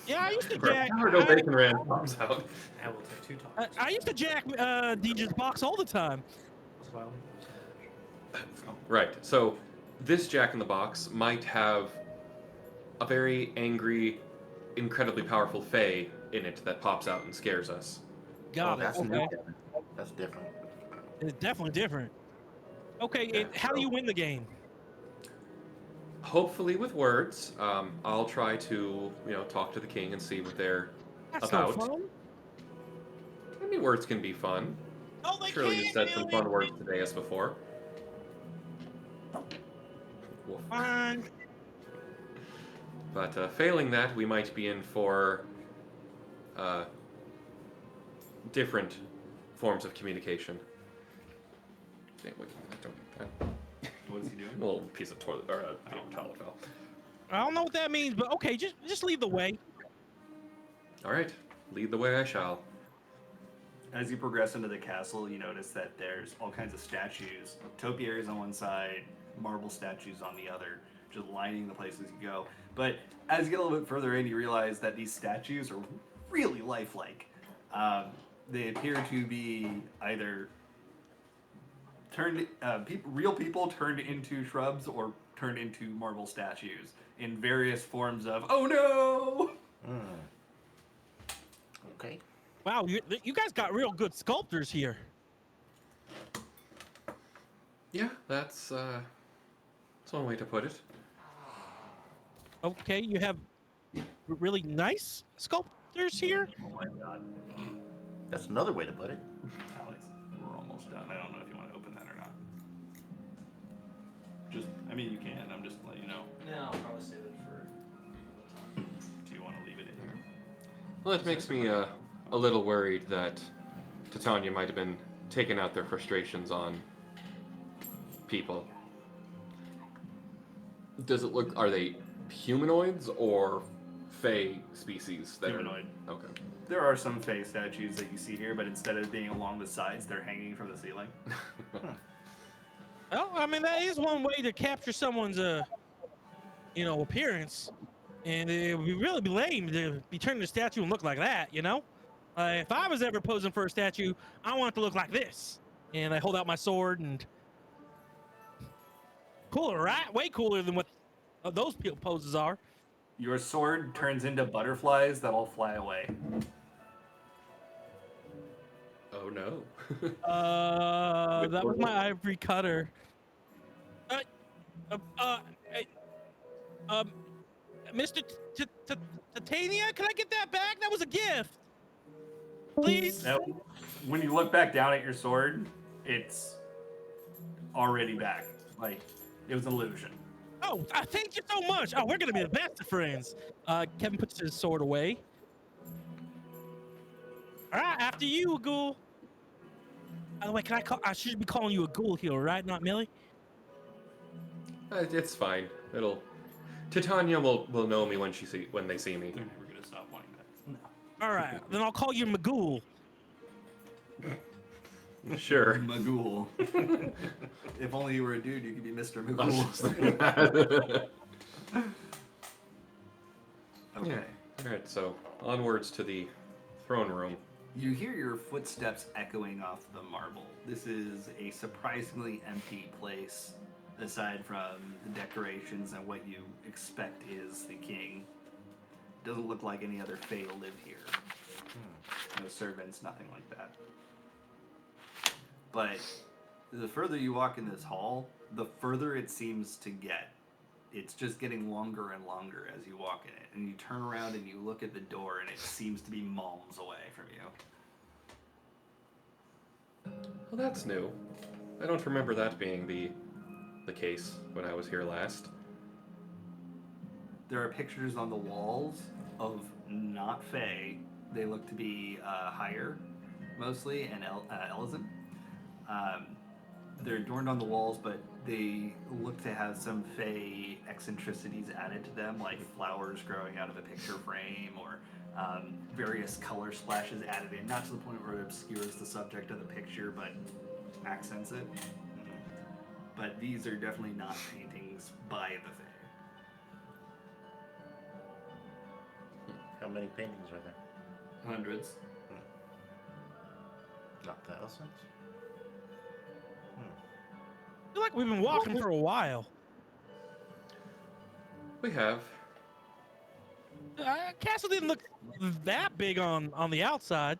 Yeah, I used to where jack. sourdough bacon ranch pops out. I will take 2 tacos. I used to jack DJ's box all the time. Well, Right. So this Jack in the Box might have a very angry, incredibly powerful fae in it that pops out and scares us. Got it. That's Okay. new. That's different. It's definitely different. Okay, Yeah, how do so- you win the game? Hopefully with words. I'll try to, talk to the king and see what they're That's about. no fun. I mean, words can be fun. Oh, they Surely you've can't said some do fun it. words today as before. Woof. Fine. But failing that, we might be in for different forms of communication. Wait, don't do that. What is he doing? A little piece of toilet or towel fell. I don't know what that means, but okay, just lead the way. All right, lead the way I shall. As you progress into the castle, you notice that there's all kinds of statues, topiaries on one side, marble statues on the other, just lining the places you go. But as you get a little bit further in, you realize that these statues are really lifelike. They appear to be either real people turned into shrubs or turned into marble statues in various forms of "oh no." Okay. Wow, you guys got real good sculptors here. Yeah, that's one way to put it. Okay, you have really nice sculptors here. Oh my god, That's another way to put it. Alex, we're almost done. I don't know if you want to open that or not. I mean, you can. I'm just letting you know. no, I'll probably save it for Do you want to leave it in here? Well, it makes me a little worried that Titania might have been taking out their frustrations on people. Does it look? Are they humanoids or Fey species that Humanoid. are? Okay. There are some Fey statues that you see here, but instead of being along the sides, they're hanging from the ceiling. Well, I mean that is one way to capture someone's appearance, and it would really be lame to be turning the statue and look like that. If I was ever posing for a statue, I want it to look like this, and I hold out my sword and cooler, right? Way cooler than what those poses are. Your sword turns into butterflies that all fly away. Oh no. That was my ivory cutter. Mr. Titania, can I get that back? That was a gift. Please. Now, when you look back down at your sword, it's already back. Like, it was an illusion. Oh, thank you so much. Oh, we're gonna be the best of friends. Kevin puts his sword away. All right, after you, Ghoul. By the way, I should be calling you a Ghoul here, right? Not Millie. It's fine. Titania will know me when they see me. They're never gonna stop wanting that. All right, then I'll call you Maghoul. Sure. Maghoul. If only you were a dude, you could be Mr. I was Maghoul. just thinking that. Okay. Yeah. All right. So onwards to the throne room. You hear your footsteps echoing off the marble. This is a surprisingly empty place, aside from the decorations and what you expect is the king. Doesn't look like any other Fae live here. No servants, nothing like that. But the further you walk in this hall, the further it seems to get. It's just getting longer and longer as you walk in it. And you turn around and you look at the door and it seems to be malms away from you. Well, that's new. I don't remember that being the case when I was here last. there are pictures on the walls of not Fae. They look to be higher, mostly, and Ellison. They're adorned on the walls, but they look to have some Fae eccentricities added to them, like flowers growing out of a picture frame or various color splashes added in, not to the point where it obscures the subject of the picture, but accents it. But these are definitely not paintings by the Fae. How many paintings are there? Hundreds. Not thousands. I feel like we've been walking for a while. We have. Castle didn't look that big on the outside.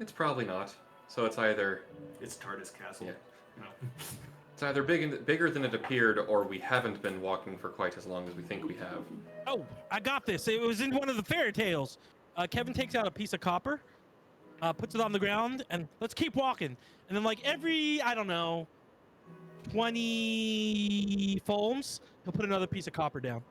It's probably not. So it's either It's TARDIS Castle. Yeah. No. it's either bigger than it appeared, or we haven't been walking for quite as long as we think we have. Oh, I got this. It was in one of the fairy tales. Kevin takes out a piece of copper, puts it on the ground, and let's keep walking. And then, like, every, I don't know, 20 foams, he'll put another piece of copper down.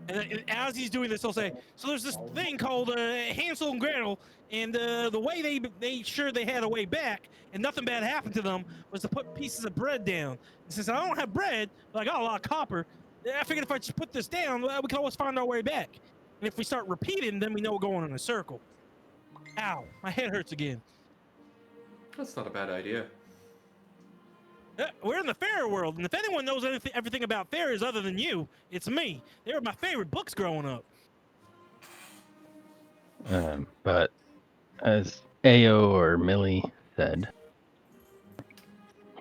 And as he's doing this, he'll say, so there's this thing called Hansel and Gretel, and the way they made sure they had a way back and nothing bad happened to them was to put pieces of bread down. And since I don't have bread, but I got a lot of copper, I figured if I just put this down, we can always find our way back. And if we start repeating, then we know we're going in a circle. Ow, my head hurts again. That's not a bad idea. We're in the fairy world, and if anyone knows everything about fairies other than you, it's me. They were my favorite books growing up. But as Ao or Millie said,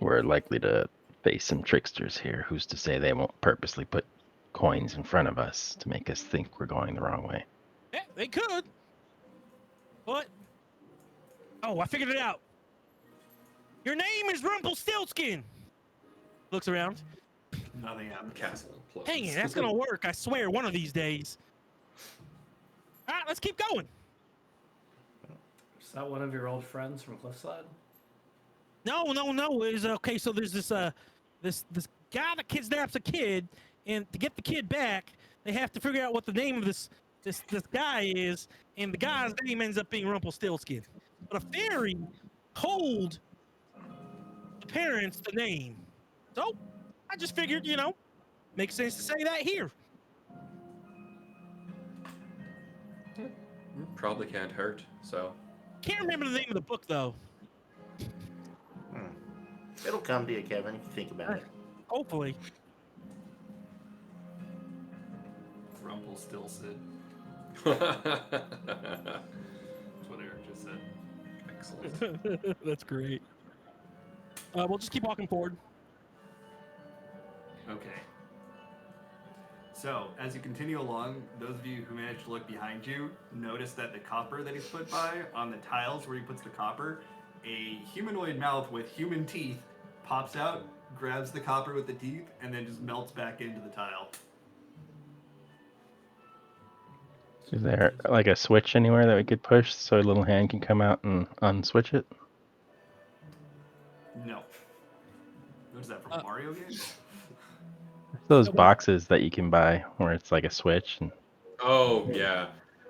we're likely to face some tricksters here. Who's to say they won't purposely put coins in front of us to make us think we're going the wrong way? Yeah, they could. But, oh, I figured it out. Your name is Rumpelstiltskin. Looks around. Nothing happened. Castle implodes. Dang it, that's gonna work. I swear, one of these days. All right, let's keep going. Is that one of your old friends from Cliffside? No. It's okay. So there's this this guy that kidnaps a kid, and to get the kid back, they have to figure out what the name of this guy is, and the guy's name ends up being Rumpelstiltskin. But a fairy told the parents the name. So I just figured, makes sense to say that here. Probably can't hurt, so. Can't remember the name of the book though. It'll come to you, Kevin, if you think about it. Hopefully. Rumpelstiltskin. That's what Eric just said. Excellent. That's great. We'll just keep walking forward. Okay. So, as you continue along, those of you who managed to look behind you notice that the copper that he's put by, on the tiles where he puts the copper, a humanoid mouth with human teeth pops out, grabs the copper with the teeth, and then just melts back into the tile. Is there like a switch anywhere that we could push so a little hand can come out and unswitch it? No. What's that, from a Mario game? Those boxes that you can buy where it's like a switch and Oh, yeah.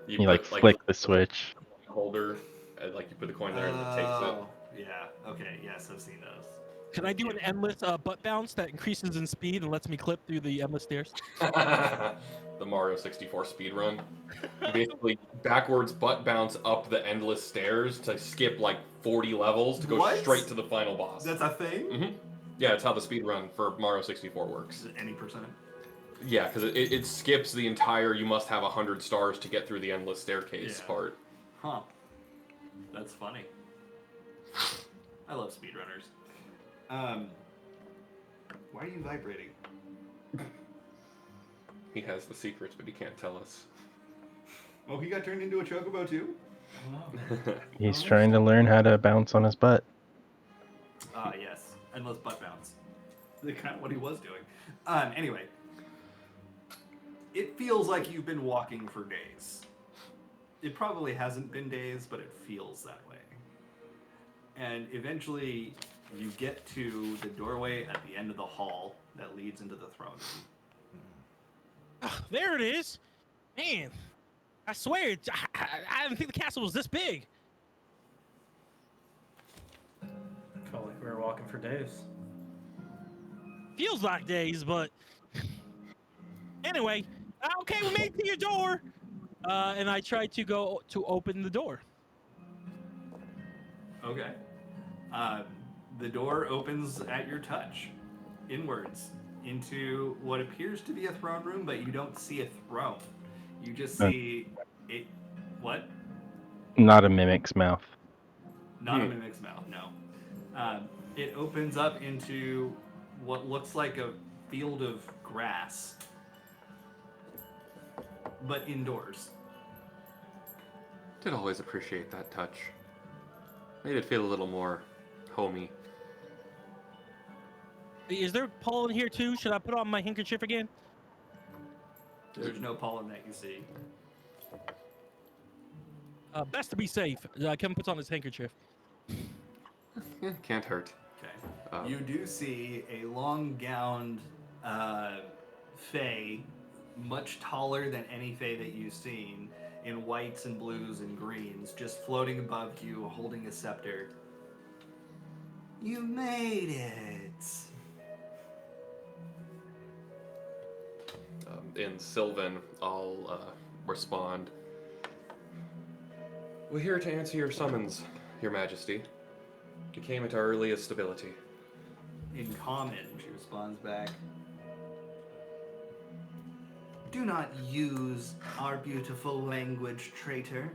you like flick the switch. Holder, and like you put the coin there and it takes Oh, yeah. Okay, yes, I've seen those. Can I do an endless butt bounce that increases in speed and lets me clip through the endless stairs? it. The Mario 64 speed run. You basically backwards butt bounce up the endless stairs to skip like 40 levels to go What? straight to the final boss. That's a thing? Mm-hmm. Yeah, it's how the speed run for Mario 64 works. Is it any percent? Yeah, because it skips the entire you must have 100 stars to get through the endless staircase Yeah. part. Huh. That's funny. I love speedrunners. Why are you vibrating? He has the secrets, but he can't tell us. Oh, he got turned into a chocobo too? He's trying to learn how to bounce on his butt. Ah, yes. Endless butt bounce. That's kind of what he was doing. Anyway. It feels like you've been walking for days. It probably hasn't been days, but it feels that way. And eventually, You get to the doorway at the end of the hall that leads into the throne room. Ah, there it is. Man, I swear, I didn't think the castle was this big. Felt like we were walking for days. Feels like days, but anyway. Okay, we made it to your door. And I tried to go to open the door. Okay. The door opens at your touch, inwards, into what appears to be a throne room, but you don't see a throne. You just see it. What? Not a mimic's mouth. Not a mimic's mouth, no. It opens up into what looks like a field of grass, but indoors. Did always appreciate that touch. Made it feel a little more homey. Is there pollen here too? Should I put on my handkerchief again? There's no pollen that you see. Best to be safe. Kevin puts on his handkerchief. Can't hurt. Okay. You do see a long-gowned fae, much taller than any fae that you've seen, in whites and blues and greens, just floating above you, holding a scepter. You made it! In Sylvan, I'll respond. We're here to answer your summons, Your Majesty. You came at our earliest ability. In common, she responds back. Do not use our beautiful language, traitor.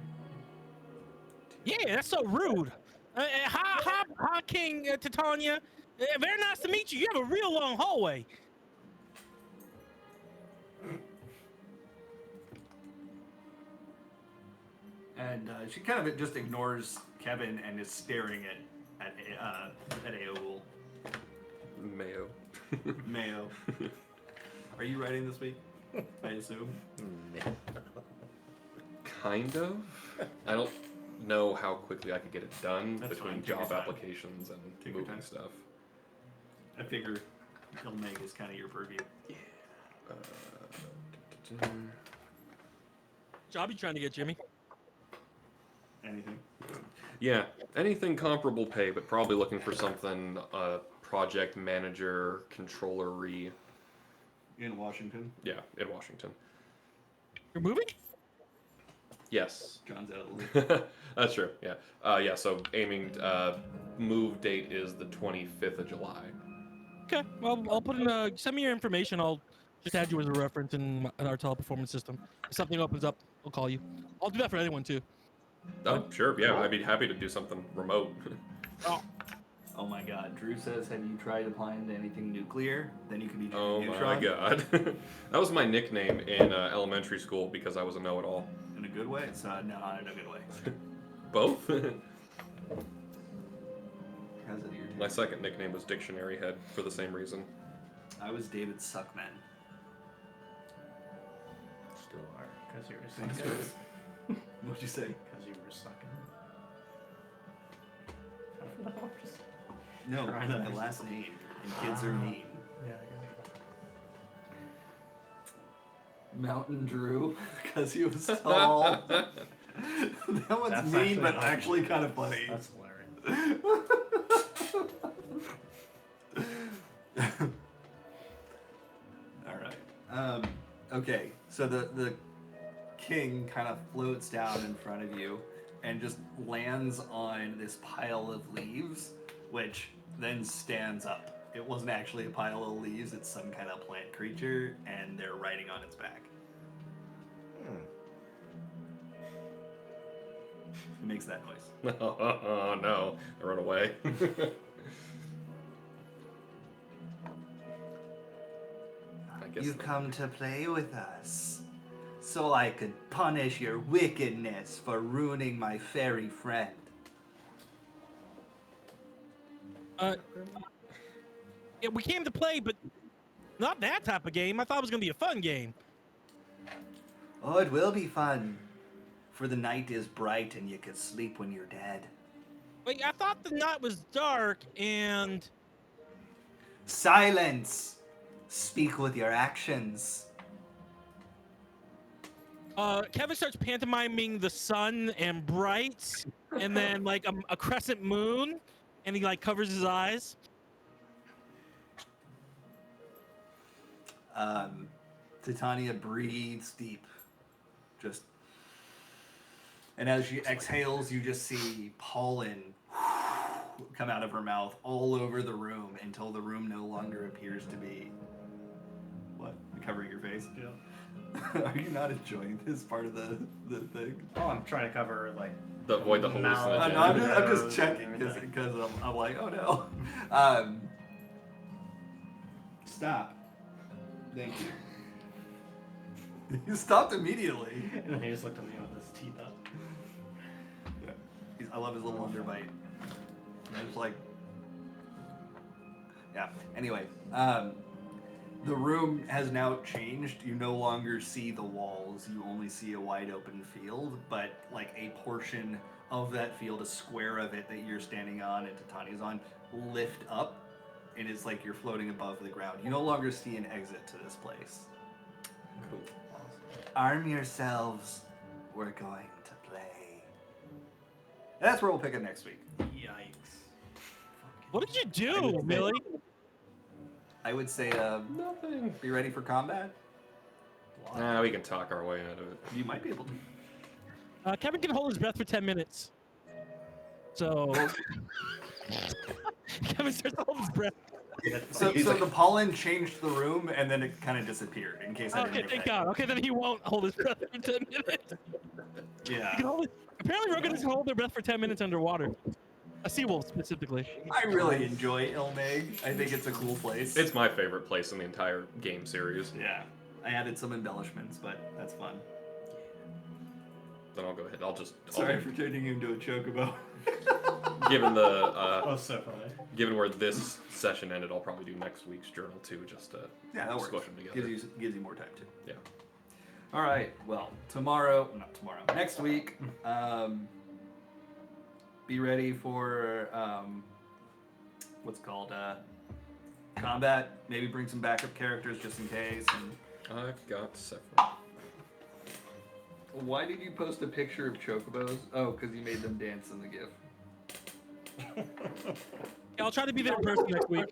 Yeah, that's so rude. Hi, King Titania. Very nice to meet you. You have a real long hallway. And she kind of just ignores Kevin and is staring at Aoul. Mayo. Mayo. Are you writing this week? I assume. Kind of. I don't know how quickly I could get it done That's between fine. Take your job time. applications and Take your moving time. stuff. I figure Ilmeg is kind of your purview. Job you trying to get, Jimmy? Anything? Yeah, anything comparable pay, but probably looking for something project manager, controllery. In Washington. Yeah, in Washington. You're moving? Yes. John's out of the loop. That's true. Yeah. Yeah. So aiming move date is the 25th of July. Okay. Well, I'll put in. Send me your information. I'll just add you as a reference in our teleperformance system. If something opens up, I'll call you. I'll do that for anyone too. Oh, sure. Yeah, I'd be happy to do something remote. Oh my god. Drew says, have you tried applying to anything nuclear? Then you can be Jimmy Oh Neutron. my god. That was my nickname in elementary school because I was a know-it-all. In a good way? So, no, not in a good way. Both? How's it your My second nickname was Dictionary Head for the same reason. I was David Suckman. Still are, because you were Thanks, sucking. Chris. What'd you say? Because you were sucking. For the horse. No, Right. my last name. And kids are mean. Yeah, Mountain Drew, because he was tall. That one's That's mean, actually but funny. actually kind of funny. that's hilarious. Alright. Okay, so the king kind of floats down in front of you and just lands on this pile of leaves, which then stands up. It wasn't actually a pile of leaves, it's some kind of plant creature, and they're riding on its back. It makes that noise. Oh no, I run away. I guess You've come to play with us, so I could punish your wickedness for ruining my fairy friend. Yeah, we came to play, but not that type of game. I thought it was gonna be a fun game. Oh, it will be fun, for the night is bright and you can sleep when you're dead. Wait, I thought the night was dark and Silence. Speak with your actions. Kevin starts pantomiming the sun and bright, and then like a crescent moon, and he like covers his eyes. Titania breathes deep. Just. And as she exhales, you just see pollen come out of her mouth all over the room until the room no longer appears to be. What? Covering your face? Yeah. Are you not enjoying this part of the thing? Oh, I'm trying to cover like Avoid the mouth. hallucinogen. No, I'm Nose just checking and everything. because I'm like, oh no. Stop. Thank you. You stopped immediately. And then he just looked at me with his teeth up. Yeah. I love his little underbite. And it's like, yeah. Anyway, the room has now changed. You no longer see the walls. You only see a wide open field, but like a portion of that field, a square of it that you're standing on and Titania's on, lift up, and it's like you're floating above the ground. You no longer see an exit to this place. Cool. Arm yourselves. We're going to play. That's where we'll pick it next week. Yikes. What did you do, Millie? I would say, Nothing. be ready for combat. Nah, we can talk our way out of it. You might be able to. Kevin can hold his breath for 10 minutes. So Kevin starts to hold his breath. So the pollen changed the room and then it kind of disappeared. In case I Okay, didn't thank get God. Okay, then he won't hold his breath for 10 minutes. He Yeah, can hold it. Apparently, rogues hold their breath for 10 minutes underwater. A seawolf specifically. I really enjoy Ilmeg. I think it's a cool place. It's my favorite place in the entire game series. Yeah, I added some embellishments, but that's fun. Then I'll go ahead. I'll just. Sorry for turning you into a chocobo. Given the Oh, so funny. given where this session ended, I'll probably do next week's journal too, just to Yeah, that works. squish them together. Gives you more time too. Yeah. All right. Well, not tomorrow. Next week, be ready for what's called combat. Maybe bring some backup characters just in case. And I've got Sephiroth. why did you post a picture of chocobos? Oh, because you made them dance in the GIF. Yeah, I'll try to be there in person next week.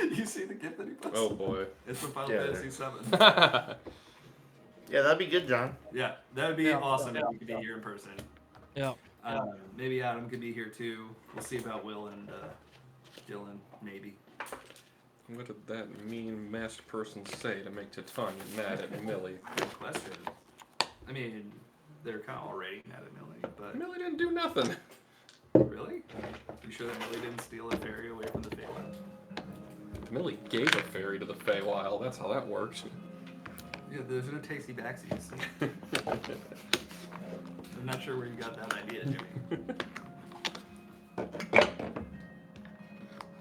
You see the GIF that he posted? Oh boy. It's from Final Yeah, Fantasy VII. Yeah, that'd be good, John. Yeah, that would be awesome if you could be here in person. Yeah. Maybe Adam could be here too. We'll see about Will and Dylan, maybe. What did that mean masked person say to make Titania mad at Millie? Good question. I mean, they're kind of already mad at Millie, but Millie didn't do nothing. really? You sure that Millie didn't steal a fairy away from the Feywild? Millie gave a fairy to the Feywild. That's how that works. Yeah, there's no tasty backsies. I'm not sure where you got that idea, Jimmy.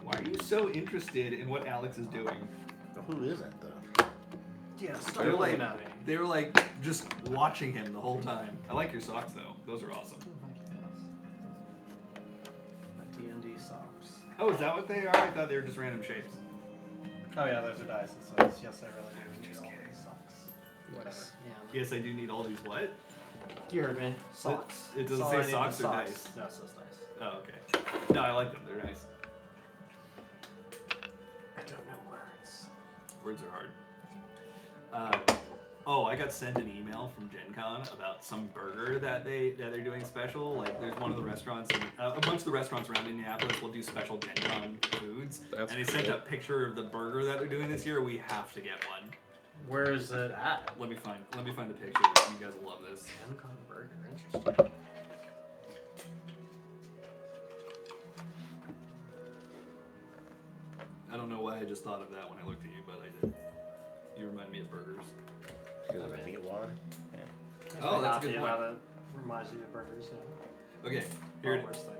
Why are you so interested in what Alex is doing? Who isn't, though? Yeah, stop They're like, looking at me. they were like just watching him the whole time. I like your socks though; those are awesome. My D&D socks. Oh, is that what they are? I thought they were just random shapes. Oh yeah, those are dice. So yes, I really do need all these socks. Whatever. Yeah. Yes, I do need all these. What? You heard me. Socks. It doesn't That's all say I need socks is or dice. No, it says dice. Oh, okay. No, I like them. They're nice. I don't know words. Words are hard. Oh, I got sent an email from Gen Con about some burger that they're doing special. Like, there's one of the restaurants, a bunch of the restaurants around Indianapolis will do special Gen Con foods. That's and they sent cool. a picture of the burger that they're doing this year. We have to get one. Where is it at? Let me find the picture. You guys will love this. Gen-Con burger. Interesting. I don't know why I just thought of that when I looked at you, but I did. You remind me of burgers. Because I get water. Oh, that's a good You point. have it. Reminds you of burgers. Yeah. Okay, here it Worse is. things.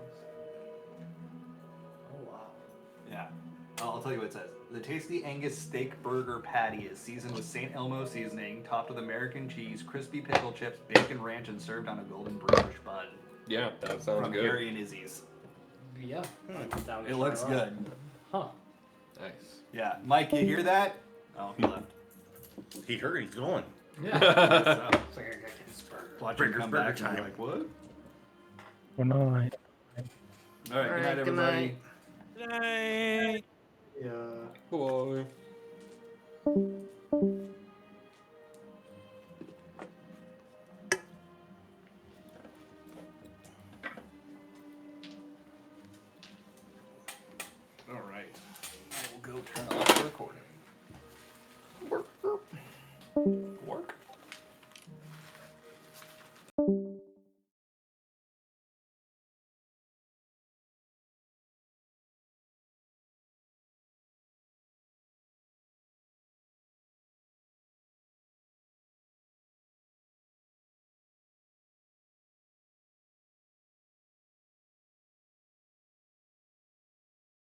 Oh wow. Yeah. I'll tell you what it says. The tasty Angus steak burger patty is seasoned with St. Elmo seasoning, topped with American cheese, crispy pickle chips, bacon ranch, and served on a golden brioche bun. Yeah, that sounds From good. Harry and Izzy's. Yeah. Down It looks Charlotte. good. Huh. Nice. Yeah, Mike, you hear that? Oh, he left. He heard. He's going. Yeah. So, It's like I can spur. watch him Burger, come burger back and be time. like, what? Or not. All right, good night, Alright, good everybody. night. Good night. Yeah. Bye.